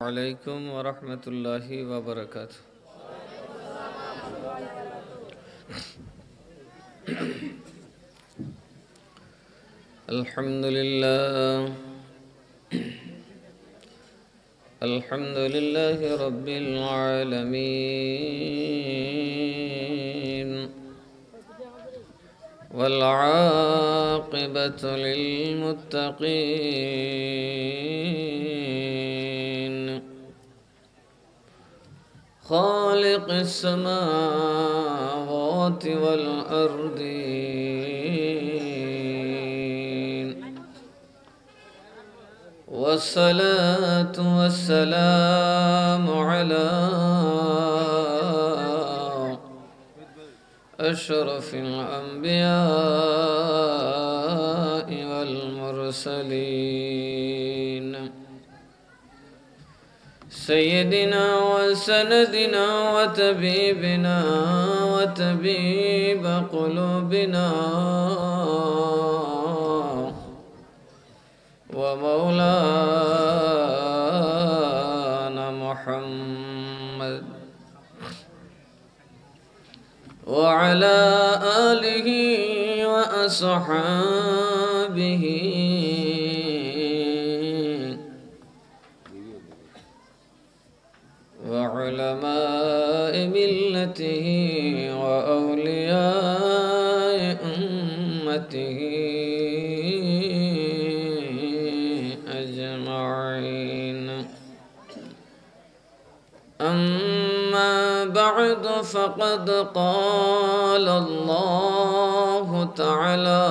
عليكم ورحمة الله وبركاته. الحمد لله الحمد لله رب العالمين والعاقبة للمتقين خالق السماوات والأرضين والصلاة والسلام على أشرف الأنبياء والمرسلين سيدنا وسندنا وطبيبنا وطبيب قلوبنا ومولانا محمد وعلى آله وأصحابه وعلماء ملته وأولياء أمته أجمعين. أما بعد فقد قال الله تعالى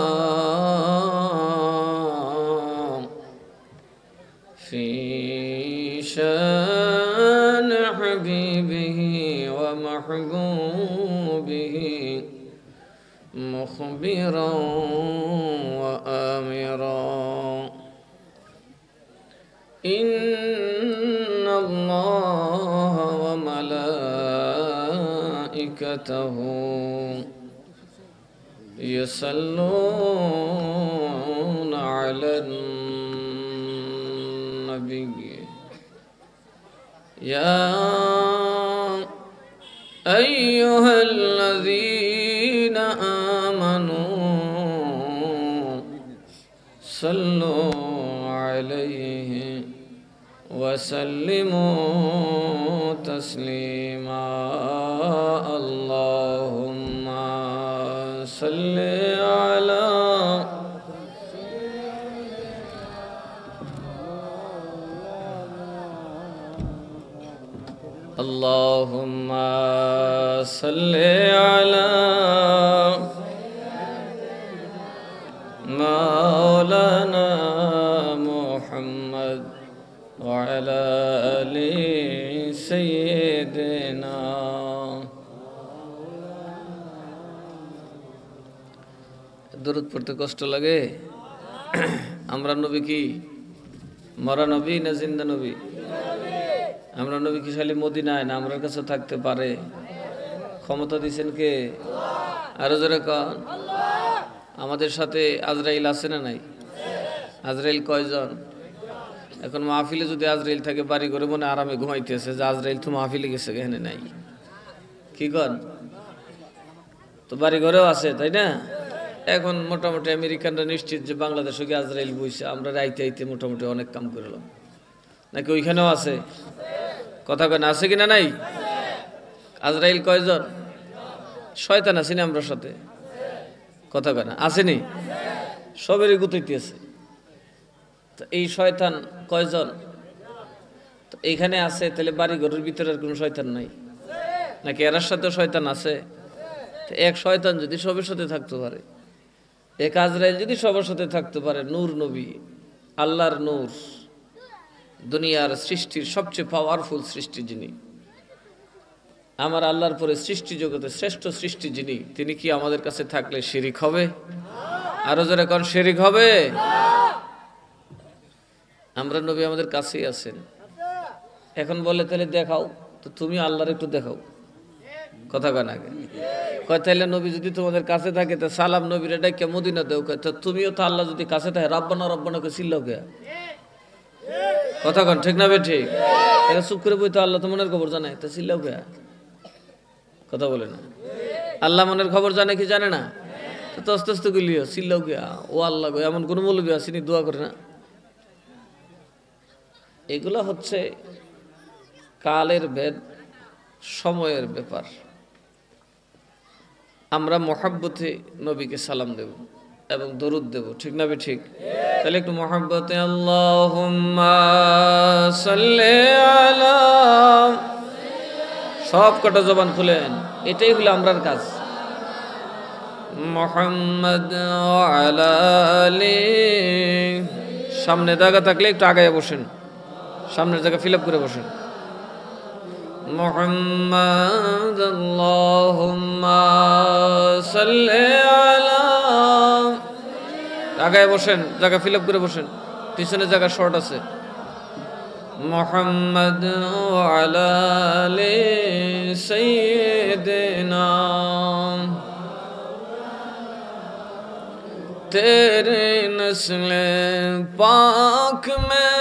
في شان حبيبه ومحبوبه مخبرا وآمرا إن الله وملائكته يصلون على النبي يا أيها الذين آمنوا صلوا عليه وسلموا تسليما. اللهم صل على اللهم صل على مولانا محمد وعلى آل سيدنا. দরুদ পড়তে কষ্ট লাগে? আমরা নবী কি মরা নবী না জিন্দা নবী? আমরা নবী কি খালি মদিনায় না আমার কাছে থাকতে পারে? ক্ষমতা দিয়েছেন কে? আরো জোরে কন। আমাদের সাথে আজরাইল আছে না নাই? আজরাইল কয়জন? এখন মাহফিলে যদি আজরাইল থাকে বাড়ি করে মনে আরামে ঘুমাইতেছে যে আজরাইল তো মাহফিলে গেছে, এখানে নাই। কি কন? তো বাড়ি ঘরেও আছে, তাই না? এখন মোটামুটি আমেরিকানরা নিশ্চিত যে বাংলাদেশে গিয়ে আজরাইল বইছে, আমরা আইতে আইতে মোটামুটি অনেক কাম করলাম। নাকি ওইখানেও আছে? কথা কেন আছে কিনা নাই? আজরাইল কয়জন? শয়তান আছে না আমরা সাথে? কথা কেন আসেনি? সবেরই গুতাইতে আছে। তো এই শয়তান কয়জন? তো এইখানে আছে, তাহলে বাড়ি ঘরের ভিতরে আর কোনো শয়তান নাই নাকি? এরার সাথে শয়তান আছে। এক শয়তান যদি সবের সাথে থাকতে পারে, এক আজরাইল যদি সবার সাথে থাকতে পারে, নূর নবী, আল্লাহর নূর, দুনিয়ার সৃষ্টির সবচেয়ে পাওয়ারফুল সৃষ্টি যিনি, আমার আল্লাহর পরে সৃষ্টি জগতে শ্রেষ্ঠ সৃষ্টি যিনি, তিনি কি আমাদের কাছে থাকলে শিরিক হবে? আরো যারা কোন শিরিক হবে? আমরা নবী আমাদের কাছেই আছেন। এখন বলে তাহলে দেখাও, তো তুমি আল্লাহর একটু দেখাও। কথা কয় না? কয় তাইলে নবী যদি তোমাদের কাছে থাকে তা সালাম নবীরে ডাইকা মদিনা দেও। কয় তো তুমিও তো আল্লাহ যদি কাছে থাকে রাব্বানা রাব্বানা কে চিল্লাও কে? কথা কন ঠিক না বে ঠিক? এরা চুপ করে বই তো আল্লাহ তো মনের খবর জানে, তা চিল্লাও কে? কথা বলে না। আল্লাহ মনের খবর জানে কি জানে না? তো আস্তে আস্তে গলিও চিল্লাও কে? ও আল্লাহ গো, এমন কোন মৌলবী আসেনি দোয়া করে না? এগুলা হচ্ছে কালের ভেদ, সময়ের ব্যাপার। আমরা মহাব্বতে নবীকে সালাম দেব এবং দরুদ দেব, ঠিক না বে ঠিক? তাহলে একটু মহাব্বতে আল্লাহুম্মা সাল্লি আলা, সব কটা জবান খুলেন, এটাই হলো আমরার কাজ। মুহাম্মদ আলা আলি, সামনে জায়গা থাকলে একটু আগায় বসেন, সামনের জায়গা ফিল আপ করে বসেন। মুহাম্মদ আল্লাহুম্মা সাল্লি আলা, আগায় বসেন, জায়গা ফিল আপ করে বসেন, পিছনে জায়গা শর্ট আছে। মুহাম্মদ আলা আলি সাইয়্যিদিনা, तेरे नस्ले पाक में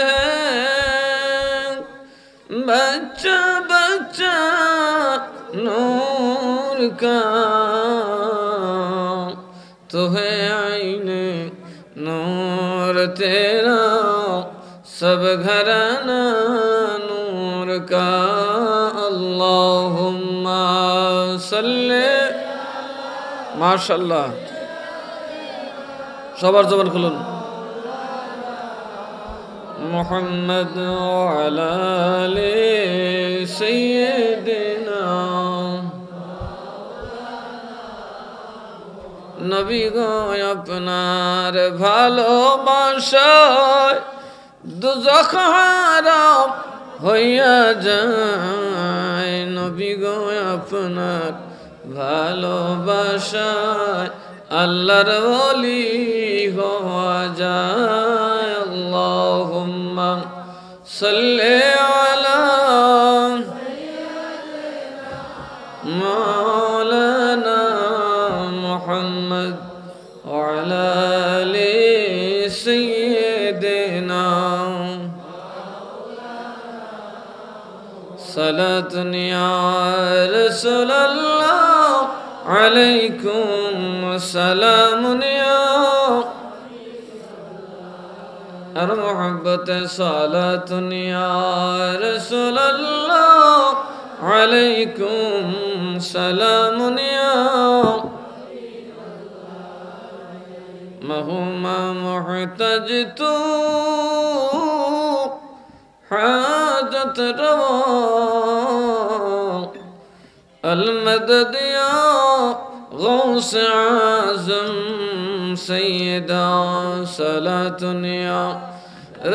बच्चा बच्चा नूर का, तो है आईने नूर तेरा, सब घराना नूर का। अल्लाहुम्मा सल्ले, माशाल्लाह, সবার জবান খুলুন। মুহাম্মদ আলা আলি সাইয়্যিদিনা, নবী গো আপনার ভালোবাসায় দুজখ হারাম হইয়া যায়, নবী গো আপনার ভালোবাসায় আল্লাহর ওলি হওয়া যায়। আল্লাহুম্মা সাল্লি আলা মাওলানা মুহাম্মদ ওয়া আলা আলি সাইয়্যিদিনা, সালাতুন ইয়া রাসূলুল্লাহ আলাইকুম সালামুন ইয়া, আর মুহাব্বতে সালাতুন ইয়া রাসূলুল্লাহ আলাইকুম সালামুন ইয়া, মহুমা মুহতাজতু হাজত রওয়া المدد يا غوث اعظم سيدا، صلاة يا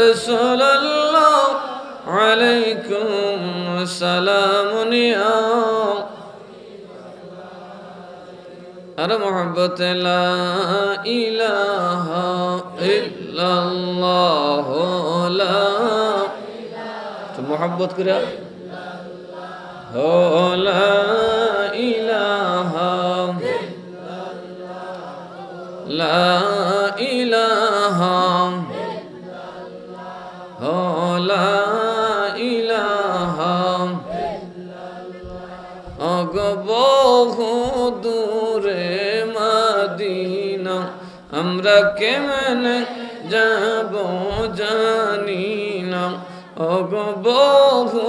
رسول الله عليكم سلام يا، আর মোহাব্বত লা ইলাহা ইল্লাল্লাহ, লা, তো মোহাব্বত করে লা ইলাহা লা ইলাহা লা ইলাহা, বহু দূরে মদিনা আমরা কেমনে যাব জানি না, বহু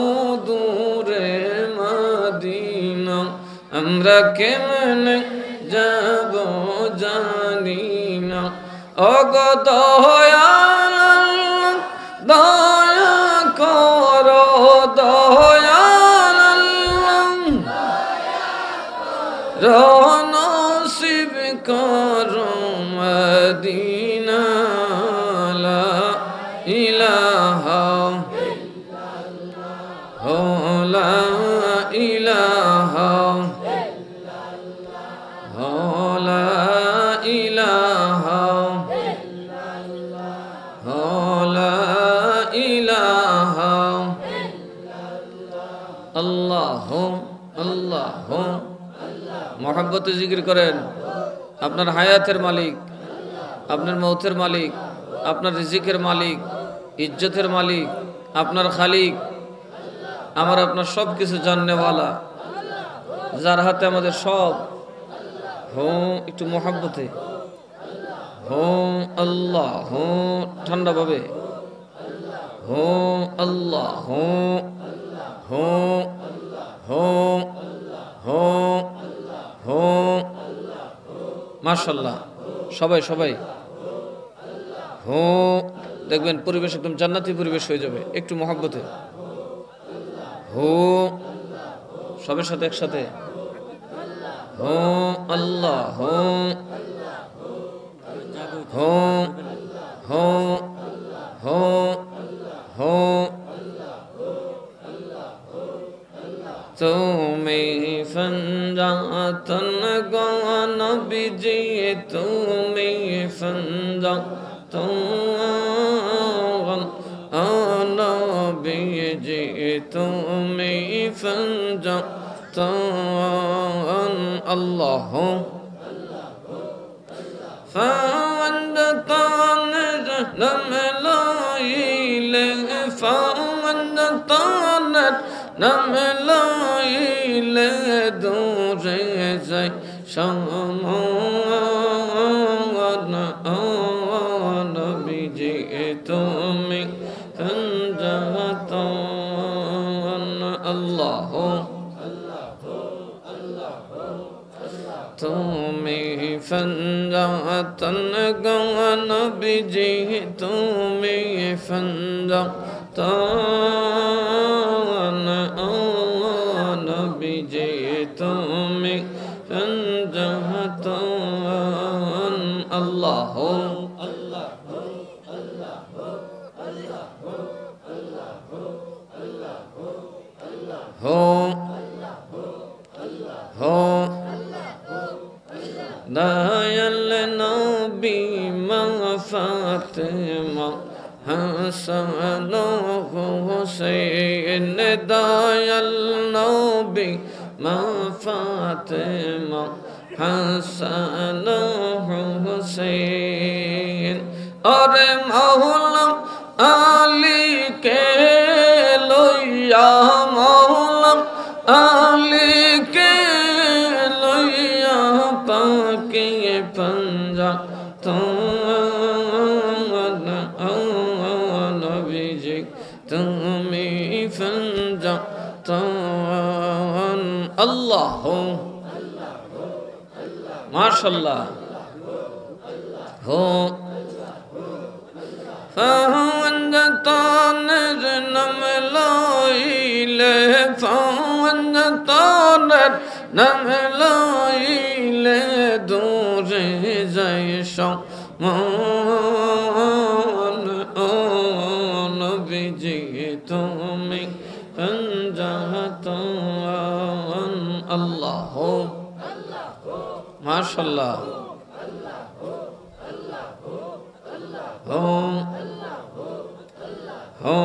দূরে মদিনা আমরা কেমনে যাব জানি না, ওগো দয়াল দয়া করো, দয়াল নসিব করো মদিনা, লা ইলাহা লা ইলাহা লা ইলাহা লা ইলাহা, আল্লাহু আল্লাহু, মহব্বতে জিকির করেন। আপনার হায়াতের মালিক, আপনার মৌতের মালিক, আপনার রিজিকের মালিক, ইজ্জতের মালিক, আপনার খালিক, আমার আপনার সব কিছু জাননেওয়ালা, যার হাতে আমাদের সব। হুঁ একটু মোহাব্বতে, হুঁ আল্লাহ, হুঁ ঠান্ডা ভাবে, হুঁ আল্লাহ, হুঁ হুঁ হুঁ হুঁ হুঁ। মাশাআল্লাহ, সবাই সবাই হুঁ। দেখবেন পরিবেশ একদম জান্নাতি পরিবেশ হয়ে যাবে। একটু মোহাব্বতে, হুঁ সবার সাথে একসাথে, হুঁ আল্লাহ, হুঁ হুঁ হুঁ হুঁ হুঁ। তুমি ফঞ্জাতন গো নবীজি, তুমি ফঞ্জাতন ও নবীজি, তুমি ফঞ্জাতন। আল্লাহ فوندتان نملايل، فوندتان نملايل دور زي شمان نبيجي تومي فنجتان. الله তুমি ফঞ্জাতন গো নবীজি, তুমি ফঞ্জাতন ও নবীজি, তুমি ফঞ্জাতন। আল্লাহ হো হো। দয়াল নবী মা ফাতেমা হাসান হুসেন, দয়াল নবী মা ফাতেমা হাসান হুসেন। ওরে মাওলা আলী কে লইয়া, মাওলা আলী কে লইয়া পাকে পঞ্জাতন নবীজি, তুমি পঞ্জাতন। আল্লাহ মাশাআল্লাহ হো। فوندتانر نملايل، فوندتانر نملايل دور زي شمان نبيجي تومي فنجتان. الله ما شاء الله হো হো।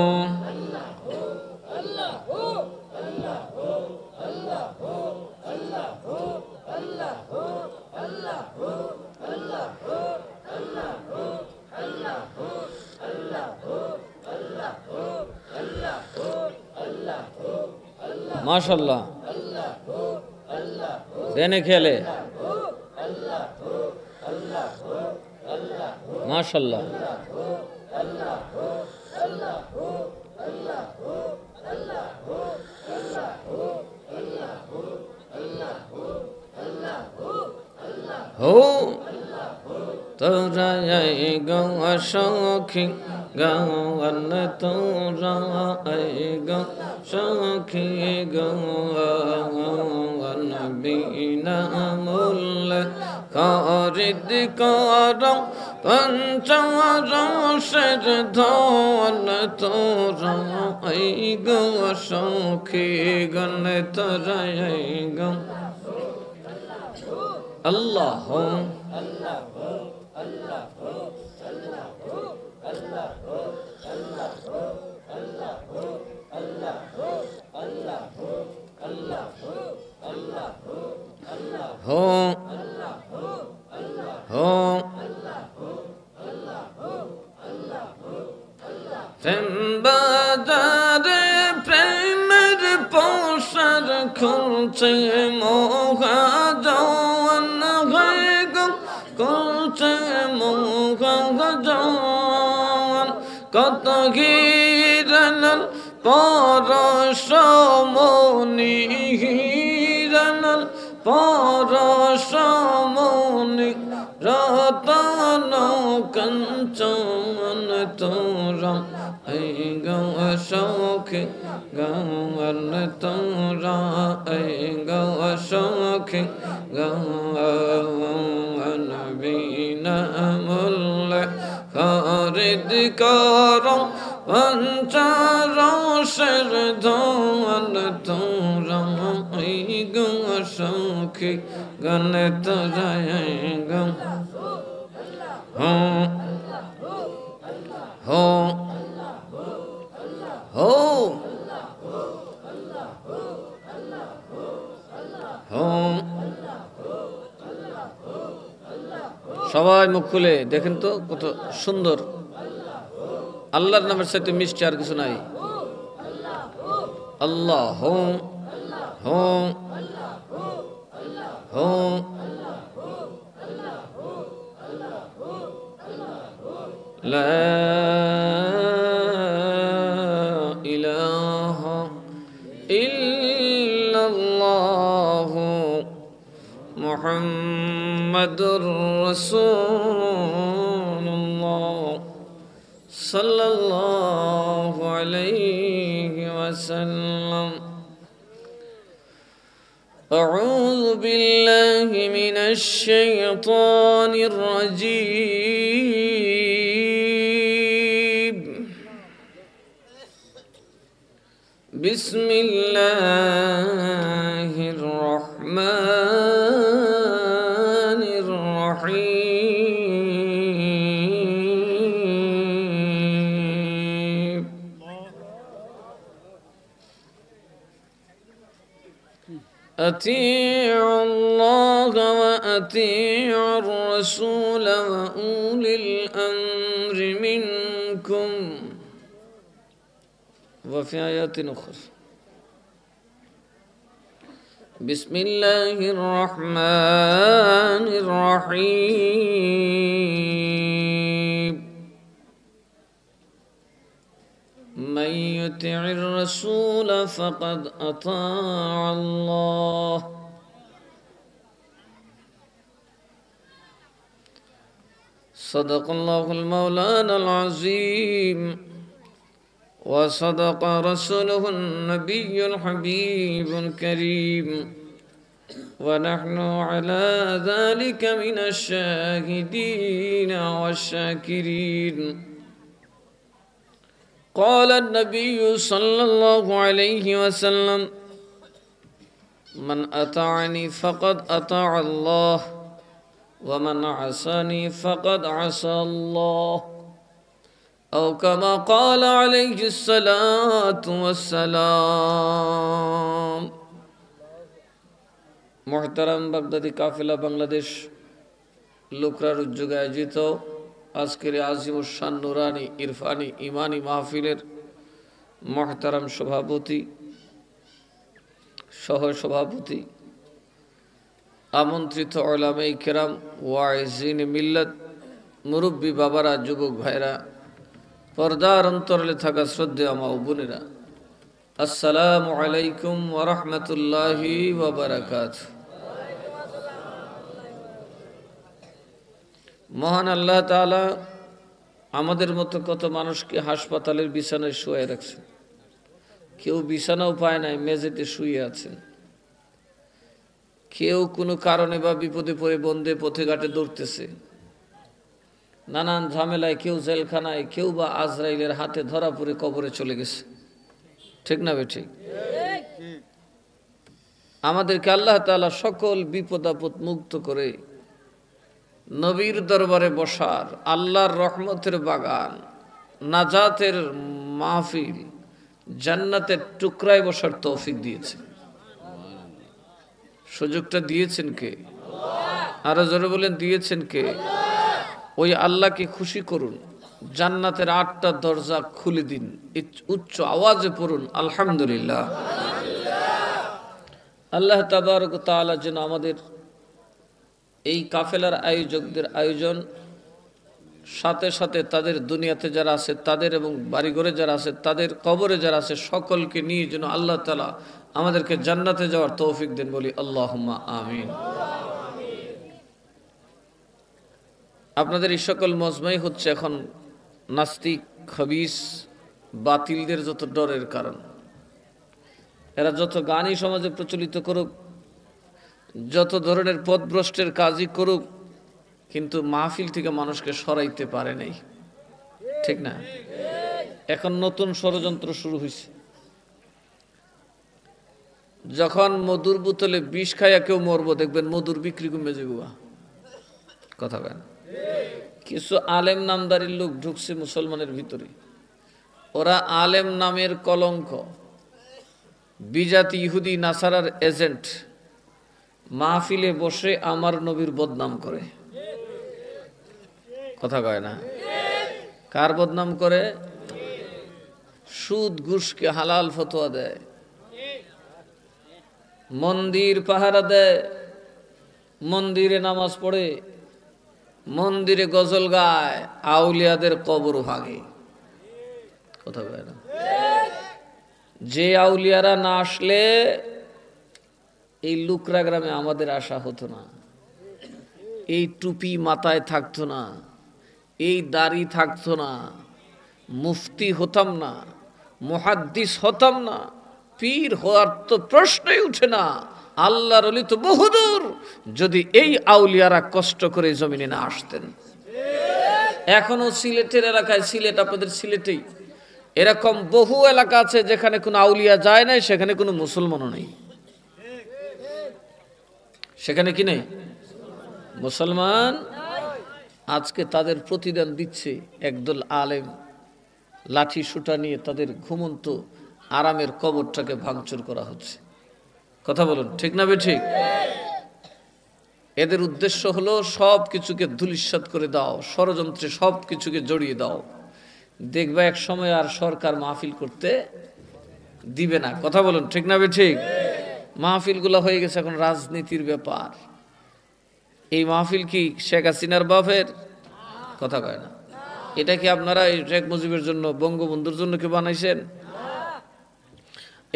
মাশাআল্লাহ দেনে খেলে, মাশাআল্লাহ হো। তোরা গো সখী গান, তোরা গো সখী গান, বিনা মূল্য খরিদ কর পঞ্চরসের ধন, তোরা গো সখী গান, তোরা গো। আল্লাহ হো হো। প্রেম বাজা করছে মহাজন গো করছে মহাজন কত হিরণ পরশমণি হিরণ পরশমণি রতন কাঞ্চন তোরা এই গৌ সখী গৌর তোরা এই গৌ সখী গৌর বিনা মূল্য খরিদ কর পঞ্চরসের ধন তোরা এই গৌ সখী গণ তোরা গৌ हो हो हो সবাই মুখ খুলে দেখেন তো কত সুন্দর আল্লাহর নামের সাথে মিষ্টি আর কিছু নাই আল্লাহ হো হো হো لا إله إلا الله محمد رسول الله صلى الله عليه وسلم أعوذ بالله من الشيطان الرجيم بسم الله الرحمن الرحيم أطيعوا الله وأطيعوا الرسول وأولي الأمر منكم وفي آيات أخرى بسم الله الرحمن الرحيم من يطع الرسول فقد أطاع الله صدق الله المولانا العظيم وصدق رسوله النبي الحبيب الكريم ونحن على ذلك من الشاهدين والشاكرين قال النبي صلى الله عليه وسلم من أطاعني فقد أطاع الله ومن عصاني فقد عصى الله أو كما قال عليه الصلاة والسلام محترم বাগদাদি কাফেলা বাংলাদেশ লোকরার উদ্যোগে আয়োজিত আজকের আজিমুস শান নুরানি ইরফানি ইমানি মাহফিলের محترم সভাপতি সহ সভাপতি আমন্ত্রিত উলামায়ে কেরাম ওয়াইজিন মিল্লাত মুরব্বী বাবারা যুবক ভাইরা পর্দার অন্তরালে থাকা শ্রদ্ধেয় মা ও বোনেরা আসসালামু আলাইকুম ওয়া রাহমাতুল্লাহি ওয়া বারাকাতুহু মহান আল্লাহ তাআলা আমাদের মতো কত মানুষকে হাসপাতালের বিছানায় শুয়ে রাখছেন কেউ বিছানাও পায় নাই মেঝেতে শুয়ে আছেন কেউ কোনো কারণে বা বিপদে পড়ে বন্দে পথে ঘাটে দৌড়তেছে নানান ঝামেলায় কেউ জেলখানায় কেউ বা আজরাইলের হাতে ধরা পড়ে কবরে চলে গেছে ঠিক না বে ঠিক আমাদেরকে আল্লাহ তাআলা সকল বিপদ আপদ মুক্ত করে নবীর দরবারে বসার আল্লাহর রহমতের বাগান নাজাতের মাহফিল জান্নাতের টুকরায় বসার তৌফিক দিয়েছে সুযোগটা দিয়েছেন কে আরো জোরে বলেন দিয়েছেন কে ওই আল্লাহকে খুশি করুন জান্নাতের 8টা দরজা খুলে দিন উচ্চ আওয়াজে পড়ুন আলহামদুলিল্লাহ আল্লাহ তাবারক ওয়া তাআলা যেন আমাদের এই কাফেলার আয়োজকদের আয়োজন, সাথে সাথে তাদের দুনিয়াতে যারা আছে তাদের এবং বাড়িঘরে যারা আছে তাদের, কবরে যারা আছে সকলকে নিয়ে যেন আল্লাহ তাআলা আমাদেরকে জান্নাতে যাওয়ার তৌফিক দেন, বলি আল্লাহুম্মা আমিন। আপনাদের এই সকল মজমাই হচ্ছে এখন নাস্তিক, খবিস, বাতিলদের যত ডরের কারণ। এরা যত গানই সমাজে প্রচলিত করুক, যত ধরনের পথভ্রষ্টের কাজই করুক, কিন্তু মাহফিল থেকে মানুষকে সরাইতে পারে নাই, ঠিক না? এখন নতুন ষড়যন্ত্র শুরু হয়েছে। যখন মধুর বোতলে বিষ খাইয়া কেউ মরবো, দেখবেন মধুর বিক্রি কমে যাবে। কথা বলেন। কিছু আলেম নামদারির লোক ঢুকছে মুসলমানের ভিতরে। ওরা আলেম নামের কলঙ্ক, বিজাতি ইহুদি নাসারার এজেন্ট। মাহফিলে বসে আমার নবীর বদনাম করে। কথা কয় না? কার বদনাম করে? সুদ ঘুষকে হালাল ফতোয়া দেয়, মন্দির পাহারা দেয়, মন্দিরে নামাজ পড়ে, মন্দিরে গজল গায়, আউলিয়াদের কবর ভাঙে। কথা কয় না? যে আউলিয়ারা না আসলে এই লুকরা গ্রামে আমাদের আসা হতো না, এই টুপি মাথায় থাকতো না, এই দাড়ি থাকতো না, মুফতি হতাম না, মুহাদ্দিস হতাম না, পীর হওয়ার তো প্রশ্নই উঠে না, আল্লাহর ওলি তো বহুদূর, যদি এই আউলিয়ারা কষ্ট করে জমিনে না আসতেন। এখনো সিলেটের এলাকায়, সিলেট আপনাদের সিলেটেই এরকম বহু এলাকা আছে যেখানে কোনো আউলিয়া যায় নাই, সেখানে কোনো মুসলমানও নেই। সেখানে কি নেই? মুসলমান। আজকে তাদের প্রতিদান দিচ্ছে একদল আলেম লাঠি সুটা নিয়ে, তাদের ঘুমন্ত আরামের কবরটাকে ভাঙচুর করা হচ্ছে। কথা বলুন, ঠিক না বেঠিক? এদের উদ্দেশ্য হলো সব কিছুকে ধূলিসাৎ করে দাও, ষড়যন্ত্রে সব কিছুকে জড়িয়ে দাও। দেখবে এক সময় আর সরকার মাহফিল করতে দিবে না। কথা বলুন, ঠিক না বেঠিক? মাহফিলগুলো হয়ে গেছে এখন রাজনীতির ব্যাপার। এই মাহফিল কি শেখ হাসিনার বাপের? কথা কয় না। এটা কি আপনারা শেখ মুজিবের জন্য, বঙ্গবন্ধুর জন্য কেউ বানাইছেন?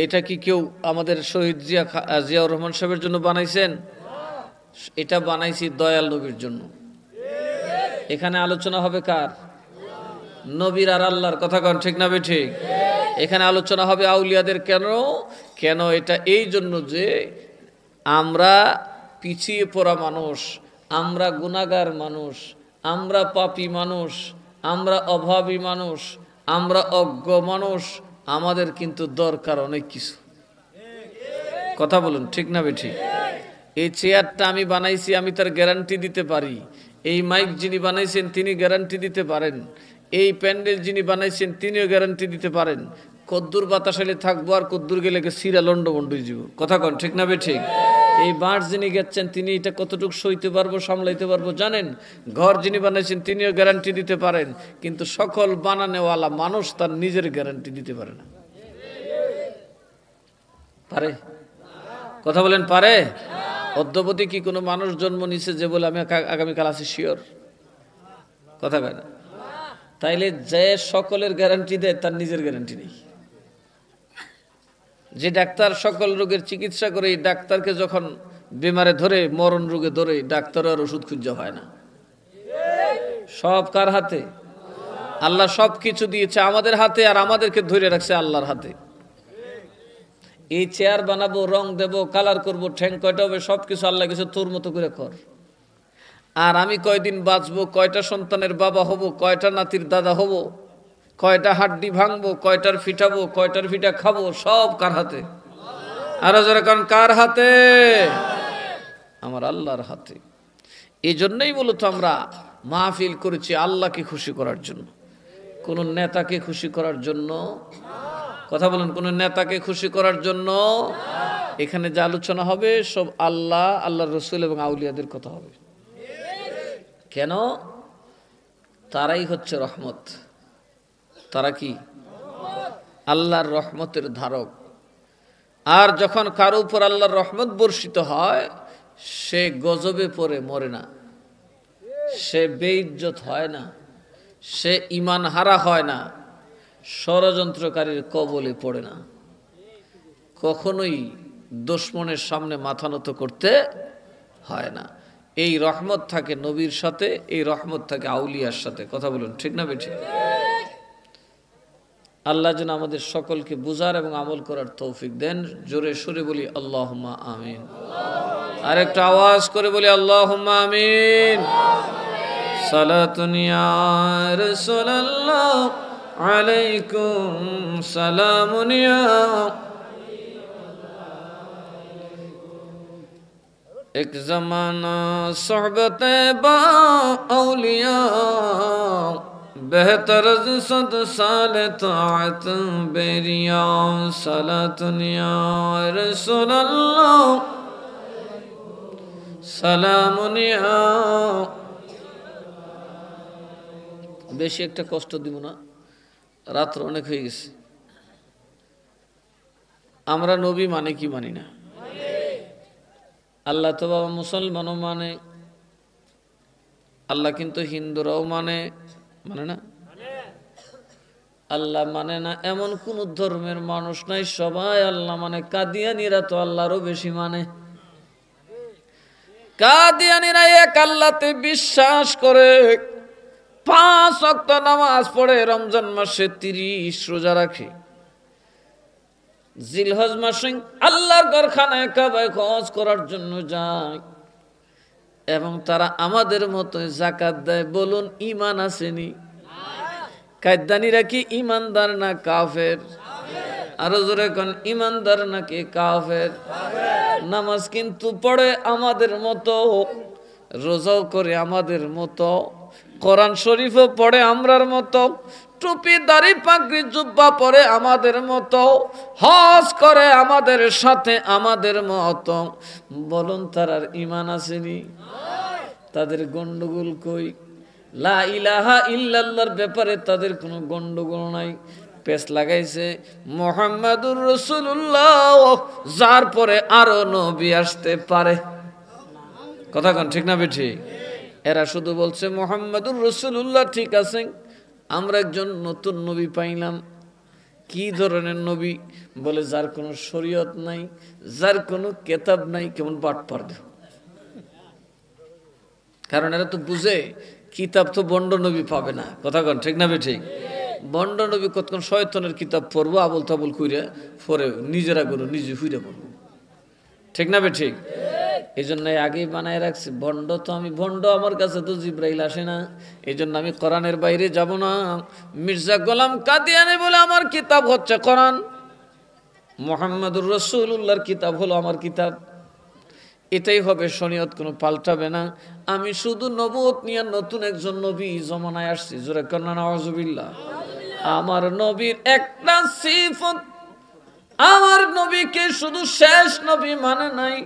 এটা কি কেউ আমাদের শহীদ জিয়াউর রহমান সাহেবের জন্য বানাইছেন? এটা বানাইছি দয়াল নবীর জন্য। এখানে আলোচনা হবে কার? নবীর আর আল্লাহর। কথা কন, ঠিক না বেঠিক? এখানে আলোচনা হবে আউলিয়াদের। কেন? কেন এটা এই জন্য যে আমরা পিছিয়ে পড়া মানুষ, আমরা গুনাহগার মানুষ, আমরা পাপী মানুষ, আমরা অভাবী মানুষ, আমরা অজ্ঞ মানুষ, আমাদের কিন্তু দরকার অনেক কিছু। কথা বলুন, ঠিক না বেঠিক? এই চেয়ারটা আমি বানাইছি, আমি তার গ্যারান্টি দিতে পারি। এই মাইক যিনি বানাইছেন তিনি গ্যারান্টি দিতে পারেন। এই প্যান্ডেল যিনি বানাইছেন তিনিও গ্যারান্টি দিতে পারেন। কদ্দুর বাতাস এলে থাকবো আর কদ্দুর গেলে সিরা লন্ড বন্ড হয়ে যাব। কথা কন, ঠিক না বেঠিক? এই বাঁশ যিনি গেছেন তিনি এটা কতটুকু সইতে পারবো, সামলাইতে পারবো জানেন? ঘর যিনি বানাইছেন তিনিও গ্যারান্টি দিতে পারেন, কিন্তু সকল বানানেওয়ালা মানুষ তার নিজের গ্যারান্টি দিতে পারে না। পারে? কথা বলেন, পারে? অদ্যবধি কি কোনো মানুষ জন্ম নিছে যে বলে আমি আগামীকাল আছি শিওর? কথা কয় না। তাইলে যে সকলের গ্যারান্টি দেয় তার নিজের গ্যারান্টি নেই। যে ডাক্তার সকল রোগের চিকিৎসা করে, এই ডাক্তারকে যখন বেমারে ধরে, মরণ রোগে ধরে, ডাক্তারের আর ওষুধ খুঁজে হয় না। সব কার হাতে? আল্লাহ সব কিছু দিয়েছে আমাদের হাতে, আর আমাদেরকে ধরে রাখছে আল্লাহর হাতে। এই চেয়ার বানাবো, রং দেব, কালার করব, ঠ্যাং কয়টা হবে, সবকিছু আল্লাহ কিছু তোর মতো করে কর। আর আমি কয়দিন বাঁচবো, কয়টা সন্তানের বাবা হব, কয়টা নাতির দাদা হব, কয়টা হাড্ডি ভাঙবো, কয়টার ফিটাবো, কয়টার ফিটা খাবো, সব কার হাতে? আরো যারা কারণ কার হাতে? আমার আল্লাহর হাতে। এই জন্যই মূলত আমরা মাহফিল করেছি আল্লাহকে খুশি করার জন্য, কোন নেতাকে খুশি করার জন্য। কথা বলুন, কোন নেতাকে খুশি করার জন্য। এখানে যে আলোচনা হবে সব আল্লাহ, আল্লাহর রসুল এবং আউলিয়াদের কথা হবে। কেন? তারাই হচ্ছে রহমত। তারা কি? আল্লাহর রহমতের ধারক। আর যখন কারো উপর আল্লাহর রহমত বর্ষিত হয় সে গজবে পড়ে মরে না, সে বেইজ্জত হয় না, সে ঈমান হারা হয় না, ষড়যন্ত্রকারীর কবলে পড়ে না, কখনোই দুশমনের সামনে মাথা নত করতে হয় না। এই রহমত থাকে নবীর সাথে, এই রহমত থাকে আউলিয়ার সাথে। কথা বলুন ঠিক না বেঠিক? আল্লাহ যেন আমাদের সকলকে বুঝার এবং আমল করার তৌফিক দেন। জোরে সুরে বলি আল্লাহুম্মা আমিন। আর একটা আওয়াজ করে বলি আল্লাহুম্মা আমিন। সালাতুন ইয়া রাসূলুল্লাহ আলাইকুম সালামুন ইয়া। एक ज़माना सोहबत बा औलिया बेहतर सद साल ताअत बेरिया सलातुन या रसूल अल्लाह सलामुन या। বেশি একটা কষ্ট দিব না, রাত অনেক হয়ে গেছে। আমরা নবী মানে কি মানি না? আল্লাহ তো বাবা মুসলমানও মানে, আল্লাহ কিন্তু হিন্দুরাও মানে না? আল্লাহ মানে না এমন কোন ধর্মের মানুষ নাই, সবাই আল্লাহ মানে। কাদিয়ানীরা তো আল্লাহরও বেশি মানে। কাদিয়ানীরা এক আল্লাহতে বিশ্বাস করে, 5 ওয়াক্ত নামাজ পড়ে, রমজান মাসে 30 রোজা রাখে, জিলহজ মাসে আল্লাহর ঘরখানায় কাবায় হজ করার জন্য যায়, এবং তারা আমাদের মতো যাকাত দেয়। বলুন ঈমান আসেনি? কায়দানীরা কি ঈমানদার না কাফের? আরো জোরে কোন ঈমানদার নাকি কাফের? নামাজ কিন্তু পড়ে আমাদের মতো, রোজাও করে আমাদের মতো, কোরআন শরীফও পড়ে আমরার মতো, টুপি দাড়ি পাগড়ি জুব্বা পরে আমাদের মতো, হজ করে আমাদের সাথে আমাদের মতো। বলুন তার ঈমান আসেনি? তাদের গন্ডগোল কই? লা ইলাহা ইল্লাল্লাহর ব্যাপারে তাদের কোনো গন্ডগোল নাই। পেশ লাগাইছে মুহাম্মাদুর রাসূলুল্লাহ, যার পরে আরো নবী আসতে পারে। কথা কোন ঠিক না বেঠিক? এরা শুধু বলছে মুহাম্মাদুর রাসূলুল্লাহ ঠিক আছে, আমরা একজন নতুন নবী পাইলাম। কি ধরনের নবী? বলে যার কোনো শরীয়ত নাই, যার কোনো কিতাব নাই। কেমন বাটপার! কারণ এরা তো বুঝে কিতাব তো বন্ড নবী পাবে না। কথা কন ঠিক না বেঠিক? বন্ড নবী কতক্ষণ শয়তানের কিতাব পড়বো, আবল তাবল কইরা পরে নিজেরা করো, নিজে হুইরা পড়বো। ঠিক না বেঠিক? এই জন্য আগেই বানায় রাখছি, ভণ্ড তো আমি ভণ্ড, আমার কাছে তো জিব্রাইল আসে না, এই জন্য আমি কোরআনের বাইরে যাব না। মির্জা গোলাম কাদিয়ানি বলে আমার কিতাব হচ্ছে কোরআন, মুহাম্মাদুর রাসূলুল্লাহর কিতাব হলো আমার কিতাব, এটাই হবে শরীয়ত, কোনো পাল্টাবে না। আমি শুধু নবুয়ত নিয়ে নতুন একজন নবী জমানায় আসছি। জোরে কন্না নাউযুবিল্লাহ। আমার নবীর একটা সিফত, আমার নবীকে শুধু শেষ নবী মানে নাই,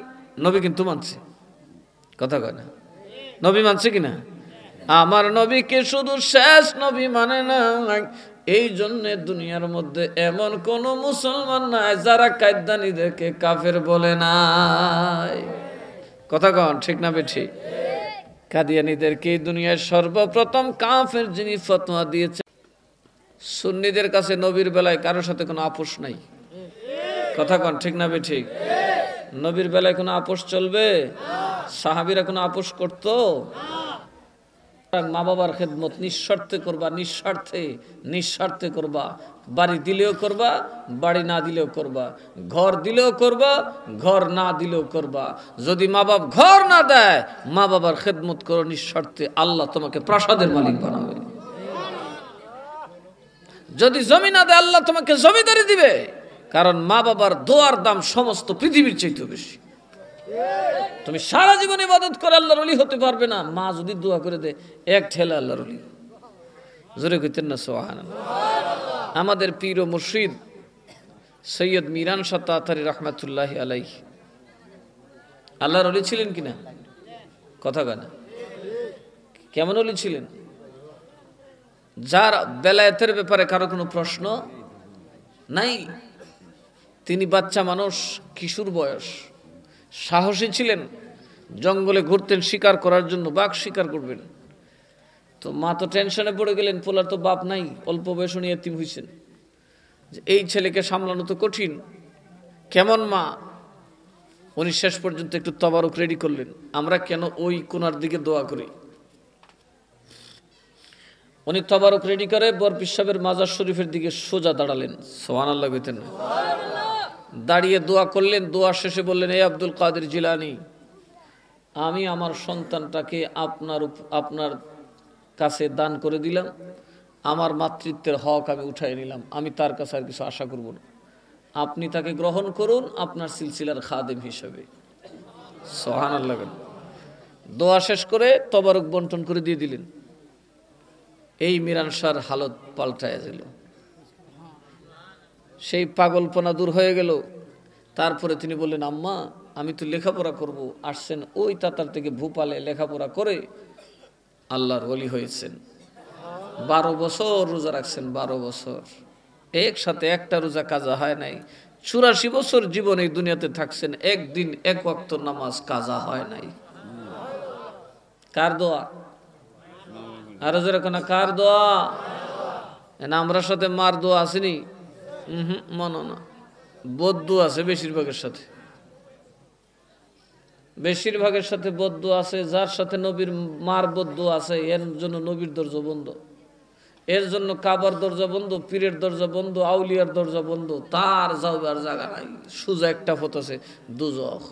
নবী কিন্তু মানছে। কথা কয় না? নবী মানছে কিনা? আমার নবীকে শুধু শেষ নবী মানে না। এই জন্য দুনিয়ার মধ্যে এমন কোন মুসলমান নাই যারা কায়দানীদেরকে কাফের বলে নাই। কথা কন ঠিক না বেঠিক? কাদিয়ানীদেরকে দুনিয়ার সর্বপ্রথম কাফের যিনি ফতোয়া দিয়েছে। সুন্নিদের কাছে নবীর বেলায় কারোর সাথে কোনো আপোষ নাই। কথা কন ঠিক না বেঠিক? নবীর বেলায় কোনো আপোষ চলবে? সাহাবীরা কোনো আপোষ করতো? মা বাবার খেদমত নিঃস্বার্থে করবা, নিঃস্বার্থে করবা। বাড়ি দিলেও করবা, বাড়ি না দিলেও করবা। ঘর দিলেও করবা, ঘর না দিলেও করবা। যদি মা বাপ ঘর না দেয়, মা বাবার খেদমত করো নিঃস্বার্থে, আল্লাহ তোমাকে প্রাসাদের মালিক বানাবে। যদি জমি না দেয়, আল্লাহ তোমাকে জমিদারি দিবে। কারণ মা বাবার দোয়ার দাম সমস্ত পৃথিবীর চাইতে বেশি। তুমি সারা জীবন ইবাদত করে আল্লাহর ওলি হতে পারবে না, মা যদি দোয়া করে দে এক ঠেলা আল্লাহর ওলি। জোরে কইতেন না সুবহানাল্লাহ। আমাদের পীর ও মুর্শিদ সৈয়দ মিরান শাহ তাতারী রাহমাতুল্লাহি আলাইহি আল্লাহর ওলি ছিলেন কিনা? কথা কয় না? কেমন ওলি ছিলেন? যার বেলায়েতের ব্যাপারে কারো কোনো প্রশ্ন নাই। তিনি বাচ্চা মানুষ, কিশোর বয়স, সাহসী ছিলেন, জঙ্গলে ঘুরতেন শিকার করার জন্য, বাঘ শিকার করবেন। তো মা তো টেনশনে পড়ে গেলেন, পোলার তো বাপ নাই, অল্প বয়স নিয়ে এতিম হয়েছেন, এই ছেলেকে সামলানো তো কঠিন, কেমন মা? উনি শেষ পর্যন্ত একটু তবারক রেডি করলেন। আমরা কেন ওই কোনার দিকে দোয়া করি? উনি তবারক রেডি করে বর পিসাবের মাজার শরীফের দিকে সোজা দাঁড়ালেন, সুবহানাল্লাহ কইতেন, দাঁড়িয়ে দোয়া করলেন। দোয়া শেষে বললেন, হে আব্দুল কাদের জিলানী, আমি আমার সন্তানটাকে আপনার কাছে দান করে দিলাম, আমার মাতৃত্বের হক আমি উঠাই নিলাম, আমি তার কাছে আর কিছু আশা করব না, আপনি তাকে গ্রহণ করুন আপনার সিলসিলার খাদেম হিসেবে। সুবহানাল্লাহ। দোয়া শেষ করে তবারক বন্টন করে দিয়ে দিলেন। এই মিরান শাহর হালত পাল্টায় গেল, সেই পাগলপনা দূর হয়ে গেল। তারপরে তিনি বললেন, আম্মা আমি তো লেখাপড়া করব, আসছেন ওই তাতার থেকে ভূপালে লেখাপড়া করে আল্লাহর ওলি হয়েছেন, 12 বছর রোজা রাখছেন, 12 বছর একসাথে একটা রোজা কাজা হয় নাই, 84 বছর জীবন এই দুনিয়াতে থাকছেন, একদিন এক ওয়াক্ত নামাজ কাজা হয় নাই। কার দোয়া? আরো যেরকম কার দোয়া? আমরা সাথে মার দোয়া আসেনি, মনে না, বদ্দু আছে বেশিরভাগের সাথে, বেশিরভাগের সাথে বদ্দু আছে। যার সাথে নবীর মার বদ্দু আছে এর জন্য নবীর দরজা বন্ধ, এর জন্য কাবার দরজা বন্ধ, পীরের দরজা বন্ধ, আউলিয়ার দরজা বন্ধ, তার যাওয়ার জায়গা নাই। সোজা একটা পথ আছে, দুজখ।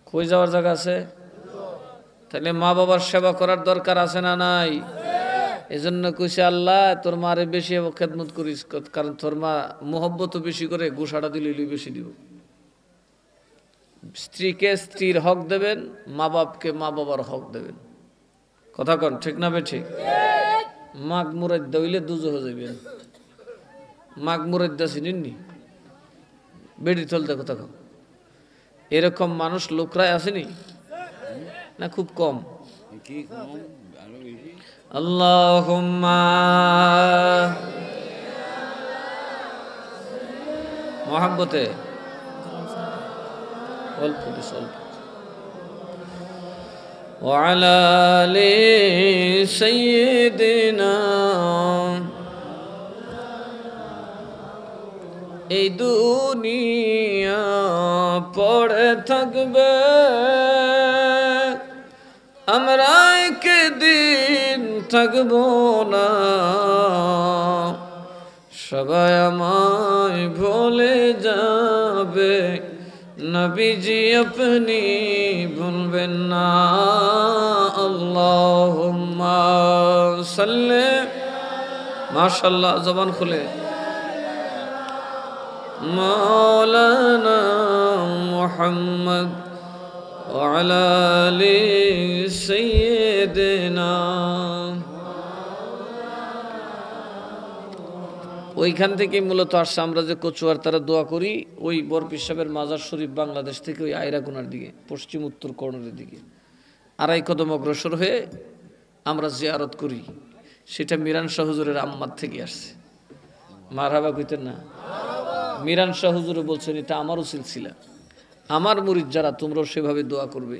কই যাওয়ার জায়গা আছে? তাহলে মা বাবার সেবা করার দরকার আছে না নাই? এজন্য কইছে আল্লাহ তোর মারে বেশি খেদমত করিস, কারণ তোর মা মোহব্বত বেশি করে, গোসাটা দিলে বেশি দিব। স্ত্রীকে স্ত্রীর হক দেবেন, মা বাপকে মা বাবার হক দেবেন। কথা কন ঠিক না বে ঠিক? মাঘ মুরাদ্দা হইলে দুজো হয়ে যাবেন। মাঘ মুরাদ্দা চিনেননি? বেড়ি চলতে কথা কন, এরকম মানুষ লোকরাই আসেনি না? খুব কম। আল্লাহুম্মা মহাব্বতে অল্প দিস অল্প। ওয়ালা আলি সাইয়্যিদিনা, এই দুনিয়া পড়ে থাকবে, আমরা একদিন থাকবো না, সবাই আমায় ভুলে যাবে, নবীজি আপনি ভুলবেন না। আল্লাহুম্মা সাল্লি, মাশাআল্লাহ জবান খুলে, মাওলানা মুহাম্মদ ওয়ালা আলি সাইয়্যিদিনা। ওইখান থেকে মূলত আসছে। আমরা যে কচুয়ার তারা দোয়া করি, ওই বরপির সাহেবের মাজার শরীফ বাংলাদেশ থেকে ওই আইরাগুনার দিকে, পশ্চিম উত্তর কর্ণের দিকে 2.5 কদম অগ্রসর হয়ে আমরা জিয়ারত করি। সেটা মিরান শাহ হুজুরের আম্মার থেকে আসছে। মারহাবা কইতেন না? মিরান শাহ হুজুরে বলছেন, এটা আমারও সিলসিলা, আমার মুরিদ যারা, তোমরাও সেভাবে দোয়া করবে।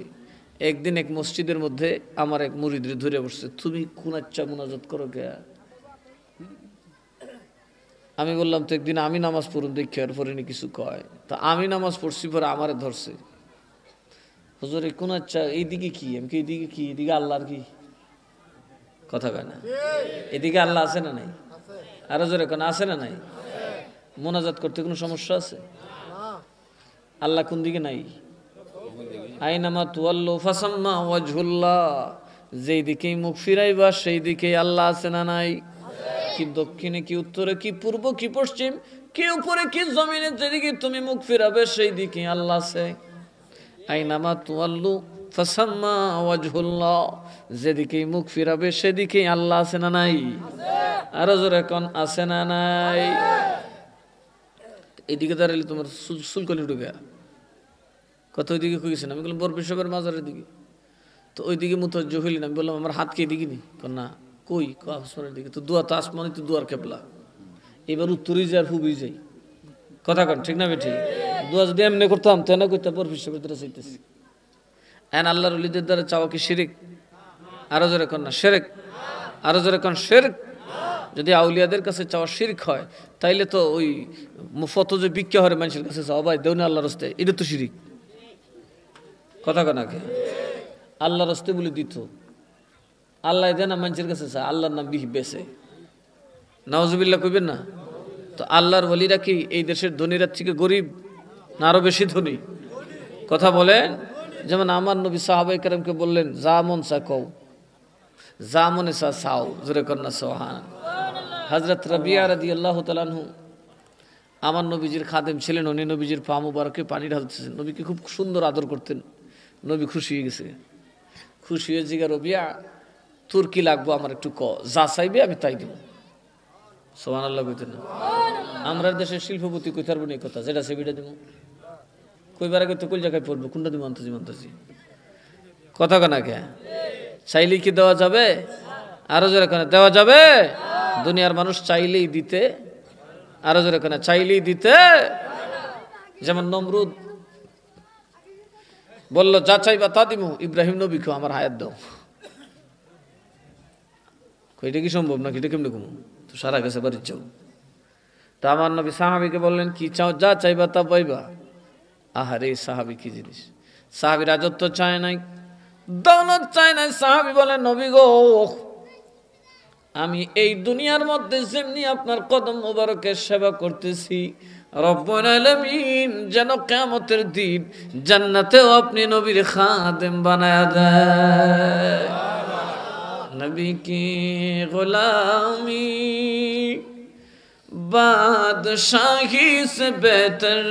একদিন এক মসজিদের মধ্যে আমার এক মুরিদরে ধরে বসছে, তুমি কুনাচ্চা মুনাজাত করো কে? আমি বললাম, তো একদিন আমি নামাজ পড়ুন দেখি, আর পরে কিছু কয়। তা আমি নামাজ পড়ছি, পরে আমারে ধরছে, হুজুর এই কুনাচ্চা এইদিকে কি? আমি কি এইদিকে কি? এদিকে আল্লাহর কি কথা কয় না? এদিকে আল্লাহ আছে না নাই? আরো জোরে কোন আছে না নাই? মোনাজাত করতে কোনো সমস্যা আছে? আল্লাহ কোন দিকে নাই? আইনামা তুয়াল্লু ফাসাম্মা ওয়াজহুল্লাহ, যেই দিকেই মুখ ফিরাইবা সেই দিকেই আল্লাহ আছে না নাই? কি দক্ষিণে কি উত্তরে কি পূর্ব কি পশ্চিম কি উপরে কি জমিনে, যেদিকে তুমি মুখ ফিরাবে সেই দিকেই আল্লাহ আছে। আইনামা তুয়াল্লু ফাসাম্মা ওয়াজহুল্লাহ, যেদিকেই মুখ ফিরাবে সেদিকেই আল্লাহ আছে না নাই? আরো জোরে কোন আছে না নাই? এইদিকে দাঁড়ালে তোমার সুলকলি ডুবে কত, ওইদিকে কইছেন? আমি বললাম বরপির সাহেবের মাজারের দিকে। তো ওইদিকে মুতওয়াজ্জহ হইলেন। আমি বললাম আমার হাত কে দিকে নি? না কই, আসমানের দিকে। তো দোয়া তো আসমানে, তো দুয়ার কেবলা। এবার উত্তরেই যাই আর পূবেই যাই, কথা কন ঠিক না বেঠি? দোয়া যদি এমনি করতাম তেনা করতে পরফিসের ভিতরে চাইতেছি। এন আল্লাহর ওলিদের দ্বারা চাওয়া কি শিরিক? আরো জোরে কন না শিরিক, আরো জোরে কন শিরিক। যদি আউলিয়াদের কাছে চাওয়া শিরক হয় তাইলে তো ওই ফটো যে ভিক্ষা হরে মানুষের কাছে চাওয়া ভাই দেও না আল্লাহর রাস্তে, এটা তো শিরিক। কথা কনাকে আল্লাহর রাস্তে বলে দিত, আল্লাহ দেন মানুষের কাছে চায়, আল্লাহর নাম বিহি বেছে, নাউজুবিল্লাহ কইবেন না? তো আল্লাহর ওলিরা কি এই দেশের ধনীরা থেকে গরিব না আরো বেশি ধনী? কথা বলেন। যেমন আমার নবী সাহাবায়ে কেরামকে বললেন যা মন চা কও, যা মনে চা চাও, জোরে কন্যা সুবহান। হযরত রাবিয়া রাদিয়াল্লাহু তাআলা আনহু আমার নবীজির খাদেম ছিলেন, উনি নবীজির পা মুবারকে পানি ঢালতেছেন, নবীকে খুব সুন্দর আদর করতেন। নবী খুশি হয়ে গেছে, খুশি হয়ে জিগা রবিয়া তোর কি লাগবো আমার একটু ক, যা চাইবে আমি তাই দিব। সুবহানাল্লাহ কইতেন না? আমরা দেশের শিল্পপতি কই পারবো না এই কথা, যেটা সেবিটা দিব। কইবার আগে তো কই জায়গায় পড়বো, কোনটা দিব আনতেছি মানতেছি। কথা কানা কে চাইলে কি দেওয়া যাবে? আরো জোরে কেন দেওয়া যাবে? দুনিয়ার মানুষ চাইলেই দিতে, আরো জোরে কেন চাইলেই দিতে। যেমন নমরুদ বলল যা চাইবা তা দিমু, ইব্রাহিম নবীকে আমার হায়াত দাও। এটা কি সম্ভব নাকি? এটা কেমনে কমু? তো সারা গেছে বাড়ির চাও। তা আমার নবী সাহাবীকে বললেন কি চাও? যা চাইবা তা পাইবা। আহারে সাহাবী কি জিনিস! সাহাবী রাজত্ব চায় নাই, দৌলত চায় নাই। সাহাবী বলেন নবী গো, আমি এই দুনিয়ার মধ্যে যেমনি আপনার কদম মোবারকের সেবা করতেছি, রব্বুল আলামিন যেন কিয়ামতের দিন জান্নাতেও আপনি নবীর খাদেম বানায়া দেয়। নবী কি গোলামি বাদশাही से बेहतर,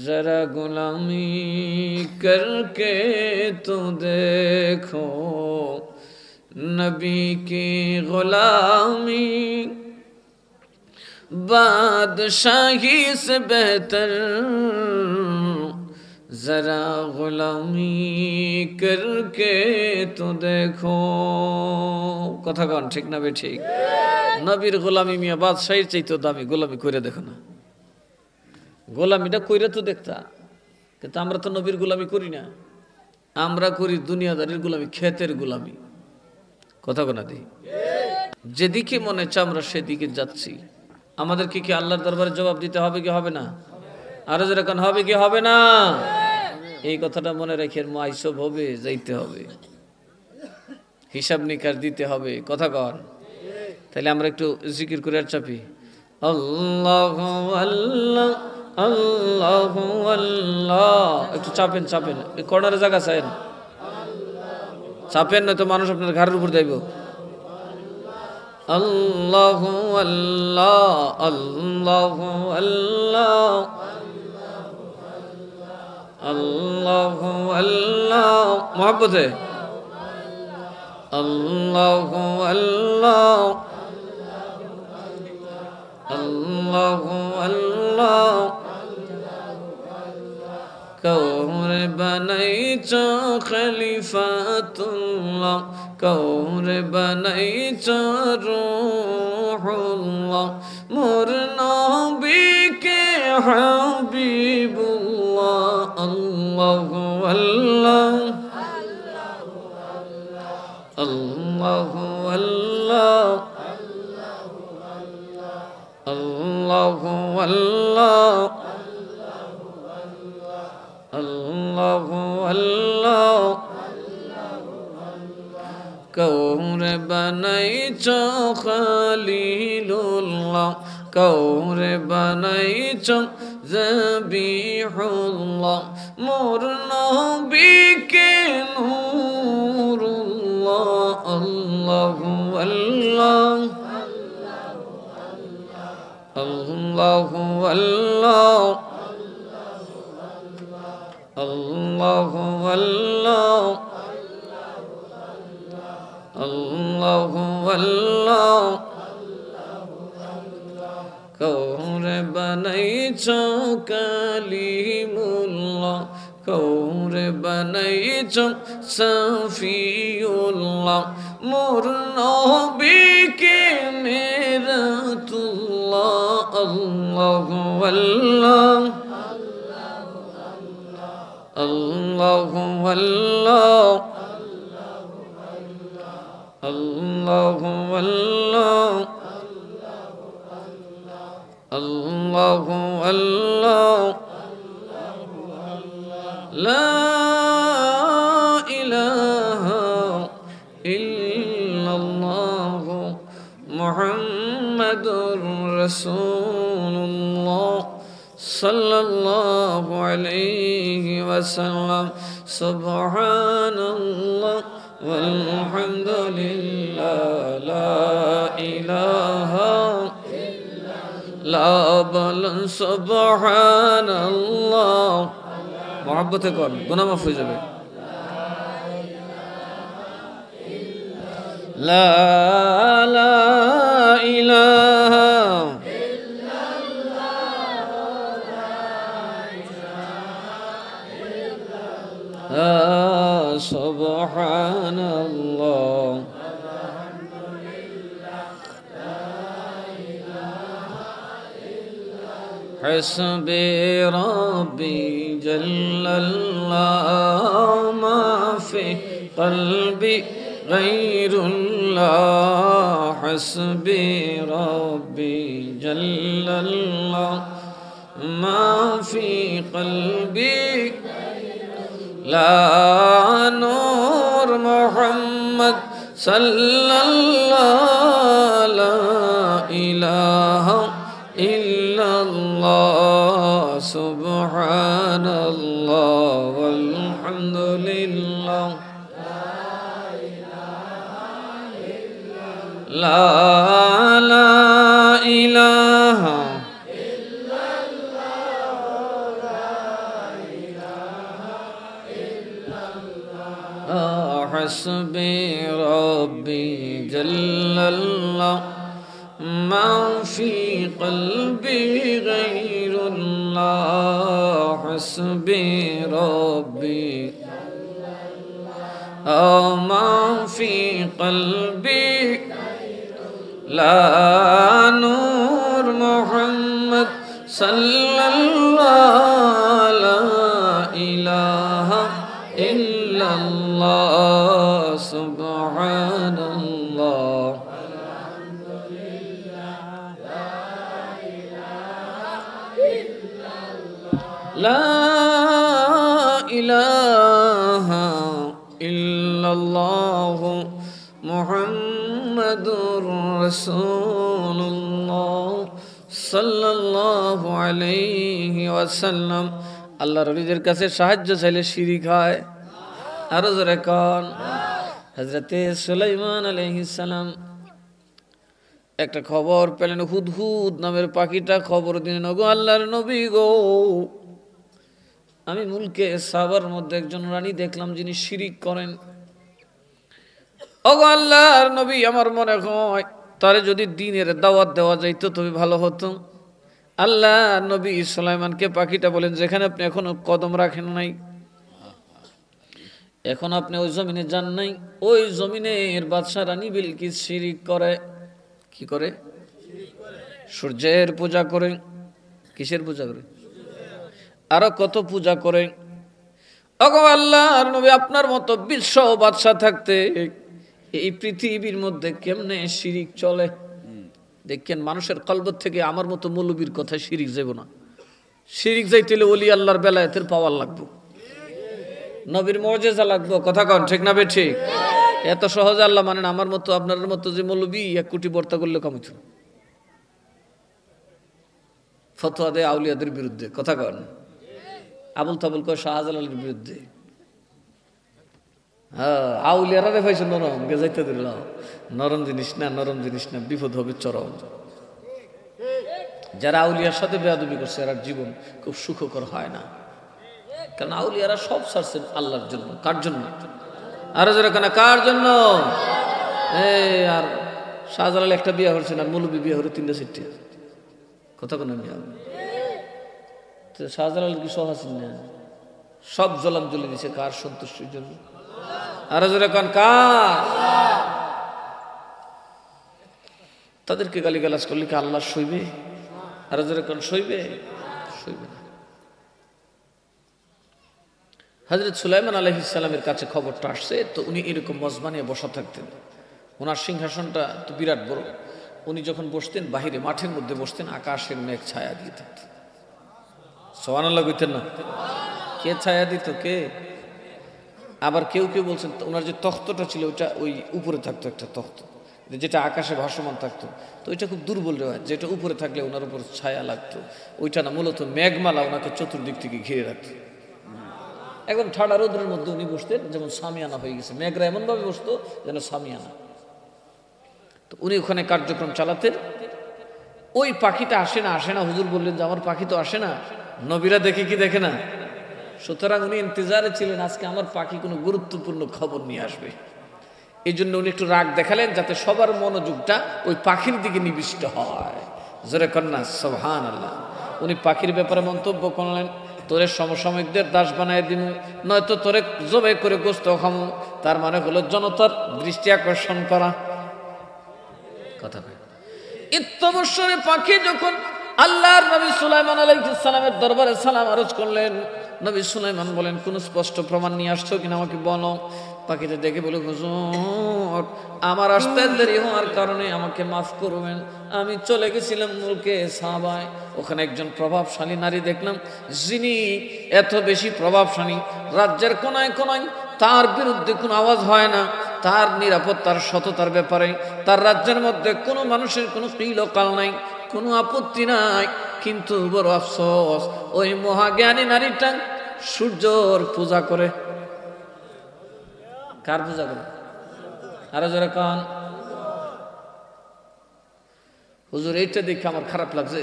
जरा गुलामी करके तो देखो, नबी की गुलामी बादशाही से बेहतर, जरा गुलामी करके तो देखो। কথা কন ঠিক না বে ঠিক? নবীর গোলামি মিয়া বাদশাহীর চাইতে দামি, গোলামি করে দেখো না। গোলামিটা কইরা তো দেখতা, কিন্তু আমরা তো নবীর গোলামি করি না, আমরা করি দুনিয়াদারির গোলামি, ক্ষেতের গোলামি। কথা কোনা দি যেদিকে মনে হচ্ছে আমরা সেদিকে যাচ্ছি। আমাদেরকে কি আল্লাহর দরবারে জবাব দিতে হবে কি হবে না? আরো যেরকম হবে কি হবে না? এই কথাটা মনে রেখে মাইসব হবে, যাইতে হবে, হিসাব নিকাশ দিতে হবে। কথা কন। তাহলে আমরা একটু জিকির করে আর চাপি, আল্লাহু আল্লাহ আল্লাহু আল্লাহ। একটু চাপেন চাপেন, এই কর্নারে জায়গা চাইন, চাপেন নয়তো মানুষ আপনার ঘাড়ের উপর যাইব। আল্লাহু আল্লাহ আল্লাহু আল্লাহ আল্লাহু আল্লাহ, মোহাব্বতে আল্লাহু আল্লাহ আল্লাহু আল্লাহ। কৌরে বানাইছ খলিফাতুল্লাহ, কৌরে বানাইছ রূহুল্লাহ, মোর নবীকে হাবিবুল্লাহ। আল্লাহু আল্লাহ আল্লাহু আল্লাহ আল্লাহু আল্লাহ আল্লাহু আল্লাহ। কৌরে বানাইছ খলিলুল্লাহ, কৌরে বানাইছ জবিহুল্লাহ, মোর নবীকে নূরুল্লাহ। আল্লাহু আল্লাহ আল্লাহু আল্লাহ আল্লাহু আল্লাহ আল্লাহু আল্লাহ। কৌরে বানাইছ কালিমুল্লাহ, কৌরে বানাইছ সফিউল্লাহ, মোর নবীকে মেরাতুল্লাহ। আল্লাহু আল্লাহ আল্লাহু আল্লাহ আল্লাহু আল্লাহ আল্লাহু আল্লাহ লা ইলাহা ইল্লাল্লাহ মুহাম্মাদুর রাসূলুল্লাহ সাল্লাল্লাহু আলাইহি ওয়াসাল্লাম সুবহানাল্লাহ walhamdulillah la ilaha illallah বলুন সুবহানাল্লাহ মহব্বতে কর গুনাহ মাফ হয়ে যাবে লা ইলাহা সুবহানাল্লাহ حسبي ربي جل الله ما في قلبي غير الله حسبي ربي جل الله ما في قلبي لا نور محمد صلى الله لا إله إلا الله سبحان الله والحمد لله لا إله حسبي ربي جل الله ما في قلبي غير الله حسبي ربي ما في قلبي لا نور محمد صلى الله لا إله إلا الله سبحان الله لا إله إلا الله محمد رسول الله صلى الله عليه وسلم আল্লাহর ওলিদের কাছে সাহায্য চাইলে শিরিক হয় আরো জোরে কোন হযরতে সুলাইমান আলাইহিস সালাম একটা খবর পেলেন হুদহুদ নামের পাখিটা খবর দিলেন ওগো আল্লাহর নবী গো আমি মুলকে সাবার মধ্যে একজন রানী দেখলাম যিনি শিরিক করেন ওগো আল্লাহর নবী আমার মনে হয় তারে যদি দ্বীনের দাওয়াত দেওয়া যাইতো তবে ভালো হতো আল্লাহ নবী সুলাইমানকে পাখিটা বলেন যেখানে আপনি এখনো কদম রাখেন নাই এখন আপনি ওই জমিনে যান নাই ওই জমিনের বাদশা রানী বিলকিস শিরিক করে কি করে সূর্যের পূজা করে কিসের পূজা করে আরো কত পূজা করে ওগো আল্লাহর নবী আপনার মতো বিশ্ব বাদশা থাকতে এই পৃথিবীর মধ্যে কেমনে শিরিক চলে দেখেন মানুষের কলব থেকে আমার মতো মৌলবীর কথা শিরিক যাইব না শিরিক যাইতে হলে ওলি আল্লাহর বেলায়েতের পাওয়ার লাগবে নবীর মুজিজা লাগবে কথা কন ঠিক না বে ঠিক এত সহজে আল্লাহ মানেন আমার মতো আপনার মতো যে মৌলবী 1 কোটি বর্তা করলে কামিত ফতোয়া দেয় আউলিয়াদের বিরুদ্ধে কথা কন আবুল তাবুল কয় শাহজালালের বিরুদ্ধে হ্যাঁ আউলিয়ারা রে ভাইছে নরম গে যাইতে দিল নরম জিনিস না বিপদ হবে চরম যারা আউলিয়ার সাথে বেয়াদবি করছে এর জীবন খুব সুখকর হয় না কারণ আউলিয়ারা সব ছাড়ছেন আল্লাহর জন্য কার জন্য আরো যারা কেন কার জন্য আর শাহজালাল একটা বিয়ে হচ্ছে না মৌলবী বিয়ে হলো 3-4টা কথা কোন মিয়া শাহজালাল কি সহাসিন না সব জলাম জ্বলে দিছে কার সন্তুষ্টির জন্য আরো যারা কেন কার তাদেরকে গালিগালাজ করলে কি আল্লাহ সইবে আর যখন সইবে সইবে না। হযরত সুলাইমান আলাইহিস সালামের কাছে খবরটা আসছে, তো উনি এরকম মজমানে বসা থাকতেন। ওনার সিংহাসনটা তো বিরাট বড়। উনি যখন বসতেন বাহিরে মাঠের মধ্যে বসতেন, আকাশের মেঘ ছায়া দিয়ে থাকত। সুবহানাল্লাহ কইতেন না? কে ছায়া দিত? কে? আবার কেউ কেউ বলছেন ওনার যে তখ্তটা ছিল ওটা ওই উপরে থাকতো, একটা তখ্ত যেটা আকাশে ভাসমান থাকতো। তো ওইটা খুব দুর্বল রেওয়াজ, যেটা উপরে থাকলে ওনার উপর ছায়া লাগতো। ওইটা না, মূলত মেঘমালা ওনাকে চতুর্দিক থেকে ঘিরে রাখতো। একদম ঠাডা রোদ্রের মধ্যে উনি বসতেন, যেমন সামিয়ানা হয়ে গেছে। মেঘরা এমনভাবে বসতো যেন সামিয়ানা। তো উনি ওখানে কার্যক্রম চালাতেন। ওই পাখিটা আসে না আসে না, হুজুর বললেন যে আমার পাখি তো আসে না। নবীরা দেখে কি দেখে না? সুতরাং উনি ইন্তজারে ছিলেন আজকে আমার পাখি কোনো গুরুত্বপূর্ণ খবর নিয়ে আসবে। এই জন্য উনি একটু রাগ দেখালেন, যাতে সবার মনোযোগটা ওই পাখির দিকে নিবিষ্ট হয়। জোরে কন্যা সুবহানাল্লাহ। উনি পাখির ব্যাপারে মন্তব্য করলেন, তোরে সমসাময়িকদের দাস বানায় দিন, নয়তো তোরে জবাই করে গোস্ত খামু। তার মানে হলো জনতার দৃষ্টি আকর্ষণ করা। কথা কয় ইত্তবসরে পাখি যখন আল্লাহর নবী সুলাইমান আলাইহিস সালামের দরবারে সালাম আরজ করলেন, নবী সুলাইমান বলেন, কোন স্পষ্ট প্রমাণ নিয়ে আসছো কিনা আমাকে বলো। পাখিটা দেখে বলে, হুজুর আমার আসতে দেরি হওয়ার কারণে আমাকে মাফ করবেন। আমি চলে গেছিলাম মুলকে সাবায়, ওখানে একজন প্রভাবশালী নারী দেখলাম, যিনি এত বেশি প্রভাবশালী, রাজ্যের কোনায় কোনায় তার বিরুদ্ধে কোনো আওয়াজ হয় না। তার নিরাপত্তার সততার ব্যাপারে তার রাজ্যের মধ্যে কোনো মানুষের কোনো কিলকাল নাই, কোনো আপত্তি নাই। কিন্তু বড় আফসোস, ওই মহাজ্ঞানী নারীটা সূর্যর পূজা করে। কার পূজা করে? আরো যারা কান হুজুর এইটা দেখে আমার খারাপ লাগছে,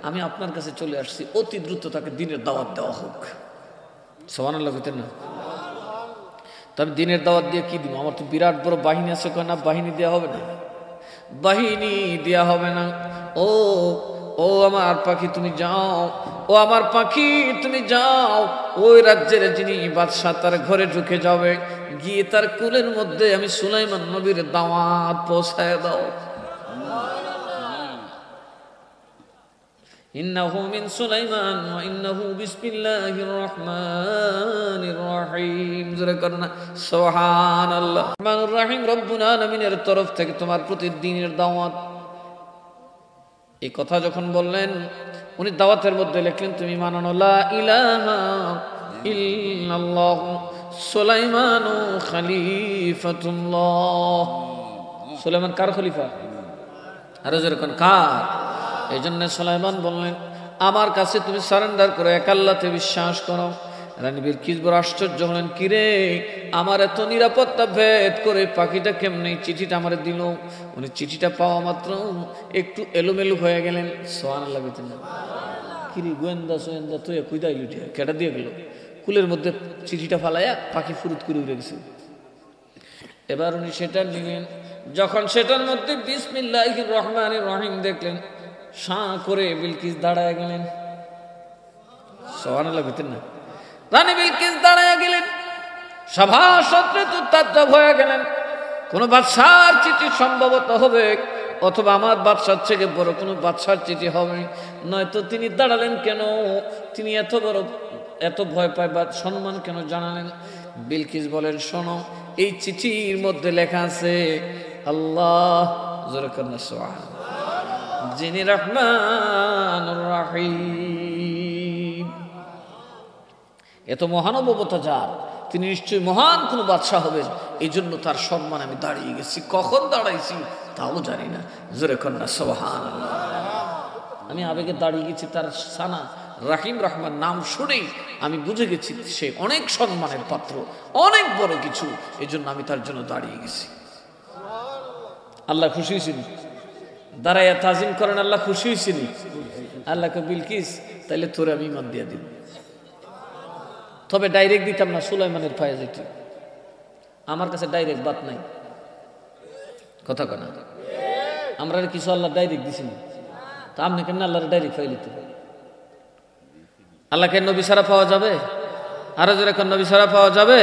আমি আপনার কাছে চলে আসছি, অতি দ্রুত তাকে দিনের দাওয়াত দেওয়া হোক। সুবহানাল্লাহ কইতেন না? তবে দিনের দাওয়াত দিয়ে কি দিব? আমার তো বিরাট বড় বাহিনী আছে। কয় না, বাহিনী দেওয়া হবে না, বাহিনী দেওয়া হবে না। ও ও আমার পাখি তুমি যাও, ও আমার পাখি তুমি যাও, ওই রাজ্যের যিনি বাদশাহ তার ঘরে ঢুকে যাবে, গিয়ে তার কুলের মধ্যে আমি সুলাইমান নবীর দাওয়াত পৌঁছায় দাও। ইন্নাহু মিন সুলাইমান ওয়া ইন্নাহু বিসমিল্লাহির রহমানির রহিম। জোরে করুন না সুবহানাল্লাহ। রহমানুর রহিম রব্বুল আলামিনের তরফ থেকে তোমার প্রতিদিনের দাওয়াত। এই কথা যখন বললেন, উনি দাওয়াতের মধ্যে লিখলেন, তুমি মানো লা ইলাহা ইল্লাল্লাহ সুলাইমানু খলিফাতুল্লাহ। সুলাইমান কার খলিফা? আরো যেরকম কার? এই জন্য সুলাইমান বললেন, আমার কাছে তুমি সারেন্ডার করো, এক আল্লাহতে বিশ্বাস করো। রানী বিলকিস বড় আশ্চর্য হলেন, কিরে আমার এত নিরাপত্তা ভেদ করে পাখিটা কেমনে চিঠিটা আমারে দিল? উনি চিঠিটা পাওয়া মাত্র একটু এলোমেলো হয়ে গেলেন। সুবহানাল্লাহ বলতেন না? কিরে গোয়েন্দা সোয়েন্দা তুই কুইদাই লুটিয়া কেটা দিয়ে গেল? কুলের মধ্যে চিঠিটা ফালাইয়া পাখি ফুরুত করে উড়ে গেছে। এবার উনি সেটা নিলেন, যখন সেটার মধ্যে বিসমিল্লাহির রহমানির রহিম দেখলেন, শাঁ করে বিলকিস দাঁড়ায় গেলেন। সুবহানাল্লাহ বলতেন না? রানী বিলকিস দাঁড়ায় গেলেন, সভাসদরা তো তাজ্জব হয়ে গেলেন। কোন বাদশার চিঠি সম্ভবত হবে, অথবা আমার বাদশার থেকে বড় কোনো বাদশার চিঠি হবে, নয়তো তিনি দাঁড়ালেন কেন? তিনি এত বড় এত ভয় পায় বা সম্মান কেন জানালেন? বিলকিস বলেন, শোনো, এই চিঠির মধ্যে লেখা আছে আল্লাহ জোরে কন্যা সুবহানাল্লাহ যিনি রহমানুর রহিম, এত মহানুভবতা যার, তিনি নিশ্চয়ই মহান কোনো বাদশাহ হবেন। এই জন্য তার সম্মান আমি দাঁড়িয়ে গেছি। কখন দাঁড়াইছি তাও জানি না। জোরে কন্যা সুবহানাল্লাহ। আমি আবেগে দাঁড়িয়ে গেছি, তার সানা রাহিম রহমান নাম শুনেই আমি বুঝে গেছি সে অনেক সম্মানের পাত্র, অনেক বড় কিছু। এই জন্য আমি তার জন্য দাঁড়িয়ে গেছি। আল্লাহ খুশি হয়েছেন? দাঁড়াইয়া তাজিম করেন, আল্লাহ খুশি হয়েছেন? আল্লাহকে বিলকিস তাইলে তোরে আমি ইমান দিয়ে দিব, তবে ডাইরেক্ট দিতাম না, সুলাইমানের পায়ে যেত। আমার কাছে ডাইরেক্ট বাত নাই। কথা কনা আমরা কিছু আল্লাহ ডাইরেক্ট দিছিল, তা আপনি কেন আল্লাহর ডাইরেক্ট পাই লিতে? আল্লাহকে নবী ছাড়া পাওয়া যাবে? আরো যেরকম নবী ছাড়া পাওয়া যাবে?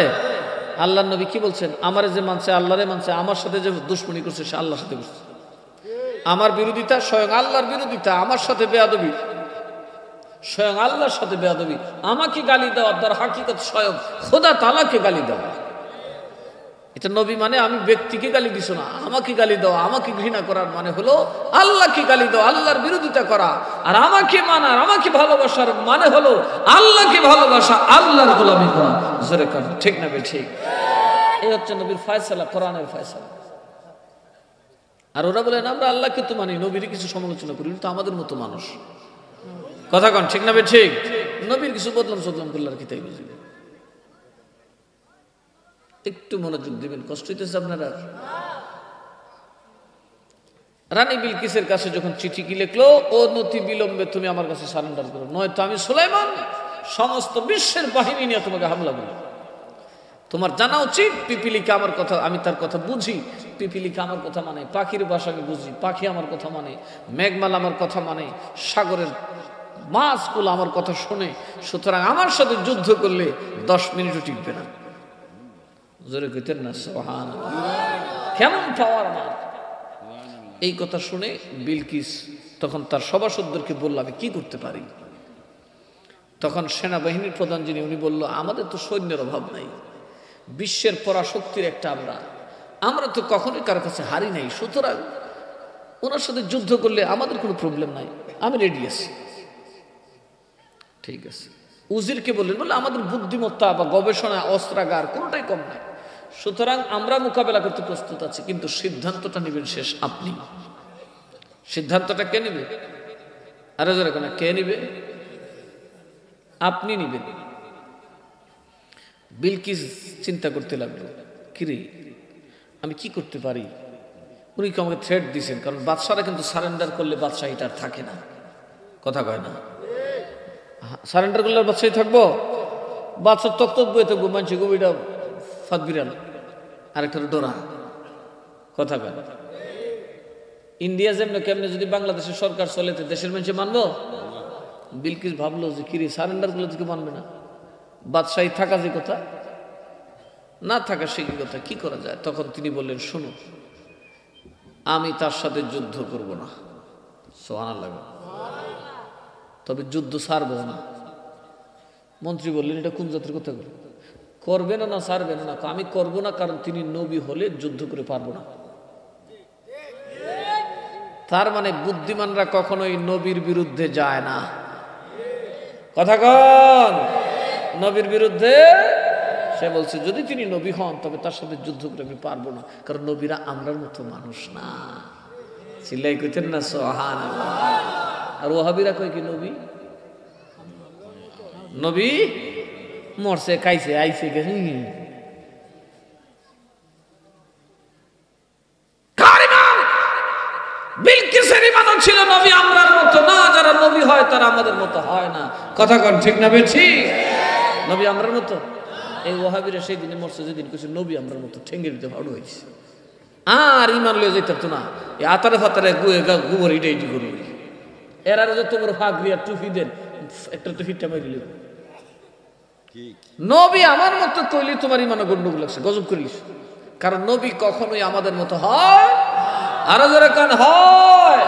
আল্লাহর নবী কি বলছেন? আমার যে মানছে আল্লাহরে মানছে, আমার সাথে যে দুশ্মনী করছে সে আল্লাহর সাথে করছে। আমার বিরোধিতা স্বয়ং আল্লাহর বিরোধিতা, আমার সাথে বেয়াদবি স্বয়ং আল্লাহর সাথে বেয়াদবি। আমাকে গালি দেওয়ার দ্বারা হাকিকত স্বয়ং খোদা তাআলাকে গালি দেওয়া। এটা নবী মানে আমি ব্যক্তিকে গালি দিছ না, আমাকে গালি দেওয়া, আমাকে ঘৃণা করার মানে হলো আল্লাহকে গালি দেওয়া, আল্লাহর বিরোধিতা করা। আর আমাকে মানার, আমাকে ভালোবাসার মানে হলো আল্লাহকে ভালোবাসা, আল্লাহর গোলামি করা। জোরে কর ঠিক না ঠিক? এই হচ্ছে নবীর ফয়সালা, কোরআনের ফয়সালা। আর ওরা বলেন আমরা আল্লাহকে তো মানি, নবীর কিছু সমালোচনা করি, তো আমাদের মতো মানুষ। কথা কন ঠিক না ঠিক? নবীর কিছু বদলাম সদলাম করলে আর কি তাই বুঝবেন। একটু মনোযোগ দিবেন, কষ্ট হইতেছে আপনারা? রানী বিলকিসের কাছে যখন চিঠি কি লিখলো, ও নতি বিলম্বে তুমি আমার কাছে সারেন্ডার করো, নয়তো আমি সুলাইমান সমস্ত বিশ্বের বাহিনী নিয়ে তোমাকে হামলা করি। তোমার জানা উচিত পিপিলিকা আমার কথা, আমি তার কথা বুঝি, পিপিলিকা আমার কথা মানে, পাখির ভাষা আমি বুঝি, পাখি আমার কথা মানে, মেঘমালা আমার কথা মানে, সাগরের মাছগুলো আমার কথা শোনে। সুতরাং আমার সাথে যুদ্ধ করলে 10 মিনিটও টিকবে না। জোরে কইতেন না সুবহানাল্লাহ? কেমন পাওয়ার না! এই কথা শুনে বিলকিস তখন তার সভাসদদেরকে বলল আমি কি করতে পারি। তখন সেনাবাহিনীর প্রধান যিনি, উনি বলল আমাদের তো সৈন্যের অভাব নাই, বিশ্বের পরাশক্তির একটা আমরা তো কখনোই কারো কাছে হারি নাই, সুতরাং ওনার সাথে যুদ্ধ করলে আমাদের কোনো প্রবলেম নাই, আমি রেডি আছি। ঠিক আছে। উজিরকে বললেন, বলে আমাদের বুদ্ধিমত্তা বা গবেষণা, অস্ত্রাগার কোনটাই কম নাই, সুতরাং আমরা মোকাবেলা করতে প্রস্তুত আছি, কিন্তু সিদ্ধান্তটা নেবেন শেষ আপনি। সিদ্ধান্তটা কে নেবে? আরে যারা কেন কে নিবে? আপনি নিবেন। বিলকিস চিন্তা করতে লাগলো, কিরে আমি কি করতে পারি? উনি কি আমাকে থ্রেট দিয়েছেন? কারণ বাদশারা কিন্তু সারেন্ডার করলে বাদশাহীটা আর থাকে না। কথা কয় না? সারেন্ডার করলে বাদশাহী থাকবো? বাদশার তক্ত বয়ে থাকবো, মানছি গভীরা ফাঁদ বিড়াল, আরেকটা ডোরা। কথা কয় না? ইন্ডিয়া যেমন কেমনে যদি বাংলাদেশের সরকার চলে, দেশের মানুষে মানবো? বিলকিস ভাবলো যে কিরে সারেন্ডার করলে তো মানবে না, বাদশাহী থাকা যে কথা, না থাকা সে কি কথা, কি করা যায়? তখন তিনি বললেন, শোনো আমি তার সাথে যুদ্ধ করব না, সুবহানাল্লাহ, তবে যুদ্ধ ছাড়বো না। মন্ত্রী বললেন এটা কোন জাতের কথা? করবেন না ছাড়বেন না? আমি করব না, কারণ তিনি নবী হলে যুদ্ধ করে পারবো না। তার মানে বুদ্ধিমানরা কখনোই নবীর বিরুদ্ধে যায় না। কথা কন, নবীর বিরুদ্ধে। সে বলছে যদি তিনি নবী হন তবে তার সাথে যুদ্ধ করে আমি পারবো না, কারণ নবীরা আমরার মতো মানুষ না। চিল্লাই কইতেন না সুবহানাল্লাহ? আর ওয়াহাবিরা কয় কি নবী নবী মরছে, খাইছে, আইছে, গেছে। বিলকিসের ঈমান ছিল নবী আমরার মতো না, যারা নবী হয় তারা আমাদের মতো হয় না। কথা কন ঠিক না বেঠি? নবী আমরার মতো। এই ওয়াহাবিরা সেই দিনে মরছে যেদিন কইছে নবী আমরার মতো, ঠেঙ্গে দিতে ভালো হয়েছে। আর ঈমান লয়ে যাইতে তো না, এই আতারে ফাতারে গোবর ইটাই করবি। এরা যত বড় ফাগরিয়া টুপি দেন, একটা টুপিটা মারি দিল। নবী আমার মতো কইলি তোমার ঈমানে গন্ডগোল লাগছে, গজব করিস। কারণ নবী কখনোই আমাদের মতো হয়, আরো যারা কান হয়।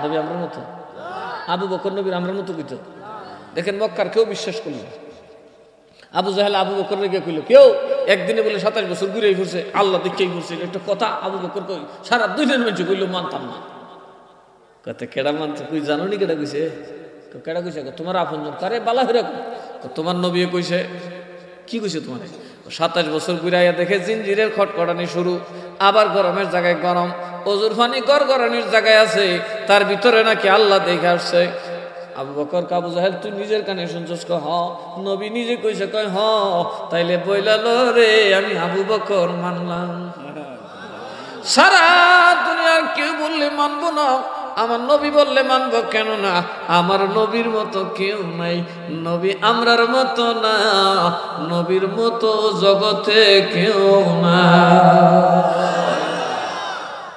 নবী আমরার মতো? আবু বকর নবীর আমরার মতো কইতো? দেখেন মক্কার কেউ বিশ্বাস করল না। আবু জাহেল আবু বকর রেগে কইল, কেউ একদিনে বলে 27 বছর ঘুরে ঘুরছে, আল্লাহ দেখেই ঘুরছে, একটা কথা আবু বকর কই সারা 2 দিন মানুষ কইল মানতাম না। কথা কেডা মানতে কই জানো নি? কেডা কইছে? কেডা কইছে? তোমার আপনজন। কারে বালা হইরা তোমার নবী কইছে। কি কইছে তোমার? 27 বছর ঘুরাইয়া দেখে জিনজিরের খটখটানি শুরু, আবার গরমের জায়গায় গরম, অজুর পানি গড়গড়ানির জায়গায় আছে, তার ভিতরে নাকি আল্লাহ দেখে আসছে। আবু বকর আবু জাহেল তুই নিজের কানে শুনছস? হ। নবী নিজে কইছে? কয় হ। তাইলে বইলালো রে আমি আবু বকর মানলাম। সারা দুনিয়ার কেউ বললে মানবো না, আমার নবী বললে মানবো কেন না? আমার নবীর মতো কেউ নাই, নবী আমরার মতো না, নবীর মতো জগতে কেউ না।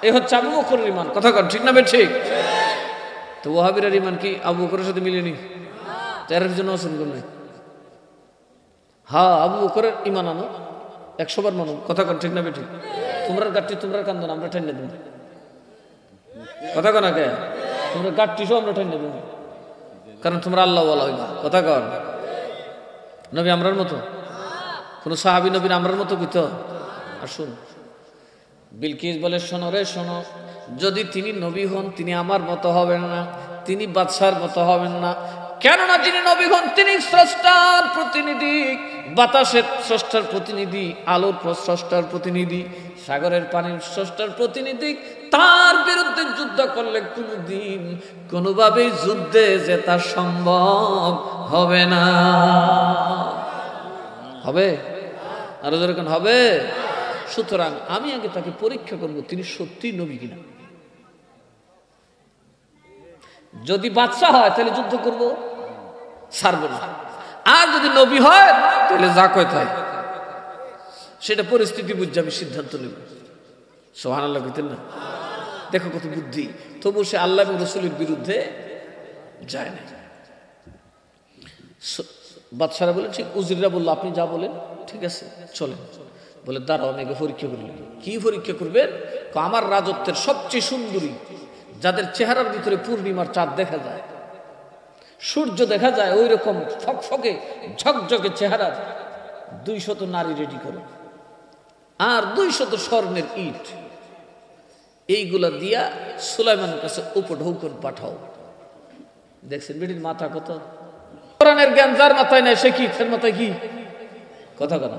এই হচ্ছে আবু বকরের ঈমান। কথা কন ঠিক না বে ঠিক? তো ওয়াহাবিরার ঈমান কি আবু বকরের সাথে মিলেনি? এর জন্য অসন নাই। হ্যাঁ, আবু বকরের ঈমান আনো, 100 বার মানো। কথা কন ঠিক না বে ঠিক? তোমরা গাঠটি তোমরা কান্দন, আমরা ঠান্ডা দেব। কথা কন আগে তোমরা গাঠটি সব আমরা ঠান্ডা দেব। কারণ তোমরা আল্লাহ ওয়ালা হইবা। কথা কর, নবী আমরার মতো, কোন সাহাবী নবীর আমরার মতো কইত? আসুন, বিলকিস বলে শোনো রে শোনো, যদি তিনি নবী হন তিনি আমার মতো হবেন না, তিনি বাদশার মতো হবেন না। কেননা যিনি নবী হন তিনি স্রষ্টার প্রতিনিধি, বাতাসের স্রষ্টার প্রতিনিধি, আলোর স্রষ্টার প্রতিনিধি, সাগরের পানির স্রষ্টার প্রতিনিধি। তার বিরুদ্ধে যুদ্ধ করলে কোনোদিন কোনোভাবেই যুদ্ধে জেতা সম্ভব হবে না। হবে? আরো যেরকম হবে। সুতরাং আমি আগে তাকে পরীক্ষা করব তিনি সত্যি নবী কিনা। যদি বাদশা হয় তাহলে যুদ্ধ করব, ছাড়বো না। আর যদি নবী হয় তাহলে যা কয় তাই, সেটা পরিস্থিতি বুঝে আমি সিদ্ধান্ত নেব। সুবহানাল্লাহ কইতেন না? দেখো কত বুদ্ধি, তবু সে আল্লাহ এবং রাসূলের বিরুদ্ধে যায় না। বাদশারা বলে ঠিক, উজিররা বললো আপনি যা বলেন ঠিক আছে চলেন। বলে দাঁড়াও আমি পরীক্ষা করলেন। কি পরীক্ষা করবেন? আমার রাজত্বের সবচেয়ে সুন্দরী, যাদের চেহারার ভিতরে পূর্ণিমার চাঁদ দেখা যায়, সূর্য দেখা যায়, ওই রকম ফকফকে ঝকঝকে চেহারার 200 নারী রেডি করো, আর 200 স্বর্ণের ইট, এইগুলা দিয়া সুলাইমানের কাছে উপঢৌকন পাঠাও। দেখছেন বেটির মাথা কত? কোরআনের জ্ঞান যার মাথায় নাই সে কি তার মাথায় কি? কথা কথা,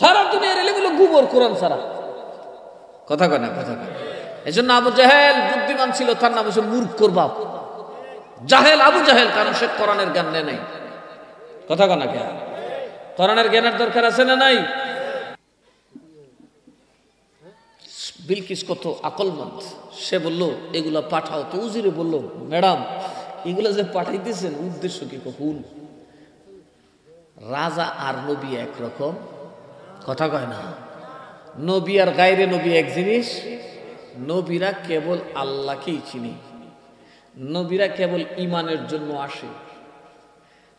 সারা দুনিয়ার এলেগুলো গোবর কোরআন ছাড়া। কথা কয় না? কথা কয়। এই জন্য আবু জাহেল বুদ্ধিমান ছিল, তার নাম হচ্ছে মূর্খর বাপ। জাহেল আবু জাহেল, কারণ সে কোরআনের জ্ঞান নেয় নাই। কথা কয় না? কেন? কোরআনের জ্ঞানের দরকার আছে না নাই? বিলকিস কত আকলমন্দ, সে বলল এগুলা পাঠাও। তো উজিরে বলল ম্যাডাম এগুলা যে পাঠাইতেছেন উদ্দেশ্য কি? কখন রাজা আর নবী একরকম। কথা কয় না? নবী আর গায়রে নবী এক জিনিস। নবীরা কেবল আল্লাহকেই চিনি, নবীরা কেবল ইমানের জন্য আসে।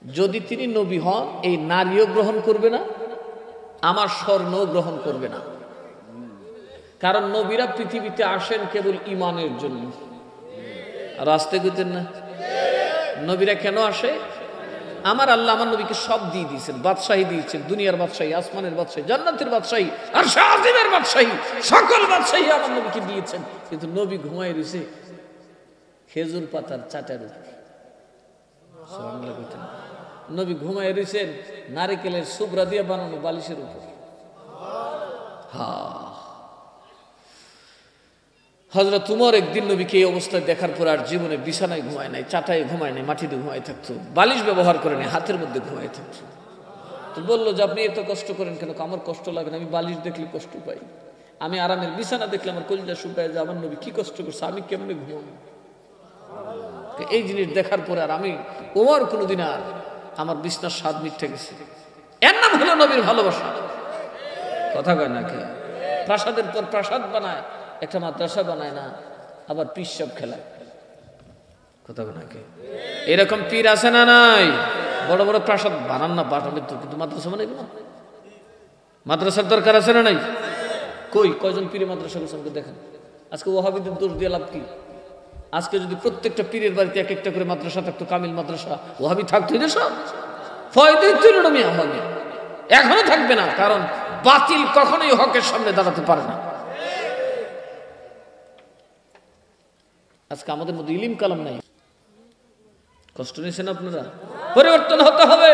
যদি তিনি নবী হন এই নারীও গ্রহণ করবে না, আমার স্বর্ণও গ্রহণ করবে না। কারণ নবীরা পৃথিবীতে আসেন কেবল ইমানের জন্য। আর আসতে গেতেন না? নবীরা কেন আসে? আমার আল্লাহ আমার নবীকে সব দিয়ে দিয়েছেন, বাদশাহী দিয়েছেন, দুনিয়ার বাদশাহী, আসমানের বাদশাহী, জান্নাতের বাদশাহী, আর শাহজিমের বাদশাহী, সকল বাদশাহী আমার নবীকে দিয়েছেন। কিন্তু নবী ঘুমায় রয়েছে খেজুর পাতার চাটার উপর। নবী ঘুমায় রয়েছেন নারিকেলের সুবরা দিয়ে বানানো বালিশের উপর। হযরত উমর একদিন নবীকে এই অবস্থায় দেখার পর আর জীবনে বিছানায় ঘুমায় নাই, চাটায় ঘুমায় নাই, মাটিতে ঘুমায় থাকতো, বালিশ ব্যবহার করে নাই, হাতের মধ্যে ঘুমায় থাকতো। তো বললো যে আপনি এত কষ্ট করেন কেন? আমার কষ্ট লাগে না, আমি বালিশ দেখলে কষ্ট পাই, আমি আরামের বিছানা দেখলে আমার কলিজা শুকায় যায়, আমার নবী কি কষ্ট করছে, আমি কেমনে ঘুমাবো? এই জিনিস দেখার পরে আর আমি উমর কোনোদিন আর আমার বিছনার স্বাদ মিটে গেছে। এর নাম হলো নবীর ভালোবাসা। কথা কয় না? কে প্রাসাদের পর প্রাসাদ বানায়, একটা মাদ্রাসা বানায় না, আবার পীর সব খেলায়। কথা কয় না? কে এরকম পীর আছে না নাই? বড় বড় প্রাসাদ বানান না, বানাবে তো, কিন্তু মাদ্রাসা বানাইবে না। মাদ্রাসার দরকার আছে না নাই? কয়জন পীরে মাদ্রাসা করছে দেখেন। আজকে ওয়াহাবিদের দোষ দিয়ে লাভ কি? আজকে যদি প্রত্যেকটা পীরের বাড়িতে এক একটা করে মাদ্রাসা থাকতো, কামিল মাদ্রাসা, ওয়াহাবি থাকতো এই দেশ? ফয়দাই তৈরি না মিয়া, ওয়াহাবি এখনো থাকবে না, কারণ বাতিল কখনোই হকের সামনে দাঁড়াতে পারে না। আজকে আমাদের মধ্যে ইলিম কালাম নাই। কষ্ট নিয়েছেন আপনারা? পরিবর্তন হতে হবে।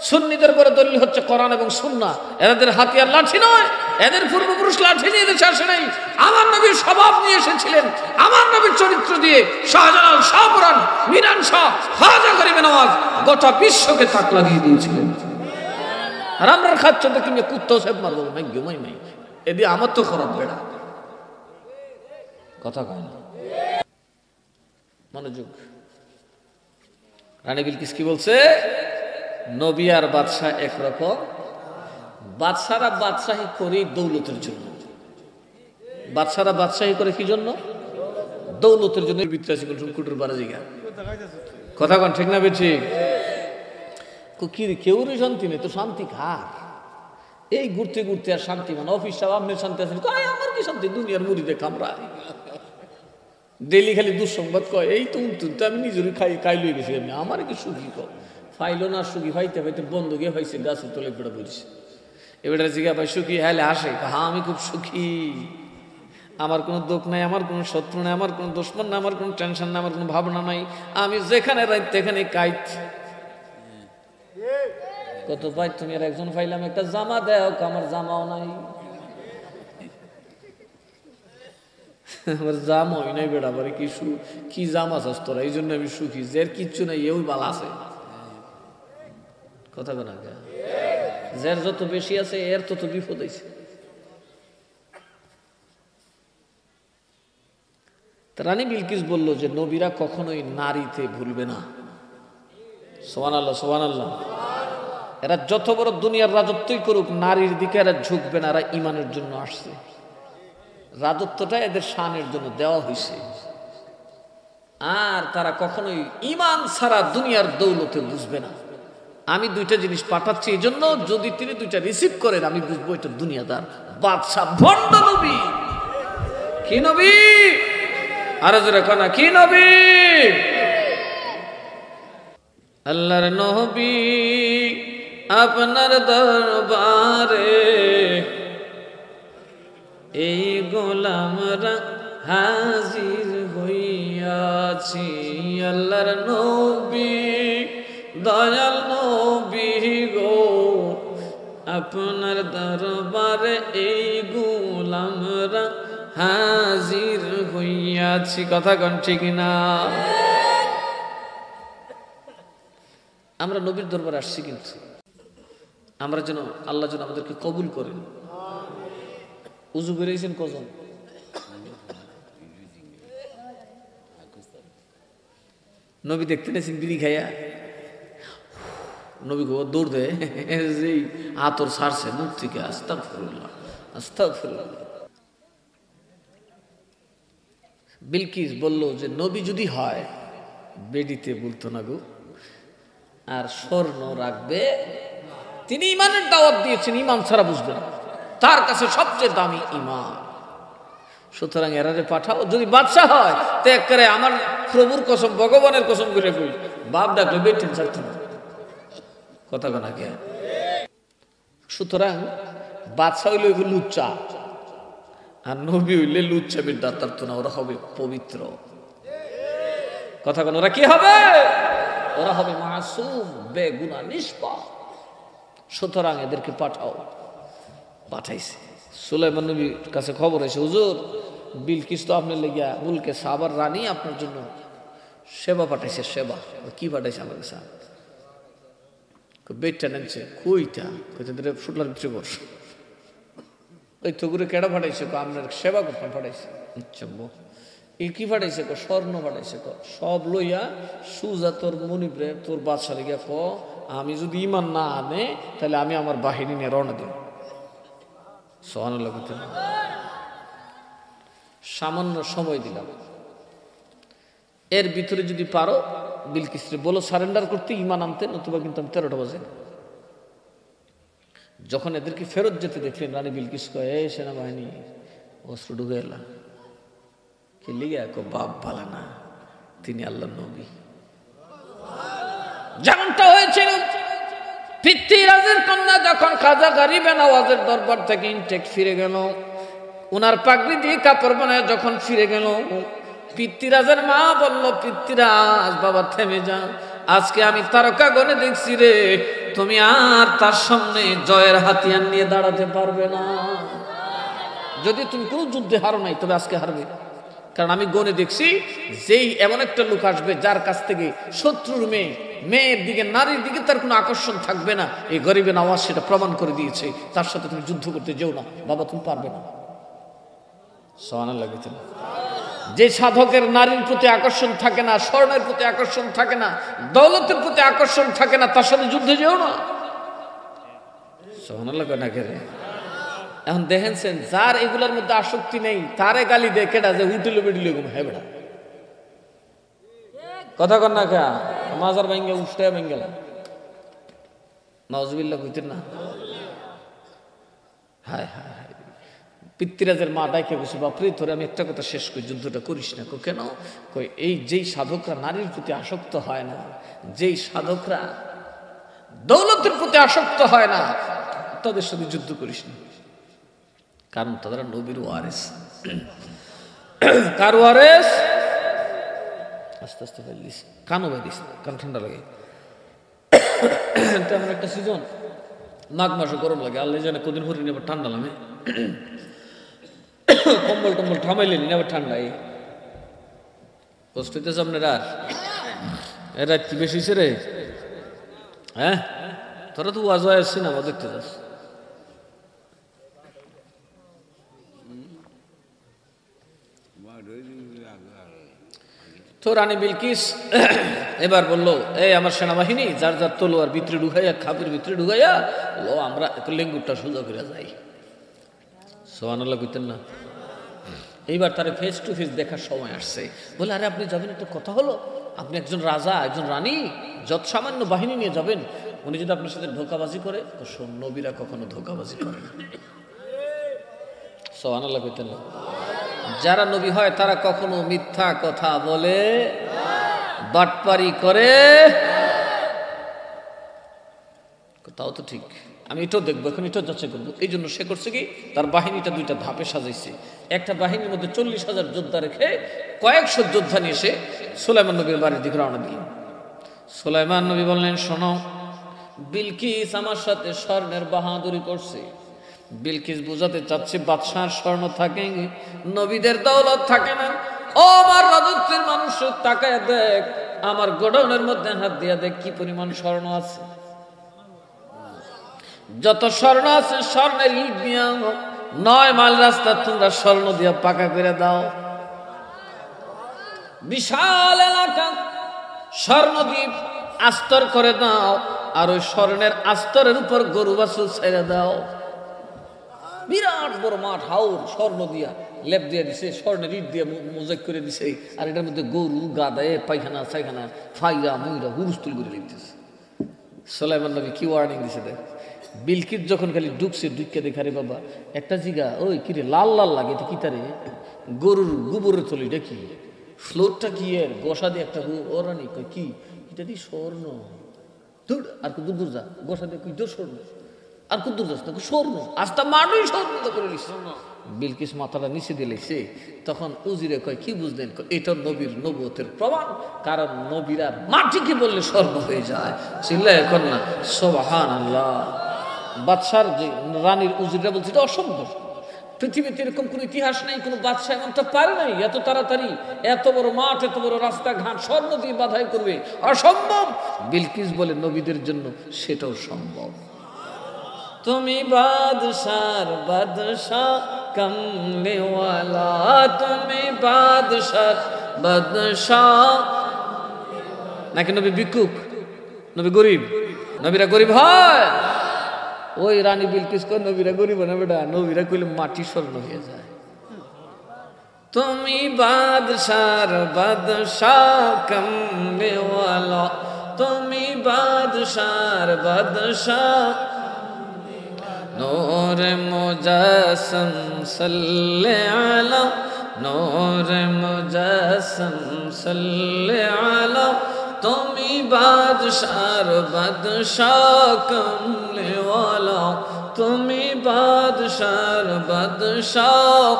সুন্নিদের পরে দলিল হচ্ছে কোরআন এবং সুন্নাহ। এদের হাতিয়ার লাঠি নয়, এদের পূর্বপুরুষ লাঠি নিয়ে দেশে আসে নাই। আমার নবীর স্বভাব নিয়ে এসেছিলেন, আমার নবীর চরিত্র দিয়ে শাহজালাল, শাহপুরান, মিরান শাহ, খাজা গরিবে নওয়াজ গোটা বিশ্বকে তাক লাগিয়ে দিয়েছিলেন। আর আমরা খাচ্ছি তো কিনে কুত্তা সাহেব মারবো না, ঘুমাই নাই, এদি আমার তো খারাপ বেড়া। কথা কয় না? মনোযোগ। রানী বিলকিস কি বলছে? নবী আর বাদশাহ একরকম। বাদশারা বাদশাহী করে দৌলতের জন্য। বাদশারা বাদশাহী করে কি জন্য? দৌলতের জন্য। কুটুর বারা জিগা কথা কন ঠিক না? বেঠি কি কেউ শান্তি নেই তো, শান্তি কার? এই ঘুরতে ঘুরতে আর শান্তি মানে অফিস সাহেব আপনার শান্তি আছেন? আমার কি শান্তি? দুনিয়ার মুড়িতে কামড়ায়। ডেলি খালি দুঃসংবাদ কয়, এই তুমি আমি নিজেরই কাই লই গেছি, আমি আমার কি সুখী কর ফাইলো না, সুখী ফাইতে ফাইতে বন্ধ গিয়ে হয়েছে গাছের তলে বেড়া বলছে। এবার জিজ্ঞা ভাই সুখী হ্যাঁ আসে, হ্যাঁ আমি খুব সুখী, আমার কোনো দুঃখ নাই, আমার কোনো শত্রু নাই, আমার কোনো দুশ্মন নাই, আমার কোনো টেনশন নাই, আমার কোনো ভাবনা নাই, আমি যেখানে রাইত সেখানে কাইত। কত ভাই তুমি আর একজন পাইলাম একটা জামা দেও, আমার জামাও নাই, আমার জামাই নাই বেড়া বারে কি জামা চাস তোরা, এই জন্য আমি সুখী, যে কিচ্ছু নাই এও বালা আছে। কথা বলা যার যত বেশি আছে এর তত বিপদ হয়েছে। রানী বিলকিস বলল যে নবীরা কখনোই নারীতে ভুলবে না। সুবহানাল্লাহ সুবহানাল্লাহ। এরা যত বড় দুনিয়ার রাজত্বই করুক, নারীর দিকে এরা ঝুঁকবে না, এরা ইমানের জন্য আসছে, রাজত্বটা এদের শানের জন্য দেওয়া হয়েছে। আর তারা কখনোই ইমান ছাড়া দুনিয়ার দৌলতে বুঝবে না। আমি দুইটা জিনিস পাঠাচ্ছি, এই জন্য যদি তিনি দুইটা রিসিভ করেন আমি বুঝবো এটা দুনিয়াদার বাদশাহ ভণ্ড নবী। কি নবী? আরো জোরে কনা, কি নবী? আল্লাহর নবী আপনার দরবারে এই গোলামরা হাজির হইয়াছি। আল্লাহর নবী দয়াল নবী গো, আপনার দরবারে এই গোলামরা হাজির হইয়াছি। কথা কন ঠিক না? আমরা নবীর দরবারে আসছি, কিন্তু আমরা যেন আল্লাহ যেন আমাদেরকে কবুল করেন। উজু বেরিয়েছেন কজন? নবী দেখতে নেছেন বিড়ি খাইয়া, নবী দৌড় দেয় যে আতর ছাড়ছে মুখ থেকে, আস্তাগফিরুল্লাহ আস্তাগফিরুল্লাহ। বিলকিস বলল যে নবী যদি হয় বেডিতে বলতো না গো, আর স্বর্ণ রাখবে। তিনি ইমানের দাওয়াত দিয়েছেন, ইমান ছাড়া বুঝবে না, তার কাছে সবচেয়ে দামি ইমান। সুতরাং এরারে পাঠাও, যদি বাদশাহ হয় তো একেবারে আমার প্রভুর কসম, ভগবানের কসম করে কই, বাপ ডাকলে বেটেন ছাড়তো না। কথা কনা কে? সুতরাং বাদশাহ হইলে ওইগুলো লুচ্চা, আর নবী হইলে লুচ্চা বিদ্যা তার না, ওরা হবে পবিত্র। কথা কন, ওরা কি হবে? ওরা হবে মাসুম, বেগুনা, নিষ্পাপ। সুতরাং এদেরকে পাঠাও। পাঠাইছে। সুলাইমান নবীর কাছে খবর এসে, হুজুর বিলকিস তো আপনার লেগিয়া মুলকে সাবার রানী আপনার জন্য সেবা পাঠাইছে। সেবা কি পাঠাইছে আমার কাছে? বেটটা নেনছে কইটা, কইতে ফুটলার ভিতরে বস। ওই তো করে কেডা পাঠাইছে? আপনার সেবা করতে পাঠাইছে। এই কি পাঠাইছে? স্বর্ণ পাঠাইছে। সব লইয়া সুজা তোর মনিবরে, তোর বাদশারে গিয়া ক, আমি যদি ইমান না আনে তাহলে আমি আমার বাহিনী নিয়ে রওনা দিব। সুবহানাল্লাহ। সামান্য সময় দিলাম, এর ভিতরে যদি পারো বিলকিসরে বলো সারেন্ডার করতে, ইমান আনতে, নতুবা কিন্তু আমি 13টা বাজে। যখন এদেরকে ফেরত যেতে দেখলেন, রানী বিলকিস কয়, এই সেনাবাহিনী অস্ত্র ঢুকে এলা। কি লিগে? বাপ ভালা না, তিনি আল্লাহর নবী। যেমনটা হয়েছিল পৃথ্বীরাজের কন্যা যখন খাজা গরিবে নওয়াজের দরবার থেকে ইনটেক ফিরে গেল, উনার পাগড়ি দিয়ে কাপড় বানায় যখন ফিরে গেল, পৃথ্বীরাজের মা বলল, পৃথ্বীরাজ বাবা থেমে যা, আজকে আমি তারকা গণে দেখছি রে, তুমি আর তার সামনে জয়ের হাতিয়ার নিয়ে দাঁড়াতে পারবে না। যদি তুমি কোনো যুদ্ধে হারো নাই, তবে আজকে হারবে। কারণ আমি গনে দেখছি, যেই এমন একটা লোক আসবে যার কাছ থেকে শত্রুর মেয়ের দিকে, নারীর দিকে তার কোনো আকর্ষণ থাকবে না। এই গরিবে নওয়াজ সেটা প্রমাণ করে দিয়েছে। তার সাথে তুমি যুদ্ধ করতে যেও না বাবা, তুমি পারবে না। সুবহানাল্লাহ। যে সাধকের নারীর প্রতি আকর্ষণ থাকে না, স্বর্ণের প্রতি আকর্ষণ থাকে না, দৌলতের প্রতি আকর্ষণ থাকে না, তার সাথে যুদ্ধে যেও না। সুবহানাল্লাহ না কে? এখন দেখেনছেন, যার এগুলোর মধ্যে আসক্তি নেই তারে গালি দেয় কেডা? যে উঠিল বেডিল হ্যাঁ বেড়া। কথা কন না কা? মাজার ভাঙ্গে উঠতে ভেঙ্গে গেলাম, নাউজুবিল্লাহ কইতেন না? হায় হায় হায়, পিতৃরাজের মা ডাইকে বসে, বাপরে তোরে আমি একটা কথা শেষ করি, যুদ্ধটা করিস না। কেন? কই এই যেই সাধকরা নারীর প্রতি আসক্ত হয় না, যেই সাধকরা দৌলতের প্রতি আসক্ত হয় না, তাদের সাথে যুদ্ধ করিস না, কারণ তারা নবীর ওয়ারিস। কার ওয়ারিস? আস্তে আস্তে ফেলিস, কানও বেরিস, কান ঠান্ডা লাগে। তেমন একটা সিজন, মাঘ মাসে গরম লাগে, আল্লাহ জানে কদিন হরি আবার ঠান্ডা লাগে। কম্বল টম্বল থামাইলেন আবার ঠান্ডাই কষ্ট হইতেছে আপনার। আর এরা কি বেশি হয়েছে রে? হ্যাঁ, তোরা তো ওয়াজ সিনেমা দেখতে যাস। তো রানী বিলকিস এবার বললো, এই আমার সেনাবাহিনী যার যার তলোয়ার ভিতরে ঢুকাইয়া, খাপের ভিতরে ঢুকাইয়া লো, আমরা লেঙ্গুরটা সোজা করে যাই। সুবহানাল্লাহ কইতেন না? এইবার তারা ফেস টু ফেস দেখার সময় আসছে। বলে, আরে আপনি যাবেন, একটা কথা হলো, আপনি একজন রাজা, একজন রানী, যত সামান্য বাহিনী নিয়ে যাবেন, উনি যদি আপনার সাথে ধোঁকাবাজি করে, নবীরা কখনো ধোঁকাবাজি করে না। সুবহানাল্লাহ কইতেন না? যারা নবী হয় তারা কখনো মিথ্যা কথা বলে, বাটপারি করে। তাও তো ঠিক, আমি এটাও দেখবো, এখন এটাও যাচাই করবো। এই জন্য সে করছে কি, তার বাহিনীটা দুইটা ধাপে সাজাইছে। একটা বাহিনীর মধ্যে 40,000 যোদ্ধা রেখে কয়েকশো যোদ্ধা নিয়ে এসে সুলাইমান নবীর বাড়ির দিকে রওনা দিলেন। সুলাইমান নবী বললেন, শোনো, বিলকিস আমার সাথে স্বর্ণের বাহাদুরি করছে। বিলকিস বুঝাতে চাচ্ছে বাদশার স্বর্ণ থাকে, নবীদের দৌলত থাকে না। ও আমার রাজত্বের মানুষ, তাকায় দেখ, আমার গোডাউনের মধ্যে হাত দিয়া দেখ কি পরিমাণ স্বর্ণ আছে। যত স্বর্ণ আছে স্বর্ণের ইট দিয়া 9 মাইল রাস্তা তোমরা স্বর্ণ দিয়া পাকা করে দাও। বিশাল এলাকা স্বর্ণ দ্বীপ আস্তর করে দাও, আর ওই স্বর্ণের আস্তরের উপর গরু বাছুর ছেড়ে দাও। বিরাট বড় মাঠ, হাউর স্বর্ণ দিয়া লেপ দিয়ে দিছে, স্বর্ণের ইট দিয়ে মোজাইক করে দিছে, আর এটার মধ্যে গরু গাদা পায়খানা ছাইখানা ফাইরা মুইরা হুরুস্তুল করে লিখতেছে। সুলাইমান নবী কি ওয়ার্নিং দিছে দেখ। বিলকিস যখন খালি ঢুকছে, ঢুকে দেখা, রে বাবা একটা জিগা, ওই কিরে লাল লাল লাগে, এটা কি? তারে গরুর গোবরের থলি, এটা কি? ফ্লোরটা কি এর গোসা দিয়ে একটা ওরানি, কই কি এটা? দিয়ে স্বর্ণ। দূর আর কত দূর যা, গোসা দিয়ে কই দূর স্বর্ণ, আর কত দূর যাস না স্বর্ণ, আস্তা মানুষ স্বর্ণ করে নিচ্ছে। বিলকিস মাথাটা নিচে দিলেছে। তখন উজিরে কয়, কি বুঝলেন? এটা নবীর নবুয়তের প্রমাণ, কারণ নবীরা মাটিকে বললে স্বর্ণ হয়ে যায়। চিল্লায় এখন না সুবহানাল্লাহ। বাদশার যে রানীর উজিরা বলছে, এটা অসম্ভব, পৃথিবীতে এরকম কোন ইতিহাস নেই, কোন বাদশাহ এমনটা পারে নাই এত তাড়াতাড়ি এত বড় মাঠ, এত বড় রাস্তাঘাট স্বর্ণ দিয়ে বাধাই করবে, অসম্ভব। বিলকিস বলে, নবীদের জন্য সেটাও সম্ভব। তুমি বাদশার বাদশাহ কমলেওয়ালা, তুমি বাদশার বাদশাহ। নাকি নবী ভিক্ষুক, নবী গরিব? নবীরা গরিব হয়? ওই রানী বিলকিস কর নবীরা গরিব না বেটা, নবীরা কইলে মাটি স্বর্ণ হয়ে যায়। তুমি বাদশার বাদশাহ কমলেওয়ালা, তুমি বাদশার বাদশাহ। নূর মুজাসসম সাল্লি আলা, নূর মুজাসসম সাল্লি আলা, তুমি বাদশার বাদশাহ কমলেওয়ালা, তুমি বাদশার বাদশাহ।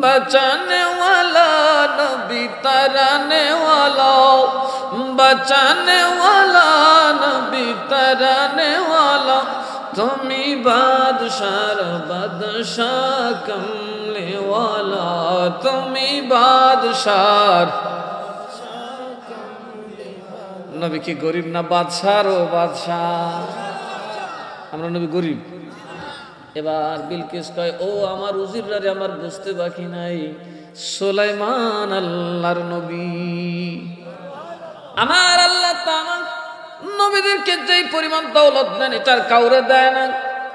बचाने वाला नबी तराने वाला, बचाने वाला नबी तराने वाला, তুমি বাদশার বাদশাহ কমলে ওয়ালা, তুমি বাদশার। নবী কি গরিব না বাদশার? ও বাদশাহ, আমরা নবী গরিব। এবার বিলকিস কয়, ও আমার উজিররা রে, আমার বুঝতে বাকি নাই, সুলাইমান আল্লাহর নবী। আমার আল্লাহ তাআলা নবীদেরকে যেই পরিমাণ দৌলত দেন, এটার কাউরে দেয় না।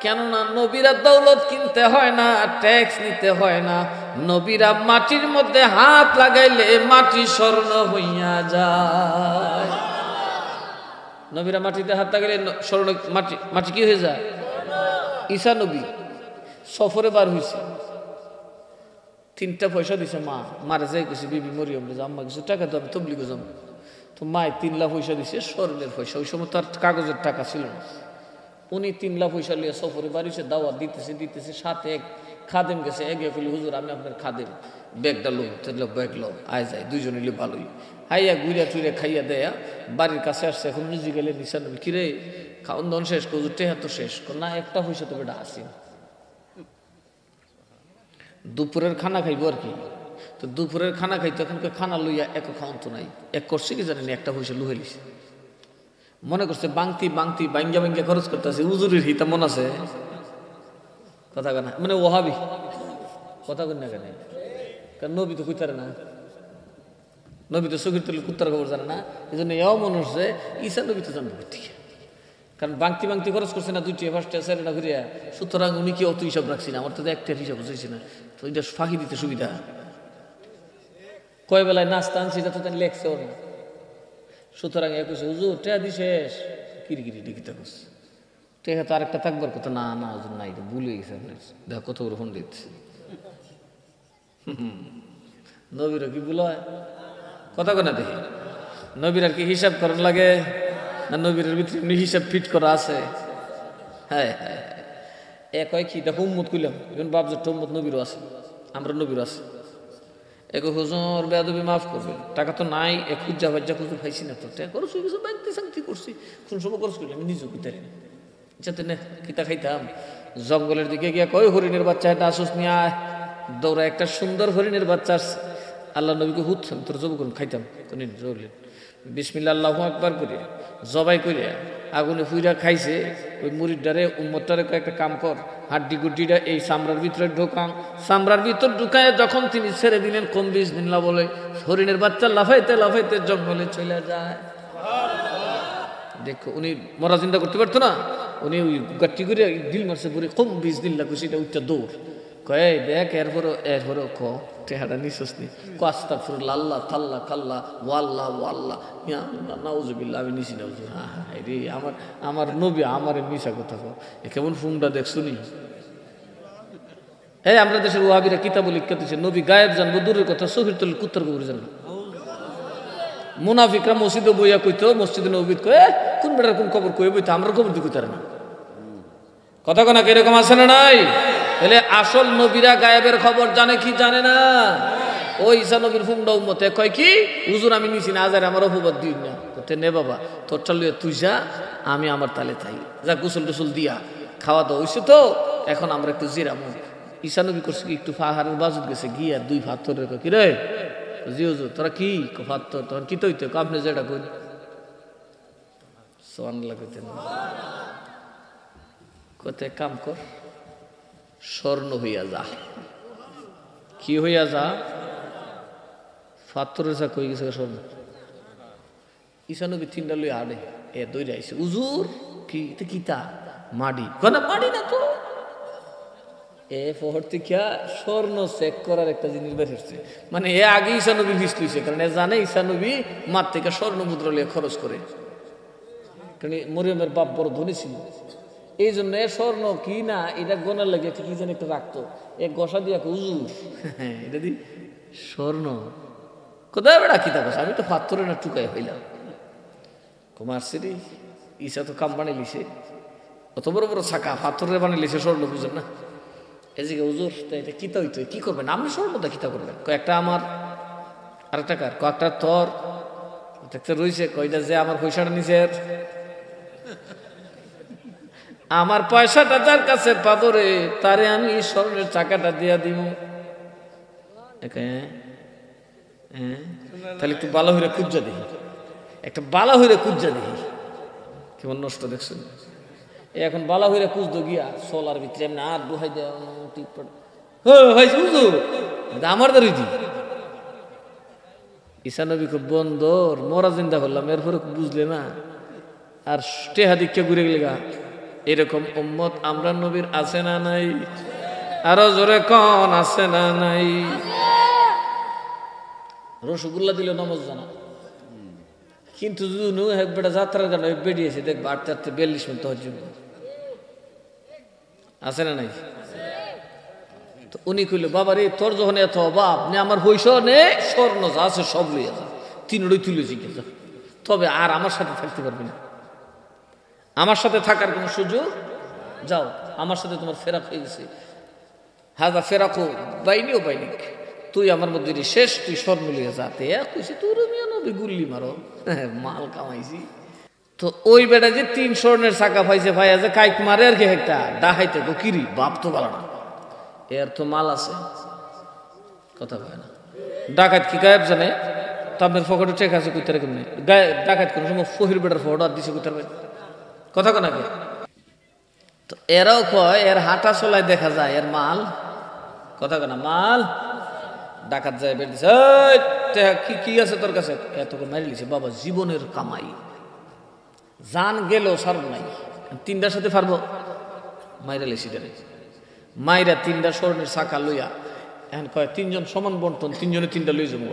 কেননা নবীরা দৌলত কিনতে হয় না, ট্যাক্স নিতে হয় না। নবীরা মাটির মধ্যে হাত লাগাইলে মাটি স্বর্ণ হইয়া যায়। নবীরা মাটিতে হাত লাগাইলে স্বর্ণ, মাটি কি হয়ে যায়? ঈসা নবী সফরে বার হয়েছে, 3টা পয়সা দিছে মা, মারে যাই গেছে বিবি মরিয়ম রে, আম্মা কিছু টাকা তো আমি তবলিগে যাবো। তো মায় 3 লাখ পয়সা দিছে, স্বর্ণের পয়সা, ওই সময় তার কাগজের টাকা ছিল না। উনি 3 লাখ পয়সা লিয়ে সফরে বাড়িছে, দাওয়াত দিতেছে, সাথে এক খাদেম গেছে, এগিয়ে ফেলি হুজুর আমি আপনার খাদেম, ব্যাগটা লো, তাহলে ব্যাগ লো, আয় যায়, দুইজনে লি ভালোই হাইয়া ঘুরিয়া টুইয়া খাইয়া দেয়া বাড়ির কাছে আসছে। এখন নিজে গেলে নিশান কিরে খাওয়ান দাওয়ান শেষ, হুজুর টেহা তো শেষ, না একটা পয়সা তো বেটা আসি, দুপুরের খানা খাইবো আর কি। তো দুপুরের খানা খাইতো, এখন খানা লইয়া এক খাওয়ান তো নাই, এক করছে কি জানেন, একটা পয়সা লুহে লিছে, মনে করছে বাংতি বাঙ্গা খরচ করতেছে, হুজুরের হিতা মন আছে কথা কেনা, মানে ওহাবি কথা কই না কেন, কারণ নবী তো কইতারে না, নবী তো চোখের তুলে কুত্তার খবর জানে না, এই জন্য এও মনে হচ্ছে ঈসা নবী তো জানবো ঠিক, কারণ বাংতি খরচ করছে না 2টা 5টা 4টা ঘুরিয়া, সুতরাং উনি কি অত হিসাব রাখছি না, আমার তো একটা হিসাব বুঝেছি না, তো এটা ফাঁকি দিতে সুবিধা। কয় বেলায় নাস্তা আনছি এটা তো তাই লেখছে ওরা, সুতরাং কইছে হুজুর টেহা দি শেষ, কিরিকিরি ডিকিতা করছে, টেহা তো আরেকটা থাকবার কথা, না না হুজুর নাই, ভুলে গেছে আপনার, দেখো কত বড় ফোন দিচ্ছে। নবীরা কি ভুল হয় কথা কেনা দেখি, নবীরা কি হিসাব করার লাগে না, নবীর ভিতরে এমনি হিসাব ফিট করা আছে। হ্যাঁ হ্যাঁ, এক হয় কি দেখো উম্মত কইলাম, এখন বাপজার উম্মত নবীরও আছে, আমরা নবীরও আছে। এক হুজুর বেয়াদবি মাফ করবে, টাকা তো নাই, এক খুঁজা বাজ্জা খুঁজে পাইছি না, তো টাকা খরচ হয়ে গেছে, ব্যাংকে শান্তি করছি, কোন সময় খরচ করলাম আমি নিজেও কিতারি না, যাতে না কিতা খাইতাম। জঙ্গলের দিকে গিয়া কয় হরিণের বাচ্চা এটা আসুস নিয়ে আয়, দৌড়া একটা সুন্দর হরিণের বাচ্চা আসছে, আল্লাহ নবীকে হুৎসাম তোর জব করুন খাইতাম, বিসমিল্লাহ আল্লাহু আকবার করে জবাই করে আগুনে ফুইরা খাইছে। ওই মুরিদটারে উম্মতটারে কয়েকটা কাম কর, হাড্ডি গুড্ডিটা এই চামড়ার ভিতরে ঢোকাং, চামড়ার ভিতর ঢুকায় যখন তিনি ছেড়ে দিলেন কম বিসমিল্লাহ বলে, হরিণের বাচ্চা লাফাইতে লাফাইতে জঙ্গলে চলে যায়। দেখো উনি মরা চিন্তা করতে পারতো না, উনি ওই গাট্টি করে দিল মারছে পরে কম বিসমিল্লাহ কইছে, এটা উঠটা দৌড় কয়ে দেখ, এরপরও ক টেহারা নিঃশ্বাস নি আস্তাগফিরুল্লাহ আল্লাহ তাল্লা কাল্লা ওয়াল্লাহ ওয়াল্লাহ নাউজুবিল্লাহ, আমি নিছি না হুজুর, হ্যাঁ হ্যাঁ রে আমার নবী আমার মিশা কথা কো, কেমন ফুমটা দেখ শুনি। এই আমরা দেশের ওয়াহাবিরা কিতাব লিখতে দিচ্ছে নবী গায়েব জানবো দূরের কথা, শহীদ তুল কুত্তর কবরে জানবো। মুনাফিকরা মসজিদে বইয়া কইতো, মসজিদে নবী কয়ে কোন বেটার কোন খবর কয়ে বইতো, আমরা খবর দিয়ে কইতার না কথা কোনা কিরকম আছে না নাই। তাহলে আসল নবীরা গায়েবের খবর জানে কি জানে না? ওই ঈসা নবীর ফুমডা উম্মতে কয় কি হুজুর আমি নিছি না, আজারে আমার অপবাদ দিই না, তো নে বাবা তোরটা লইয়া তুই যা, আমি আমার তালে তাই যা, গোসল টোসল দিয়া খাওয়া দাওয়া হইছে, তো এখন আমরা একটু জিরামু। ঈসা নবী করছে কি একটু পাহাড়ের বাজুত গেছে গিয়া 2 পাথরের কি রে জি হুজুর তোরা কি পাথর, তখন কি তৈতে আপনি যেটা কই সোয়ান লাগতে না, কোথায় কাম কর স্বর্ণ হইয়া যা, কি হইয়া যা, পাথরের চা কই গেছে স্বর্ণ। ঈসা নবী 3টা লই হাড়ে এ দৌড়ে আইছে, হুজুর কি এটা কিতা মাটি, কোন মাটি না তো, এ ফহর থেকে স্বর্ণ চেক করার একটা জিনিস বের হচ্ছে, মানে এ আগে ঈসা নবী হিস লইছে, কারণ এ জানে ঈসা নবী মাঠ থেকে স্বর্ণ মুদ্রা লিয়ে খরচ করে, কারণ মরিয়মের বাপ বড় ধনী ছিল, এই জন্য স্বর্ণ কি না এটা গোনার লাগে কি যেন একটা রাখতো, এক গসা দিয়া হুজুর হ্যাঁ এটা দি স্বর্ণ কোথায় বেড়া কি থাকো, আমি তো পাথরে না টুকাই হইলাম কুমার সিরি। ঈসা তো কাম বানিয়ে লিছে, অত বড় বড় ছাকা পাথরের বানিয়ে লিছে, স্বর্ণ বুঝেন না, এদিকে হুজুর এটা কিতা হইতো, কি করবেন আপনি স্বর্ণটা কিতা করবেন, কয়েকটা আমার আরেকটা কার, কয়েকটা তোর একটা রয়েছে, কয়টা যে আমার পয়সাটা নিছে, আমার পয়সাটা যার কাছে পাবো রে তারে আমি স্বর্ণের চাকাটা দিয়া দিব। তাহলে একটু বালা হইরে খুঁজা দেখি, একটা বালা হইরে খুঁজা দেখি কেমন নষ্ট দেখছেন। এখন বালা হইরে খুঁজতো গিয়া সোলার ভিতরে এমনি আর দুহাই দেওয়া আমার দাঁড়ি দি ঈসা নবী খুব বন্দর মরা জিন্দা করলাম, এরপরে বুঝলে না আর টেহা দীক্ষা ঘুরে গেলে গা। এরকম উম্মত আমরা নবীর আছে না নাই? আরো জোরে কোন আছে না নাই? রসগোল্লা দিল নমজ জানা, কিন্তু যদি একবার যাত্রার গান বেরিয়েছে দেখবো 8 থেকে 42 মিনিট হচ্ছে, আছে না নাই? তো উনি কইল, বাবা রে, তোর যখন এত অভাব নে, আমার পয়সা নে, স্বর্ণ যা আছে সব লইয়া যা, তিনড়ই তুলেছি কিন্তু, তবে আর আমার সাথে থাকতে পারবি না, আমার সাথে থাকার কোনো সুযোগ, যাও, আমার সাথে তোমার ফেরাক হয়ে গেছে। হাজা ফেরাকো বাইনি ও বাইনিক, তুই আমার মধ্যে শেষ, তুই স্বর্ণ লিয়ে যাতে কইছি, তোর মিয়া নবী গুল্লি মারো, মাল কামাইছি। তো ওই বেটা যে 3 স্বর্ণের চাকা পাইছে, ভাইয়া যে কাইক মারে আর কি একটা ডাহাইতে গো, কিরি বাপ তো ভালো না, এর তো মাল আছে, কথা কয় না। ডাকাত কি গায়েব জানে, তো আপনার পকেটে চেক আছে কইতে কেমনি গায়ে, ডাকাত কোনো সময় ফহির বেটার ফটো দিছে কইতে পারবেন, কথা কয় নাকি? তো এরাও কয় এর হাঁটা চলায় দেখা যায় এর মাল, কথা কয় না, মাল। ডাকাত যায় বের দিছে, কি কি আছে তোর কাছে, এত করে মারি লিছে, বাবা জীবনের কামাই, জান গেল সার নাই, 3টার সাথে পারবো, মাইরা লেছি দেয়, মাইরা 3টা স্বর্ণের চাকা লইয়া, এখন কয় 3 জন সমান বন্টন, 3 জনে 3টা লই যাবো,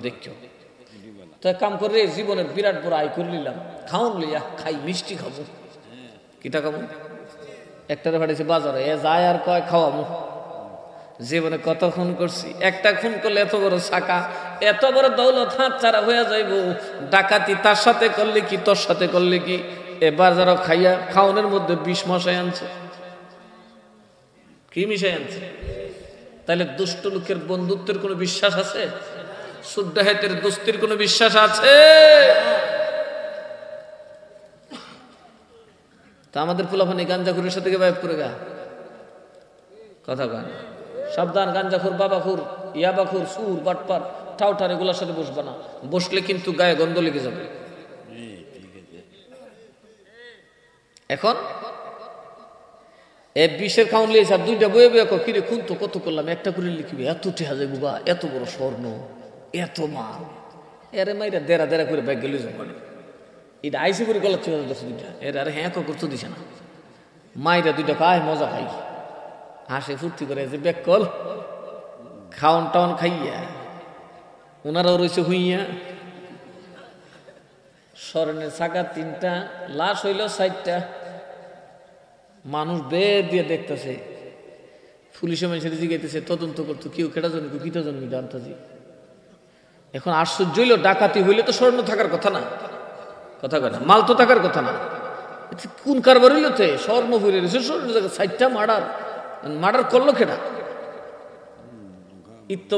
দেখো তো এক কাম করে জীবনের বিরাট বড় আয় করে নিলাম, খাওন লইয়া খাই, মিষ্টি খাবো, কিটা খাবো, একটারে পাঠিয়েছে বাজারে, এ যায় আর কয় খাওয়াবো, জীবনে কত খুন করছি, একটা খুন করলে এত বড় চাকা, এত বড় দৌলত হাত ছাড়া হয়ে যাইব, ডাকাতি তার সাথে করলে কি তোর সাথে করলে কি, এবার যারা খাইয়া খাওনের মধ্যে 20 মশাই আনছে, কি মিশাই আনছে? তাহলে দুষ্ট লোকের বন্ধুত্বের কোনো বিশ্বাস আছে? সুদ্দাহেতের দোস্তির কোনো বিশ্বাস আছে? তা আমাদের পোলাপানি গাঞ্জাখুরের সাথে বাইব করে গা, কথা কয় না, সাবধান, গাঞ্জাখুর, বাবাখুর, ইয়াবাখুর, সুর, বাটপার, ঠাউঠার এগুলোর সাথে বসবা না, বসলে কিন্তু গায়ে গন্ধ লেগে যাবে। এখন এ 20-এর খাউন লিয়েছে, আর 2টা বয়ে বয়ে কিরে খুন তো কত করলাম, একটা করে লিখবি, এত টেহা যাইব গা, এত বড় স্বর্ণ, এত মাল, এরে মাইরা দেড়া দেড়া করে ব্যাগ গেলে যাবো, এটা আইসি করে গলা চলে যাচ্ছে 2টা, এর আরে হ্যাঁ করতে দিছে না, মাইরা 2টা খায়, মজা খাই, হাসে ফুর্তি করে যে ব্যাগ কল খাওন টাউন খাইয়া, ওনারাও রয়েছে হুইয়া, স্বর্ণের চাকা 3টা, লাশ হইল 4টা, মানুষ বের দিয়ে দেখতেছে, পুলিশে মানুষের জিগাইতেছে, তদন্ত করতো, কেউ কেটা জন্ম কিটা জন্ম জানতাজি। এখন আশ্চর্য হইল, ডাকাতি হইলে তো স্বর্ণ থাকার কথা না, কথা কয় না, মাল তো থাকার কথা না, কোন কারবার হইল তে স্বর্ণ ফিরে রয়েছে, স্বর্ণ জায়গা 4টা মার্ডার করলো কেটা?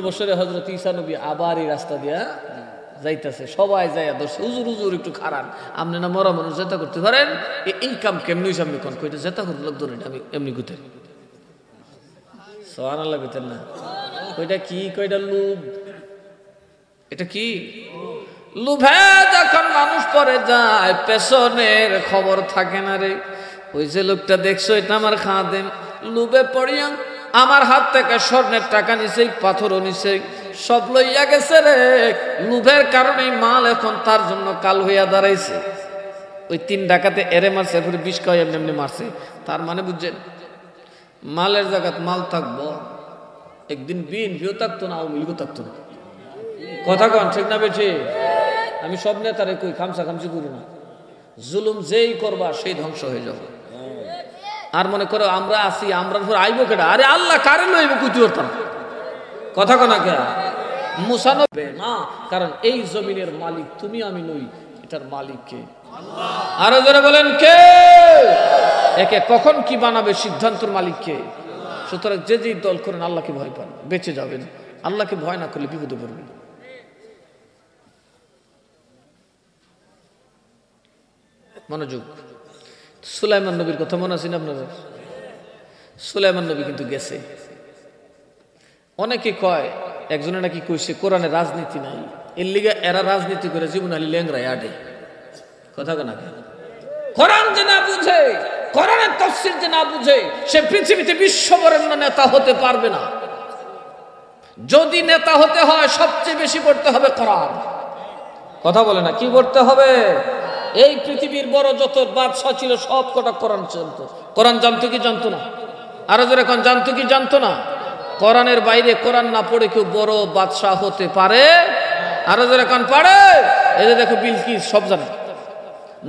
বছরে হযরত ঈসা নবী আবার এই রাস্তা দিয়া যাইতেছে, সবাই যাইয়া ধরছে, হুজুর হুজুর একটু খারান, আপনি না মরা মানুষ জেতা করতে পারেন, এই কাম কেমনি হইছে আপনি কোন কইটা জেতা করতে লোক ধরেন, আমি এমনি গুতে সুবহানাল্লাহ কইতেন না, কইটা কি, কইটা লোভ, এটা কি লোভে যখন মানুষ পরে যায়, পেছনের খবর থাকে না রে, ওই যে লোকটা দেখছো এটা আমার খাদেম, লোভে পড়িয়া আমার হাত থেকে স্বর্ণের টাকা নিছে, পাথরও নিছে, সব লইয়া গেছে রে, লোভের কারণে মাল এখন তার জন্য কাল হইয়া দাঁড়াইছে। ওই 3 ডাকাতে এরে মারছে, এরপরে 20 কয় এমনি এমনি মারছে, তার মানে বুঝছেন, মালের জায়গাত মাল থাকবো, একদিন বিএনপিও থাকতো না, আওয়ামী লীগও থাকতো না, কথা কন ঠিক না বেঠি? আমি সব নেতারে কই খামসা খামসি করি না, জুলুম যেই করবা সেই ধ্বংস হয়ে যাবে। আর মনে করো আমরা আছি, আমরা আইব কেডা, আরে আল্লাহ কারে লইব কুতি করতাম, কথা কনা কে মুসা নবে না, কারণ এই জমিনের মালিক তুমি আমি নই, এটার মালিক কে? আল্লাহ। আরো জোরে বলেন কে? একে কখন কি বানাবে সিদ্ধান্তের মালিক কে? সুতরাং যে যে দল করেন আল্লাহকে ভয় পান, বেঁচে যাবেন, আল্লাহকে ভয় না করলে বিপদে পড়বেন। মনোযোগ, সুলাইমান নবীর কথা মনে আছে না আপনাদের? সুলাইমান নবী কিন্তু গেছে, অনেকে কয় একজনে নাকি কইছে কোরআনে রাজনীতি নাই, এর লিগে এরা রাজনীতি করে জীবন আলী ল্যাংরায় আডে, কথা না, কোরআন যে না বুঝে, কোরআনের তাফসীর যে না বুঝে, সে পৃথিবীতে বিশ্ববরেণ্য নেতা হতে পারবে না। যদি নেতা হতে হয় সবচেয়ে বেশি পড়তে হবে কোরআন, কথা বলে না, কি পড়তে হবে? এই পৃথিবীর বড় যত বাদশা ছিল সব কটা কোরআন জানতো, কোরআন জানতো কি জানতো না? আরো জোরে এখন জানতো কি জানতো না? কোরআনের বাইরে কোরআন না পড়ে কেউ বড় বাদশা হতে পারে? আরো জোরে এখন পারে? এই যে দেখো বিলকিস সব জানে,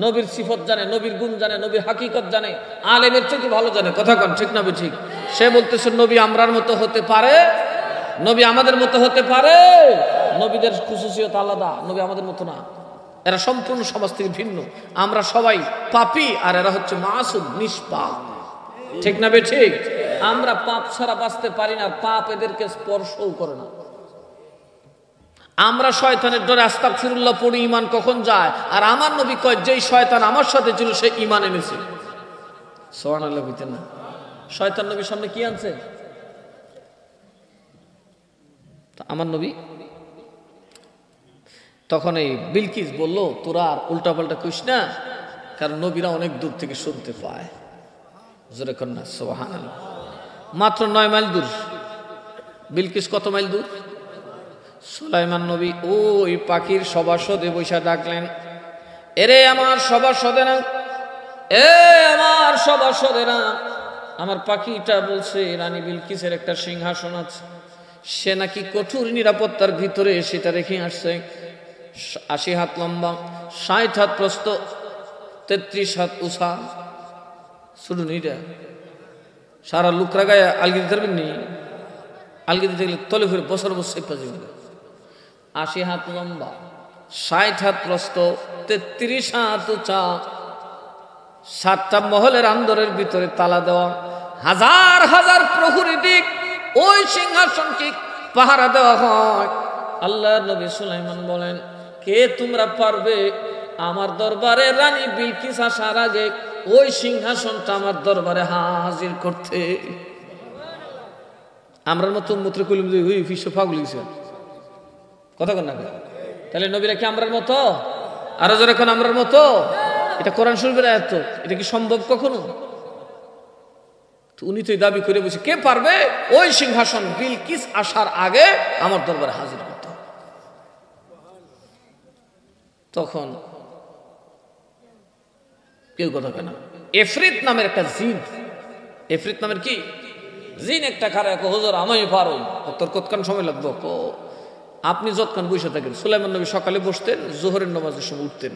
নবীর সিফত জানে, নবীর গুণ জানে, নবীর হাকিকত জানে, আলেমের চেয়ে ভালো জানে, কথা কন ঠিক না ঠিক? সে বলতেছে নবী আমরার মতো হতে পারে, নবী আমাদের মতো হতে পারে। নবীদের খুশুসিয়ত আলাদা, নবী আমাদের মতো না, এরা সম্পূর্ণ সমাজ থেকে ভিন্ন। আমরা সবাই পাপী আর এরা হচ্ছে মাসুম, নিষ্পাপ। ঠিক না বে ঠিক? আমরা পাপ ছাড়া বাঁচতে পারি না, পাপ এদেরকে স্পর্শও করে না। আমরা শয়তানের ডরে আস্তাগফিরুল্লাহ পড়ি, ঈমান কখন যায়? আর আমার নবী কয় যেই শয়তান আমার সাথে ছিল সে ঈমান এনেছে। সুবহানাল্লাহ বলতেন না? শয়তান নবীর সামনে কি আনছে? আমার নবী তখন এই বিলকিস বলল, তোরা আর উল্টাপাল্টা কইস না, কারণ নবীরা অনেক দূর থেকে শুনতে পায়। জোরে কন্যা সুবহানাল্লাহ। মাত্র 9 মাইল দূর। বিলকিস কত মাইল দূর? সুলাইমান নবী ওই পাখির সভাসদে বৈশা ডাকলেন, এরে আমার সভাসদেরা, এ আমার সভাসদেরা, আমার পাখিটা বলছে রানী বিলকিসের একটা সিংহাসন আছে, সে নাকি কঠোর নিরাপত্তার ভিতরে সেটা রেখে আসছে। 80 হাত লম্বা, 60 হাত প্রস্থ, 33 হাত উঁচা। শুনুন, এটা সারা লুকরা গায়ে আলগি দিতে পারবেন নি? আলগি দিতে গেলে তলে ফিরে বছর বছর 80 হাত লম্বা, 60 হাত প্রস্থ, 33 হাত উঁচা, 7টা মহলের আন্দরের ভিতরে তালা দেওয়া, হাজার হাজার প্রহরী দিক ওই সিংহাসনকে পাহারা দেওয়া হয়। আল্লাহ নবী সুলাইমান বলেন, কে তোমরা পারবে আমার দরবারে রানী বিলকিস আসার আগে ওই সিংহাসনটা আমার দরবারে হাজির করতে? আমরার মতো মূত্র কলিম ওই ফিস ফাগুল গেছে কথা কন না। তাহলে নবীরা কি আমরার মতো? আরো যারা এখন আমরার মতো? এটা কোরআন শরীফের আয়াত। এটা কি সম্ভব কখনো? উনি তো দাবি করে বসে, কে পারবে ওই সিংহাসন বিলকিস আসার আগে আমার দরবারে হাজির করতে? তখন কেউ কথা কেন, এফরিত নামের একটা জিন, এফরিত নামের কি জিন একটা খারা, হুজুর আমি পারো, তোর কতক্ষণ সময় লাগবে? আপনি যতক্ষণ বসে থাকেন। সুলাইমান নবী সকালে বসতেন, জোহরের নামাজের সময় উঠতেন।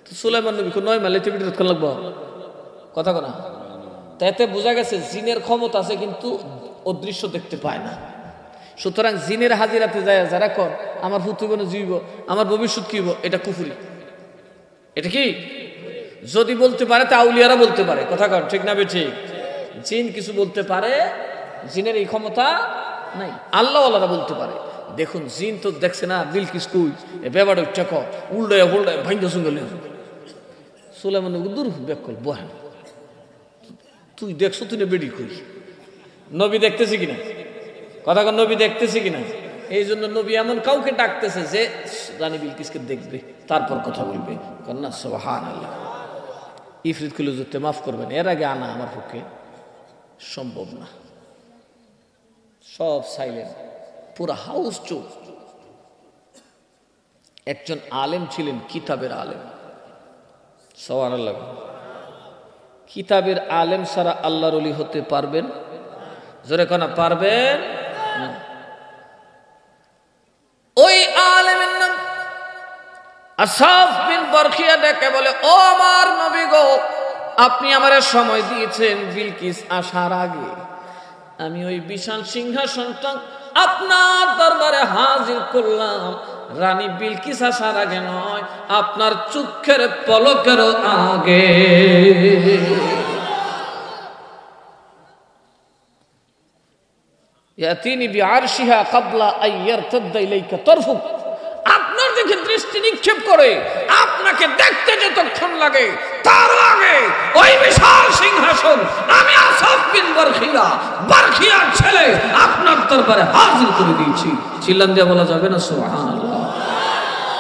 তো সুলাইমান নবী 9 মাইলে ততক্ষণ লাগবো কথা কনা। তাতে বোঝা গেছে জিনের ক্ষমতা আছে, কিন্তু অদৃশ্য দেখতে পায় না। সুতরাং জিনের হাজিরাতে যায় যারা কর আমার ফুতুবনে জীব, আমার ভবিষ্যৎ কি হইব, এটা কুফরি। এটা কি যদি বলতে পারে তা আউলিয়ারা বলতে পারে, কথা কর ঠিক না বে ঠিক? জিন কিছু বলতে পারে, জিনের এই ক্ষমতা নাই, আল্লাহ ওয়ালারা বলতে পারে। দেখুন জিন তো দেখছে না বিলকিস কই বেবাড় উচ্চাক উল্ডায় হুল্ডায় ভাঙ্গা সুঙ্গল। সুলাইমান দূর বেকল বহেন, তুই দেখছো তুই না বেডি কই? নবী দেখতেছি কিনা কথা কর, নবী দেখতেছি কিনা? এই জন্য নবী এমন কাউকে ডাকতেছে যে রানী বিলকিসকে দেখবে, তারপর কথা বলবে। কন্যা সুবহানাল্লাহ। ইফরিত খুলে যেতে মাফ করবেন, এর আগে আনা আমার পক্ষে সম্ভব না। সব সাইলেন্ট, পুরা হাউস চুপ। একজন আলেম ছিলেন, কিতাবের আলেম। সুবহানাল্লাহ। কিতাবের আলেম ছাড়া আল্লাহর ওলি হতে পারবেন? জোরে কোনা পারবেন না। ওই আলেমের নাম আসাফ বিন বরখিয়া, ডেকে বলে, ও আমার নবী গো, আপনি আমারে সময় দিয়েছেন বিলকিস আসার আগে, আমি ওই বিশাল সিংহাসনটা আপনার দরবারে হাজির করলাম। রানী বিলকিস আসার আগে নয়, আপনার চোখের পলকের আগে। ইয়াতিনি বিআরশিহা ক্বাবলা আইয়ারতাদ্দা ইলাইকা তারফুক। আপনার দিকে দৃষ্টি নিক্ষেপ করে আপনাকে দেখতে যতক্ষণ লাগে, তার আগে ওই বিশাল সিংহাসন আমি আসাফ বিন বরখিয়া, বরখিয়ার ছেলে, আপনার দরবারে হাজির করে দিয়েছি। চিল্লান দিয়ে বলা যাবে না সুবহানাল্লাহ?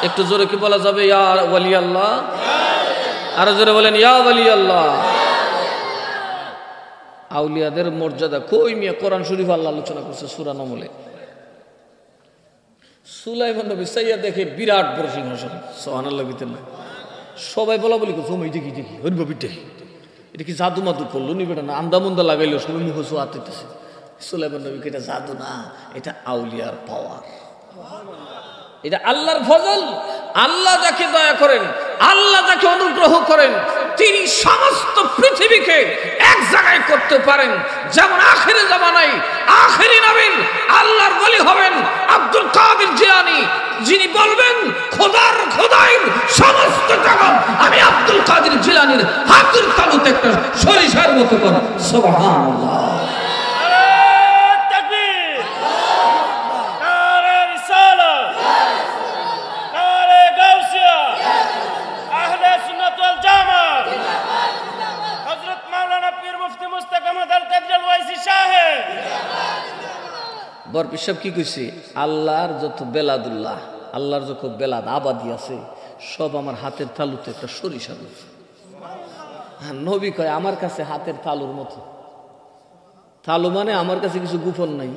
একটু জোরে কি বলা যাবে? ইয়া ওয়ালি আল্লাহ। আরো জোরে বলেন ইয়া ওয়ালি আল্লাহ। আউলিয়াদের মর্যাদা কই মিয়া? কোরআন শরীফ আল্লাহ আলোচনা করছে সূরা নমলে। সুলাইমান নবী সাইয়া দেখে বিরাট বড় সিংহাসন। সুবহানাল্লাহ। সবাই বলা বলি করছে, ওই দেখি দেখি হরিবাবি দেখি, এটা কি জাদু মাদু করলো নি বেটা? না আন্দামন্দা লাগাইলো, সবাই মুখ আতেছে। সুলাইমান নবীকে এটা জাদু না, এটা আউলিয়ার পাওয়ার, এটা আল্লাহর ফজল। আল্লাহ যাকে দয়া করেন আল্লাহ যাকে অনুগ্রহ করেন তিনি সমস্ত পৃথিবীকে এক জায়গায় করতে পারেন। যেমন আখেরি জামানায় আখেরি নবীর আল্লাহর ওলি হবেন আব্দুল কাদের জিলানী, যিনি বলবেন খোদার খোদাইর সমস্ত জগৎ আমি আব্দুল কাদের জিলানীর হাতের তালুতে একটা সরিষার মতো কর। সুবহানাল্লাহ। বরপীর সাহেব কি কইছে? আল্লাহর যত বেলাদুল্লাহ, আল্লাহর যত বেলাদ আবাদি আছে সব আমার হাতের তালুতে একটা সরিষার মতো। হ্যাঁ, নবী কয় আমার কাছে হাতের তালুর মতো। তালু মানে আমার কাছে কিছু গোপন নাই।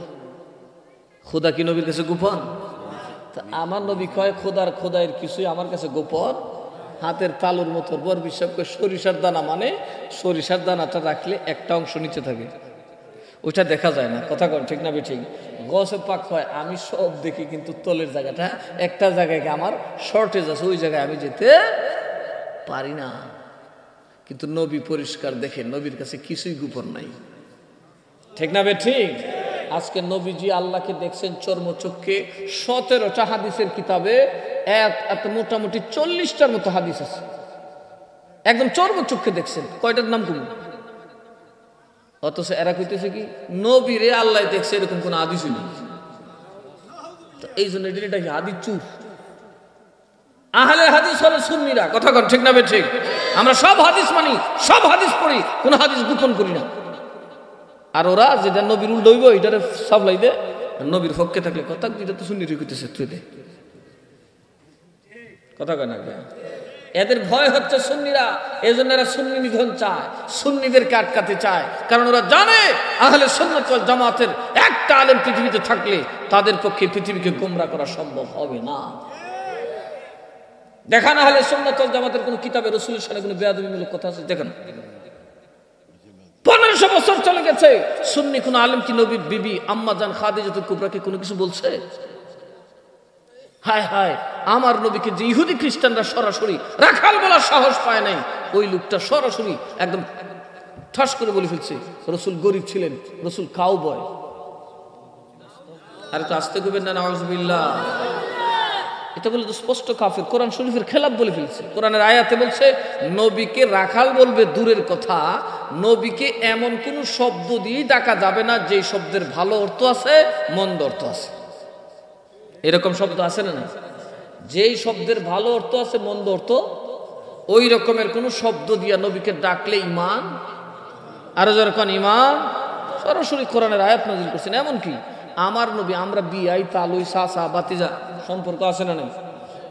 খোদা কি নবীর কাছে গোপন? আমার নবী কয় খোদার খোদাইয়ের কিছুই আমার কাছে গোপন, হাতের তালুর মতো। বরপীর সাহেব কয় সরিষার দানা মানে সরিষার দানাটা রাখলে একটা অংশ নিচে থাকে, ওইটা দেখা যায় না। কথা কন ঠিক না ঠিক? গসে পাক হয় আমি সব দেখি কিন্তু তলের জায়গাটা একটা জায়গায় আমার শর্টেজ আছে, ওই জায়গায় আমি যেতে পারি না। কিন্তু নবী পরিষ্কার দেখে, নবীর কাছে কিছুই গোপন নাই। ঠিক না ঠিক? আজকে নবীজি আল্লাহকে দেখছেন চর্মচক্ষে। 17টা হাদিসের কিতাবে এত মোটামুটি 40টার মতো হাদিস আছে, একদম চর্মচক্ষে দেখছেন। কয়টার নাম কম? অথচ এরা কইতেছে কি নবীরে আল্লাহ দেখছে, এরকম কোন হাদিসই নেই। তো এই জন্য এটা কি হাদিস চুর? আহলে হাদিস হলো সুন্নিরা। কথা কন ঠিক না ঠিক? আমরা সব হাদিস মানি, সব হাদিস পড়ি, কোন হাদিস গোপন করি না। আর ওরা যেটা নবীর উল্টো হইব এটারে সাবলাই দে, নবীর পক্ষে থাকলে কথা এটা তো সুন্নির কইতেছে তুই দে। কথা কয় না? এদের ভয় হচ্ছে সুন্নিরা, এই জন্য এরা সুন্নি নিধন চায়, সুন্নিদেরকে আটকাতে চায়। কারণ ওরা জানে আহলে সুন্নাত ওয়াল জামাতের একটা আলেম পৃথিবীতে থাকলে তাদের পক্ষে পৃথিবীকে গোমরাহ করা সম্ভব হবে না। দেখান আহলে সুন্নাত ওয়াল জামাতের কোন কিতাবে রাসূলের সাথে কোনো বেয়াদবিমূলক কথা আছে? দেখেন 1500 বছর চলে গেছে, সুন্নি কোন আলেম কি নবীর বিবি আম্মা জান খাদিজাতুল কুবরাকে কোনো কিছু বলছে? হায় হায়, আমার নবীকে যে ইহুদি খ্রিস্টানরা সরাসরি রাখাল বলার সাহস পায় নাই, ওই লোকটা সরাসরি একদম ঠাস করে বলে ফেলছে রাসূল গরিব ছিলেন, রাসূল কাউবয়। আরে তো আসতে কইবেন না, নাউযুবিল্লাহ। এটা বলে তো স্পষ্ট কাফের, কোরআন শরীফের খেলাফ বলে ফেলছে। কোরআনের আয়াতে বলছে নবীকে রাখাল বলবে দূরের কথা, নবীকে এমন কোন শব্দ দিয়ে ডাকা যাবে না যে শব্দের ভালো অর্থ আছে মন্দ অর্থ আছে। এরকম শব্দ আছে না? যেই শব্দের ভালো অর্থ আছে মন্দ অর্থ, ওই রকমের কোন শব্দ দিয়া নবীকে ডাকলে ঈমান। আর যখন ঈমান সরাসরি কোরআনের আয়াত নাযিল করছেন। এমনকি আমার নবী, আমরা বিয়াই তালুই চাচা বাতিজা সম্পর্ক আছে না নাই?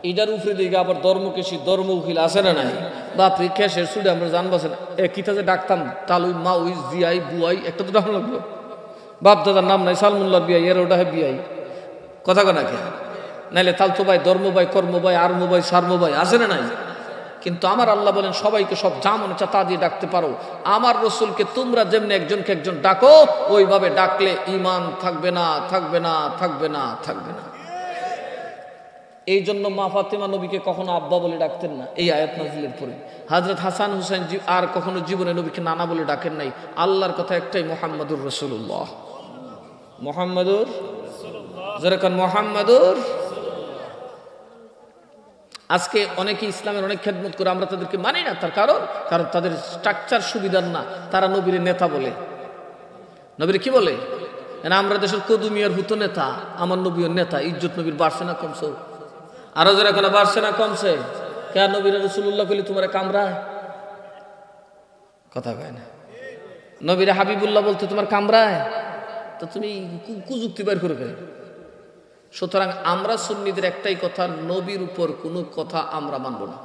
এটার উপরে দিকে আবার ধর্মকেশী ধর্ম উকিল আছে না নাই? বাপরি খেসের সুডে আমরা জানবাছে না কিতা যে ডাকতাম তালুই মা ওই জিয়াই বুয়াই, একটা তো ডাক লাগলো। বাপ দাদার নাম নাই, সালমুল্লাহ বিয়াই, এর ওটা বিয়াই। কথা কনা কে? নাইলে তালতো ভাই, ধর্ম ভাই, কর্ম ভাই, আর্ম ভাই, সার্ম ভাই আছে না নাই? কিন্তু আমার আল্লাহ বলেন সবাইকে সব যা মনে চা তা দিয়ে ডাকতে পারো। আমার রসুলকে তোমরা যেমনি একজনকে একজন ডাকো, ওইভাবে ডাকলে ঈমান থাকবে না, থাকবে না, থাকবে না, থাকবে না। এই জন্য মা ফাতেমা নবীকে কখনো আব্বা বলে ডাকতেন না, এই আয়াত নাযিলের পরে। হযরত হাসান হুসাইন আর কখনো জীবনে নবীকে নানা বলে ডাকেন নাই। আল্লাহর কথা একটাই, মুহাম্মাদুর রাসূলুল্লাহ। মুহাম্মাদুর যেরকম মুহাম্মাদুর। আজকে অনেকে ইসলামের অনেক খেদমত করে, আমরা তাদেরকে মানি না। তার কারণ তাদের স্ট্রাকচার সুবিধার না, তারা নবীর নেতা বলে। নবীর কি বলে? আমরা দেশের কদুমিয়ার হুতো নেতা, আমার নবীর নেতা। ইজ্জত নবীর বাড়ছে না কমছে? আরো যারা কোনো বাড়ছে না কমছে? কেন নবীর রাসূলুল্লাহ বলি তোমার কামড়ায়? কথা কয় না। নবীর হাবিবুল্লাহ বলতে তোমার কামড়ায়? তো তুমি কুযুক্তি বের করে ফেলে। সুতরাং আমরা সুন্নিদের একটাই কথা, নবীর উপর কোনো কথা আমরা মানব না।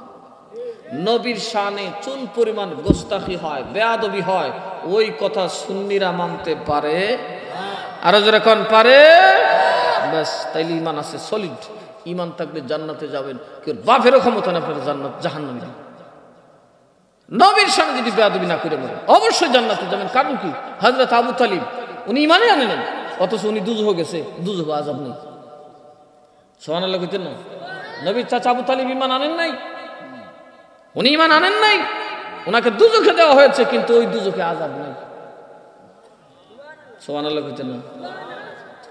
নবীর শানে চুল পরিমাণ গোস্তাখি হয়, বেয়াদবি হয়, ওই কথা সুন্নিরা মানতে পারে। আরো যেরকম পারে, ব্যাস তাইলে ঈমান আছে সলিড। ঈমান থাকলে জান্নাতে যাবেন, কেউ বাপেরও ক্ষমতা না আপনার জান্নাত জাহান্নামে যাবেন। নবীর শানে যদি বেয়াদবি না করে মরে অবশ্যই জান্নাতে যাবেন। কারণ কি? হযরত আবু তালিব উনি ঈমানই আনেন নাই, অথচ উনি দুজহ গেছে, দুজহ আযাব নেই। সুবহানাল্লাহ কইতেন না? নবীর চাচা আবু তালিব ঈমান আনেন নাই, উনি ঈমান আনেন নাই, ওনাকে দুজখে দেওয়া হয়েছে, কিন্তু ওই দুজখে আযাব নাই। সুবহানাল্লাহ কইতেন না?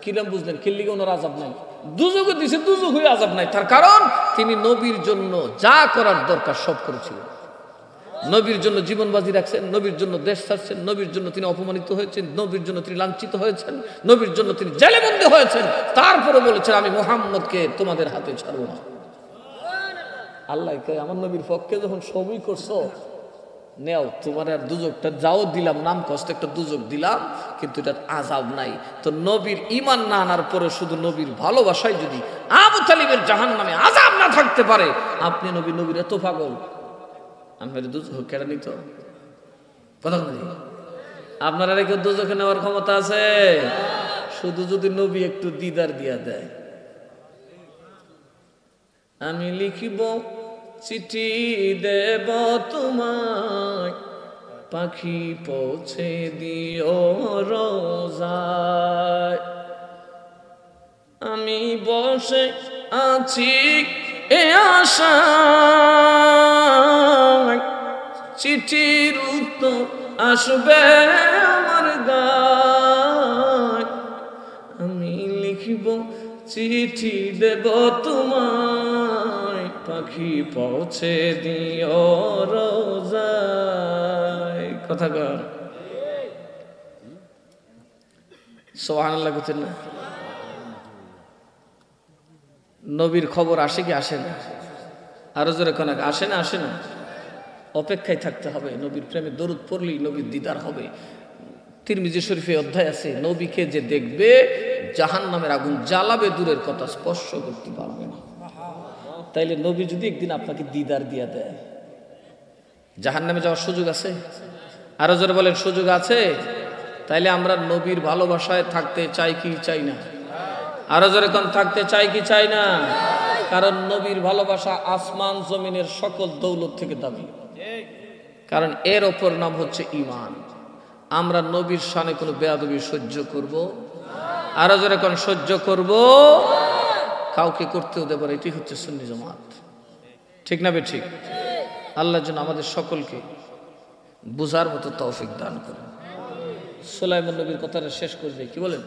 কিরম বুঝলেন? কিল্লিগে ওনার আযাব নাই, দুজখে দিছে, দুজখে আযাব নাই। তার কারণ তিনি নবীর জন্য যা করার দরকার সব করেছিলেন। নবীর জন্য জীবন বাজি রাখছেন, নবীর জন্য দেশ ছাড়ছেন, নবীর জন্য তিনি অপমানিত হয়েছেন, নবীর জন্য তিনি লাঞ্ছিত হয়েছেন, নবীর জন্য তিনি জেলেবন্দী হয়েছেন। তারপরে বলেছেন আমি মুহাম্মদকে তোমাদের হাতে ছাড়বো না। আল্লাহ কে আমার নবীর পক্ষে যখন সবই করছো, নেও তোমার আর দুজকটা যাও দিলাম, নাম কষ্ট একটা দুজক দিলাম, কিন্তু এটা আযাব নাই। তো নবীর ঈমান না আনার পরে শুধু নবীর ভালোবাসায় যদি আবু তালিবের জাহান্নামে আযাব না থাকতে পারে, আপনি নবীর এত পাগল, আপনার দুজক কেড়ে নিত কথা বলি? আপনারা কেউ দুজকে নেওয়ার ক্ষমতা আছে? শুধু যদি নবী একটু দিদার দিয়া দেয়। আমি লিখিব চিঠি দেব তোমায়, পাখি পৌঁছে দিও রোজায়। আমি বসে আছি এ আশায়, চিঠির উত্তর আসবে আমার গায়। আমি লিখিব চিঠি দেব তোমায়, পাখি পৌঁছে দিও রোজায়। কথা কর সুবহানাল্লাহ কইতেন না? নবীর খবর আসে কি আসে না? আরো জোরে কোন আসে না? আসে না? অপেক্ষায় থাকতে হবে। নবীর প্রেমে দরুদ পড়লেই নবীর দিদার হবে। তিরমিজি শরীফে অধ্যায় আছে, নবীকে যে দেখবে জাহান্নামের আগুন জ্বালাবে, দূরের কথা স্পর্শ করতে পারবে না। তাইলে নবী যদি একদিন আপনাকে দিদার দিয়া দেয়, জাহান্নামে যাওয়ার সুযোগ আছে? আরো জোরে বলেন সুযোগ আছে? তাইলে আমরা নবীর ভালোবাসায় থাকতে চাই কি চাই না? আরো জোরে কোন থাকতে চাই কি চাই না? কারণ নবীর ভালোবাসা আসমান জমিনের সকল দৌলত থেকে দামি, কারণ এর ওপর নাম হচ্ছে ঈমান। আমরা নবীর শানে কোনো বেয়াদবি সহ্য করব? আরো জোরে কোন সহ্য করব? কাউকে করতেও দেব না। এটি হচ্ছে সুন্নি জামাত, ঠিক না বে ঠিক? আল্লাহ যেন আমাদের সকলকে বুঝার মতো তৌফিক দান করেন। সুলাইমান নবীর কথাটা শেষ করে দেয়, কি বলেন?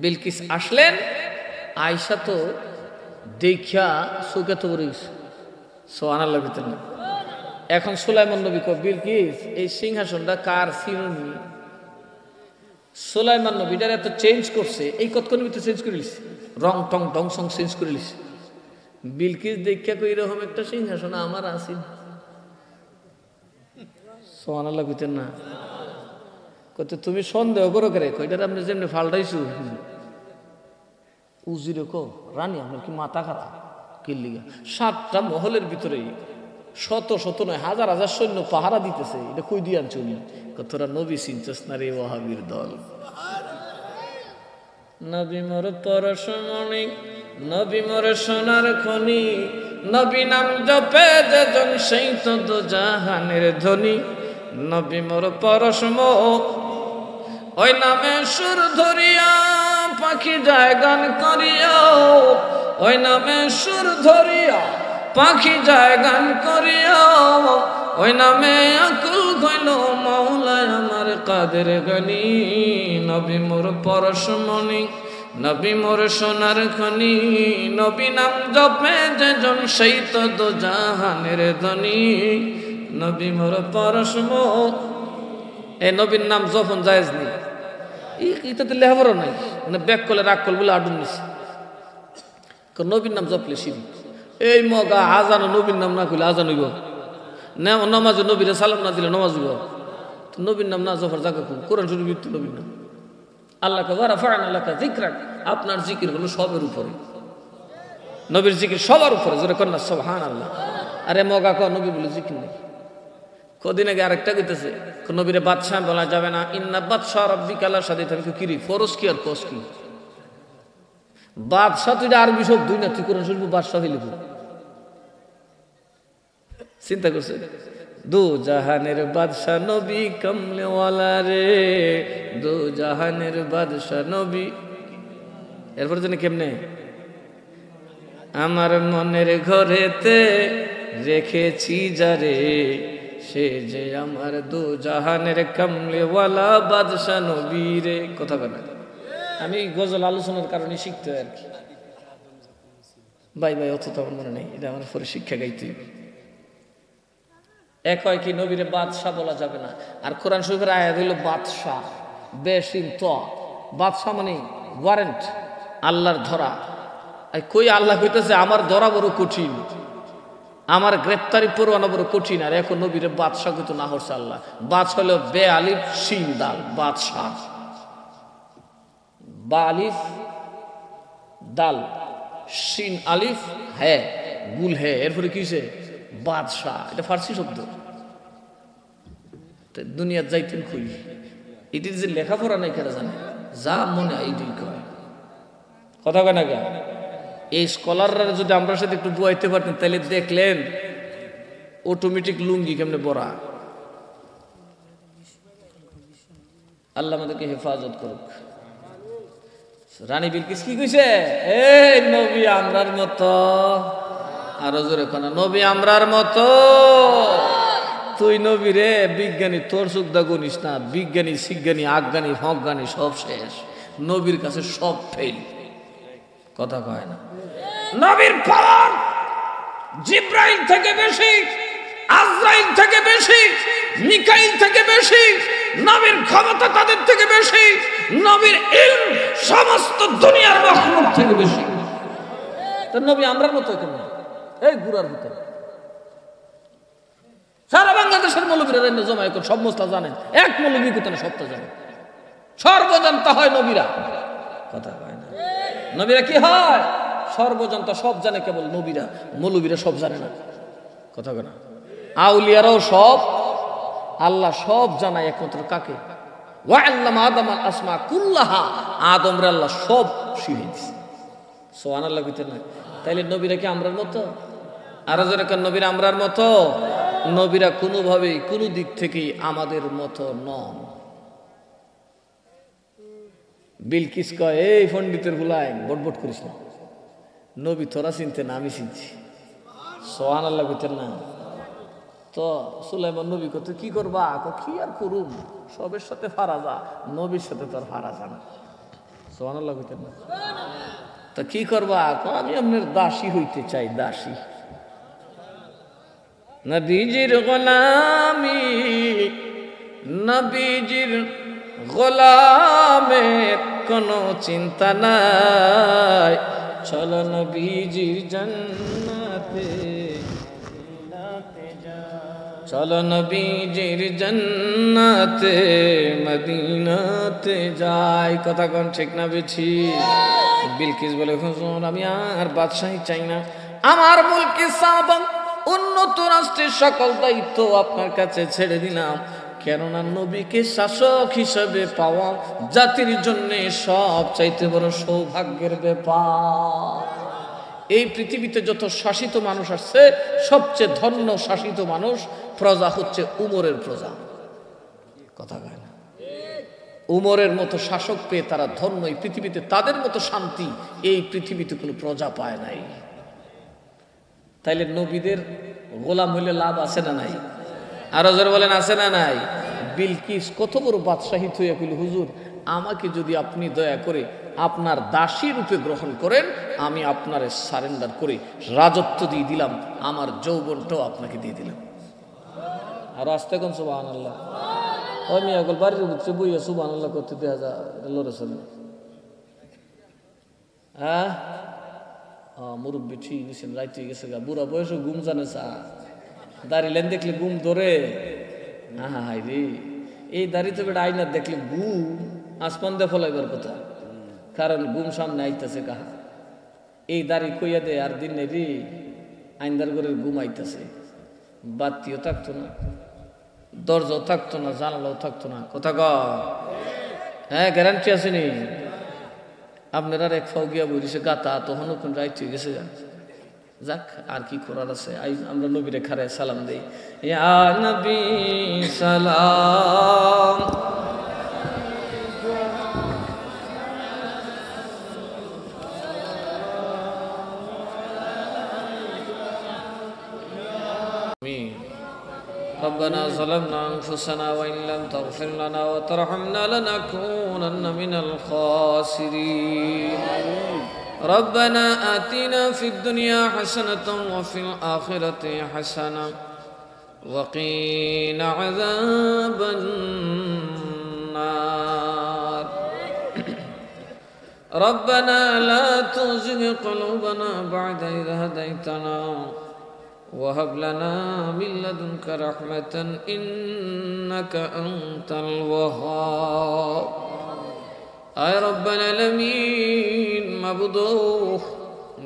বিলকিস আসলেন, আয়েশা তো দেখা চোখে তো পড়ে গেছে। সুবহানাল্লাহ কইতেন না? এখন সুলাইমান নবী কয়, বিলকিস এই সিংহাসনটা কার চিনুনি? সুলাইমান নবীটার এত চেঞ্জ করছে, এই কতক্ষণ ভিতরে চেঞ্জ করে লিছে, রং টং টং সং চেঞ্জ করে লিছে। বিলকিস দেখা কই এরকম একটা সিংহাসন আমার আছে। সুবহানাল্লাহ কইতেন না? কত তুমি সন্দেহ করো করে, কইটার আপনি যেমনি ফাল্টাইছু উজিরে কো রানী আপনার কি মাথা খারাপ? কিল্লিগা 7টা মহলের ভিতরে শত শত নয় হাজার হাজার সৈন্য পাহারা দিতেছে, এটা কই দিয়ে আনছো? তোরা নবী চিনছস না রে ওয়াহাবির দল? নবী মোর পরশমণি, নবী মোর সোনার খনি, নবী নাম জপে যেজন সেই তো দোজাহানের ধনী। নবী মোর পরশম, ওই নামে সুর ধরিয়া পাখি যায় গান করিয়া, ওই নামে সুর ধরিয়া পাখি যায় গান করিয়া, ওই নামে আকুল কইল মাওলায় আমার কাদের গনি। নবী মোর পরশমণি, নবী মোর সোনার খনি, নবী নাম জপে যেজন সেই তো দোজাহানের ধনী। নবী মোর পরশম, এই নবীর নাম যখন জায়েজ নেই, ইটাতে লেহাবরও নাই, মানে ব্যাক করলে রাগ করল বলে আডুন নিছে। নবীর নাম জপলে শিরিক। এই মগা আজানো নবীর নাম না কইলে আজান হইব, নামাজ নবীরে সালাম না দিলে নামাজ হইব। নবীর নাম না জফার জায়গা খুব কোরআন শরীফ ভিত্তি নবীর নাম। আল্লাহকে ওয়ারাফা'না লাকা যিকরাক, আপনার জিকির হলো সবের উপরে, নবীর জিকির সবার উপরে। জোরে কন্যা সুবহানাল্লাহ। আরে মগা ক নবী বলে জিকির নেই। কদিন আগে আরেকটা কইতেছে নবীরে বাদশাহ বলা যাবে না, ইন্না বাদশাহ রাব্বিকা লাশাদীদ। আমি কি রে ফরজ কি আর কস কি? বাদশাহ তুই আরবি শব্দ না, তুই কোরআন শরীফ বাদশাহ হইলি? চিন্তা করছে দু জাহানের বাদশাহ নবী কমলেওয়ালা রে, দু জাহানের বাদশাহ নবী। এরপর জানি কেমনে, আমার মনের ঘরেতে রেখেছি যারে, সে যে আমার দু জাহানের কামলেওয়ালা বাদশা নবী রে। কথা বলে আমি গজল আলোচনার কারণে শিখতে হয় আর কি। ভাই অত তো আমার মনে নেই, এটা আমার পরে শিক্ষা গাইতে হবে। এক হয় কি নবীরে বাদশাহ বলা যাবে না, আর কোরআন শরীফের আয়াত হইল বাদশাহ বেশিন তো। বাদশাহ মানে ওয়ারেন্ট, আল্লাহর ধরা। কই আল্লাহ কইতেছে আমার ধরা বড় কঠিন, আমার গ্রেপ্তারি পরোয়ানা বড় কঠিন, আর এখন নবীরে বাদশাহ কিন্তু না হচ্ছে আল্লাহ। বাদ হলো বে আলিফ শিন দাল, বাদশাহ। বা আলিফ দাল শিন আলিফ হ্যাঁ গুল হ্যাঁ, এরপরে কি হয়েছে বাদশাহ। এটা ফার্সি শব্দ। দুনিয়ার যাইতেন খুই, এটির যে লেখাপড়া নাই কেটা জানে, যা মনে এইটাই কয়। কথা কয় না গা? এই স্কলাররা যদি আমরা সাথে একটু বুয়াইতে পারতেন তাহলে দেখলেন অটোমেটিক লুঙ্গি কেমনে বড়া। আল্লাহ আমাদেরকে হেফাজত করুক। রানী বিলকিস কি কইছে? এই নবী আমরার মতো, আরো জোরে কোন নবী আমরার মতো। তুই নবী রে, বিজ্ঞানী তোর সুদ্ধা গনিস না, বিজ্ঞানী সিজ্ঞানী আজ্ঞানী হজ্ঞানী সব শেষ, নবীর কাছে সব ফেল। কথা কয় না? নবীর পাওয়ার জিব্রাইল থেকে বেশি, আজরাইল থেকে বেশি, মিকাইল থেকে বেশি, নবীর ক্ষমতা তাদের থেকে বেশি, নবীর ইলম সমস্ত দুনিয়ার মাখলুক থেকে বেশি। তো নবী আমরার মতো কেন? এই গুড়ার ভিতরে সারা বাংলাদেশের মৌলবীরা জমায় করে সব মস্তা জানেন, এক মৌলবী কোথায় সবটা জানেন, সর্বজান্তা হয় নবীরা। কথা কয় না? নবীরা কি হয়? সর্বজান্তা, সব জানে, কেবল নবীরা মৌলবীরা সব জানে না। কথা কয় না? আউলিয়ারাও সব, আল্লাহ সব জানায় একমাত্র কাকে? ওয়া আল্লামা আদম আল আসমা কুল্লাহা, আদমরে আল্লাহ সব শিখিয়ে দিয়েছে। সুবহানাল্লাহ কইতে না? তাইলে নবীরা কি আমরার মতো? আর যারা কেন নবীরা আমরার মতো? নবীরা কোনোভাবেই কোনো দিক থেকেই আমাদের মতো নন। বিলকিস কয়, এই পণ্ডিতের গুলাই বটবট করিস না, নবী তোরা চিনতে না, আমি চিনছি। সুবহানাল্লাহ কইতেন না? তো সুলাইমান নবী কত কি করবা? কি আর করুম, সবের সাথে ফারাজা, নবীর সাথে তোর ফারাজা না। সুবহানাল্লাহ কইতেন না? তা কি করবা? আমি আপনার দাসী হইতে চাই, দাসী। নবীজির গোলামি, নবীজির গোলামের কোনো চিন্তা নাই, চলো নবীজির জান্নাতে, চলো নবীজির জান্নাতে মদিনাতে যাই। কথা কোন ঠিক না বেছি? বিলকিস বলে, হুজুর আমি আর বাদশাহী চাই না, আমার মুলকি সাবান উন্নত রাষ্ট্রের সকল দায়িত্ব আপনার কাছে ছেড়ে দিলাম, কেননা নবীকে শাসক হিসেবে পাওয়া জাতির জন্য সব চাইতে বড় সৌভাগ্যের ব্যাপার। এই পৃথিবীতে যত শাসিত মানুষ আসছে, সবচেয়ে ধন্য শাসিত মানুষ প্রজা হচ্ছে উমরের প্রজা। কথা কয় না? উমরের মতো শাসক পেয়ে তারা ধন্য। এই পৃথিবীতে তাদের মতো শান্তি এই পৃথিবীতে কোনো প্রজা পায় নাই। তাইলে নবীদের গোলাম হইলে লাভ আছে না নাই? আরো জোরে বলেন, আছে না নাই? বিলকিস কত বড় বাদশাহী হইয়া কইল, হুজুর আমাকে যদি আপনি দয়া করে আপনার দাসী রূপে গ্রহণ করেন, আমি আপনারে সারেন্ডার করে রাজত্ব দিয়ে দিলাম, আমার যৌবনটাও আপনাকে দিয়ে দিলাম। আর আসতে কোন সুবহানাল্লাহ। ওই মিয়া গল বাড়ির ভিতরে বইয়া সুবহানাল্লাহ করতে দেখা যায় লড়েছেন। হ্যাঁ মুরব্বী ঠিক গেছেন, রাইতে গেছে গা, বুড়া বয়সে ঘুম জানে চা, দাড়ি লেন দেখলে ঘুম ধরে। হ্যাঁ হাই রে, এই দাড়িতে বেটা আইনার দেখলে ঘুম আসমান দিয়ে ফলাইবার কথা, কারণ ঘুম সামনে আইতাছে কাহা। এই দাড়ি কইয়া দে আর দিন নেই রে, আইনদার করে ঘুম আইতাছে, বাতিও থাকতো না, দরজাও থাকতো না, জানালাও থাকতো না। কথা ক হ্যাঁ গ্যারান্টি আসেনি। আপনারা এক ফাও গিয়া বলিছে গাতা, তখন ওখান রাইট হয়ে গেছে। যাক আর কি করার আছে, আমরা নবীরে খারে সালাম দেই, ইয়া নবী সালাম। ربنا ظلمنا أنفسنا وإن لم تغفر لنا وترحمنا لنكونن من الخاسرين ربنا آتنا في الدنيا حسنة وفي الآخرة حسنة وقنا عذاب النار ربنا لا تزغ قلوبنا بعد إذ هديتنا وهب لنا من لدنك رحمة إنك أنت الوهاب আয় রব্বাল আলামিন মাবুদ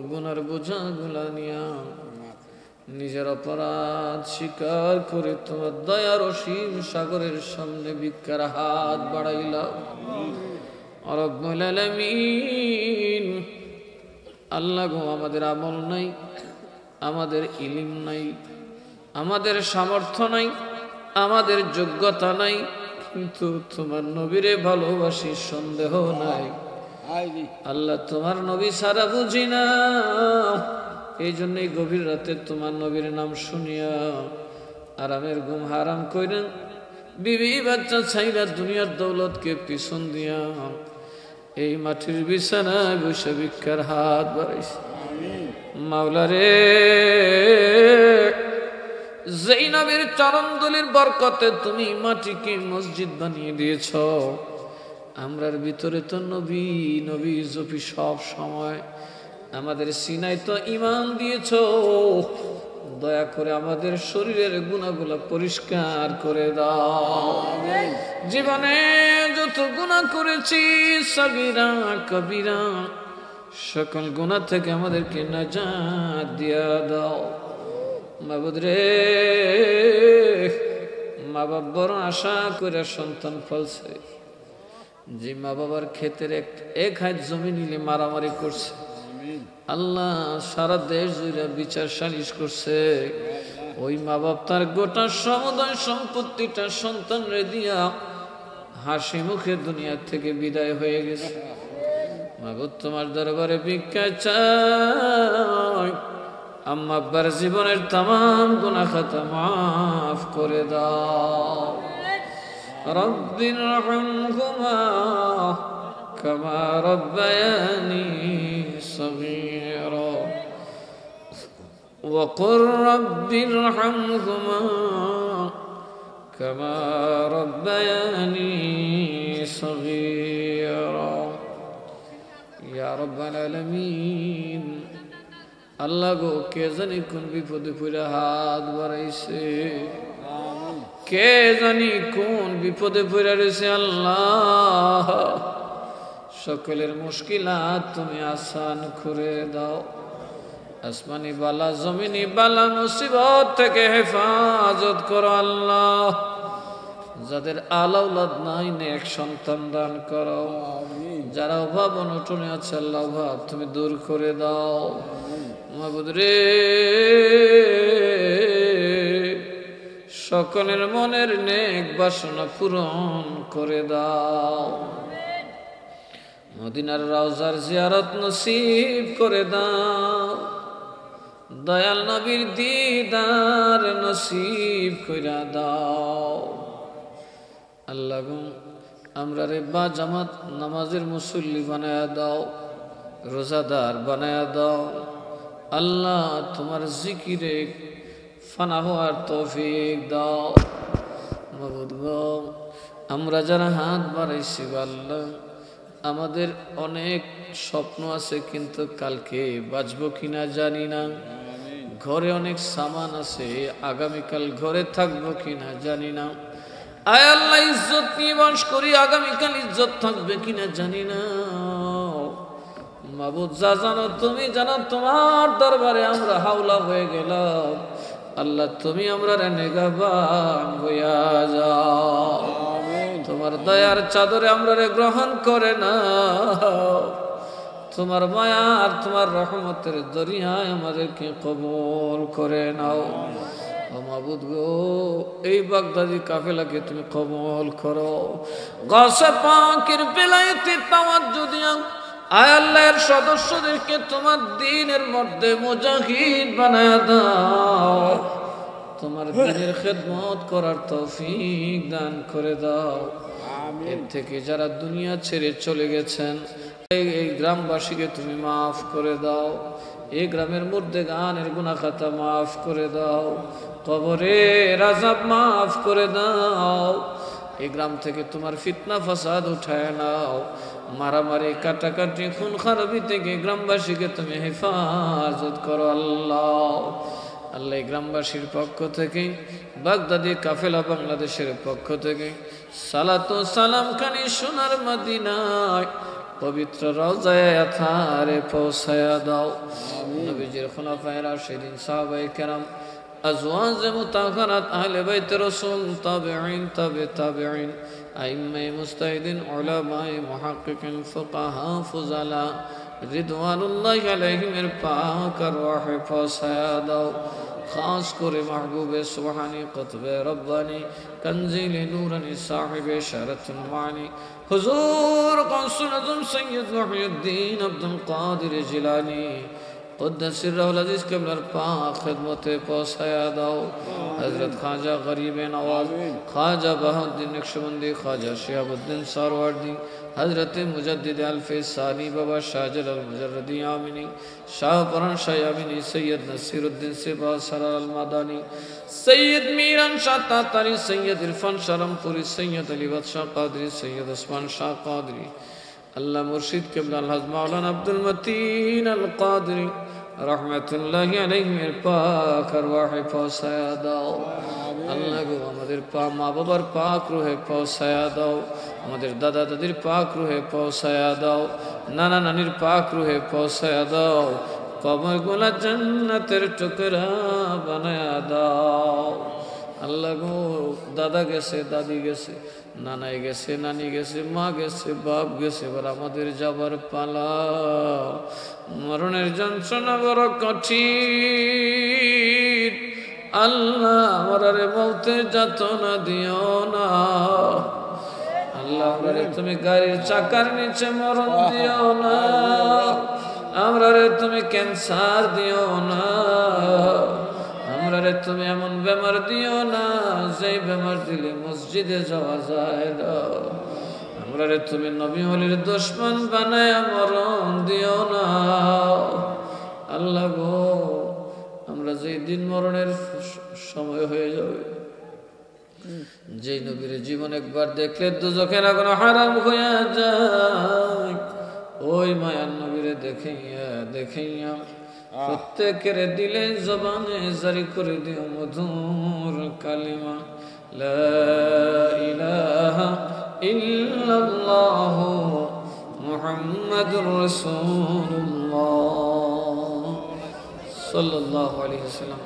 গুনার বোঝা গুলা নিয়া নিজের অপরাধ স্বীকার করে তোমার দয়ার অসীম সাগরের সামনে ভিক্ষার হাত বাড়াইলাম রব্বুল আলামিন আল্লাহ গো আমাদের আমল নাই আমাদের ইলম নাই আমাদের সামর্থ্য নাই আমাদের যোগ্যতা নাই কিন্তু তোমার নবীরে ভালোবাসি সন্দেহ নাই আল্লাহ তোমার নবী সারা বুঝি না এই জন্যই গভীর রাতে তোমার নবীর নাম শুনিয়া আরামের ঘুম হারাম কইরেন বিবি বাচ্চা ছাইরা দুনিয়ার দৌলতকে পিছন দিয়া এই মাটির বিছানায় বসে ভিক্ষার হাত বাড়াইছে মাওলা রে যেই নবীর চরণদুলির বরকতে তুমি মাটিকে মসজিদ বানিয়ে দিয়েছ আমরার ভিতরে তো নবী নবী জপি সব সময় আমাদের সিনায় তো ঈমান দিয়েছ দয়া করে আমাদের শরীরের গুনাহগুলো পরিষ্কার করে দাও জীবনে যত গুনাহ করেছি সগীরা কবিরা সকল গুনাহ থেকে আমাদেরকে নাজাত দিয়া দাও মাবুদ রে মা বাবার আশা করে সন্তান ফলছে যে মা বাবার ক্ষেতের এক হাত জমি নিলে মারামারি করছে আল্লাহ সারা দেশ জুড়ে বিচার সালিশ করছে ওই মা বাপ তার গোটা সমুদায় সম্পত্তিটা সন্তান রে দিয়া হাসি মুখে দুনিয়া থেকে বিদায় হয়ে গেছে মাবুদ তোমার দরবারে ভিক্ষা চাই আম্মা আব্বার জীবনের तमाम গুনাহ খাতা মাফ করে দাও রব্বিরহামহুমা কামা রব্বায়ানি সগীরা ওয়া কুর রব্বিরহামহুমা কামা রব্বায়ানি সগীরা ইয়া রাব্বাল আলামিন আল্লাহ গো কে জানি কোন বিপদে পড়ে হাত বাড়াইছে কে জানি কোন বিপদে পড়ে রয়েছে আল্লাহ সকলের মুশকিলাত তুমি আসান করে দাও আসমানি বালা জমিনি বালা মুসিবত থেকে হেফাজত করো আল্লাহ যাদের আলাউলাদ নাই নেক সন্তান দান করো যারা অভাব অনটনে আছে আল্লাহ অভাব তুমি দূর করে দাও মাবুদ রে সকলের মনের নেক বাসনা পূরণ করে দাও মদিনার রওজার জিয়ারত নসিব করে দাও দয়াল নবীর দিদার নসিব কইরা দাও আল্লাহ গো আমরা রে বা জামাত নামাজের মুসল্লি বানায়া দাও রোজাদার বানায়া দাও আল্লাহ তোমার জিকিরে ফানা হওয়ার তৌফিক দাও মাবুদ গো আমরা যারা হাত বাড়াইছি আল্লাহ আমাদের অনেক স্বপ্ন আছে কিন্তু কালকে বাঁচবো কিনা জানি না ঘরে অনেক সামান আছে আগামীকাল ঘরে থাকবো কিনা জানি না আয় আল্লাহ ইজ্জত নিয়ে বাস করি আগামীকাল ইজ্জত থাকবে কিনা জানি না মাবুদ যা জানো তুমি জানো তোমার দরবারে আমরা হাওলা হয়ে গেলাম আল্লাহ তুমি আমরা নেগাবান হইয়া যাও তোমার দয়ার চাদরে আমরা গ্রহণ করে না তোমার মায়া আর তোমার রহমতের দরিয়ায় আমাদেরকে কবুল করে নাও ও মাবুদ গো এই বাগদাদি কাফেলাকে তুমি কবুল করো গাছে পাকের বেলায়েতে তাওয়াজ্জু দিয়া আয় আল্লাহর সদস্যদেরকে তোমার দ্বীনের মধ্যে মুজাহিদ বানায়া দাও তোমার দ্বীনের খেদমত করার তৌফিক দান করে দাও। এর থেকে যারা দুনিয়া ছেড়ে চলে গেছেন এই গ্রামবাসীকে তুমি মাফ করে দাও। এই গ্রামের মধ্যে গানের গুনাহ খাতা মাফ করে দাও, কবরের আযাব মাফ করে দাও। এই গ্রাম থেকে তোমার ফিতনা ফাসাদ উঠায় নাও। মারামারি কাটাকাটি খুন খারাপি থেকে গ্রামবাসীকে তুমি হেফাজত করো আল্লাহ। আল্লাহ গ্রামবাসীর পক্ষ থেকে বাগদাদি কাফেলা বাংলাদেশের পক্ষ থেকে সালাত ও সালাম খানি সোনার মদিনায় পবিত্র রওজায়ে আথারে পৌঁছায়া দাও। নবীজির খুলাফায়ে রাশিদিন সাহাবায়ে কেরাম আজওয়াজে মুতাহহারাত আহলে বাইত রাসূল তাবিঈন তাবিঈন আইম্মায়ে মুস্তাহিদিন উলামায়ে মুহাক্কিকিন ফুকাহা ফুজালা রিদওয়ানুল্লাহি আলাইহিমের পাক রূহে পৌঁছায়া দাও। খাস করে মাহবুবে সুবহানী কুতবে রব্বানী কনজিলে নূরানী সাহিবে শারাতুল মানি হুজুর গৌসুল আযম সৈয়দ মুহিউদ্দিন আব্দুল কাদের জিলানী قدس سره العزیز قبلر پاک خدمت پوسایا داو. حضرت خواجہ غریب نواز خواجہ بہاؤالدین نقشبندی خواجہ شہاب الدین سہروردی حضرت مجدد الف ثانی بابا شاجر المجردی آمینی شاہ پران شاہ یامینی سید نصیر الدین سپاہ سرار المدانی سید میران شاہ تاتاری سید عرفان شرم پوری سید علی بخش شاہ قادری سید عثمان شاہ قادری اللہ مرشد قبلہ الحض مولانا عبدالمتین القادری রহমতুল্লাহি আলাইহির পাক আরওয়াহে পৌঁছায়া দাও। আল্লাহ গো আমাদের মা বাবার পাক রূহে পৌঁছায়া দাও, আমাদের দাদা দাদির পাক রূহে পৌঁছায়া দাও, নানা নানির পাক রূহে পৌঁছায়া দাও। কবরগুলা জান্নাতের টুকরা বানায়া দাও। আল্লাহ গো দাদা গেছে, দাদি গেছে, নানাই গেছে, নানি গেছে, মা গেছে, বাপ গেছে, এবার আমাদের যাবার পালা। মরণের যন্ত্রণা বড় কঠিন। আল্লাহ আমরারে মৌতের যাতনা দিও না। আল্লাহ আমরারে তুমি গাড়ির চাকার নিচে মরণ দিও না। আমরারে তুমি ক্যান্সার দিও না। আমরারে তুমি এমন বেমার দিও না যেই বেমার দিলে মসজিদে যাওয়া যায় না। আমরারে তুমি নবী ওলির দুশমন বানায় মরণ দিও না। আল্লাহ গো আমরা যেই দিন মরণের সময় হয়ে যাবে, যেই নবীর জীবন একবার দেখলে দুজখের আগুন হারাম হয়ে যায়, ওই মায়ার নবীরে দেখাইয়া প্রত্যেকের দিলে জবানে জারি করে দিও মধুর কালিমা লা ইলাহা ইল্লাল্লাহু মুহাম্মাদুর রাসূলুল্লাহ সাল্লাল্লাহু আলাইহি ওয়াসাল্লাম।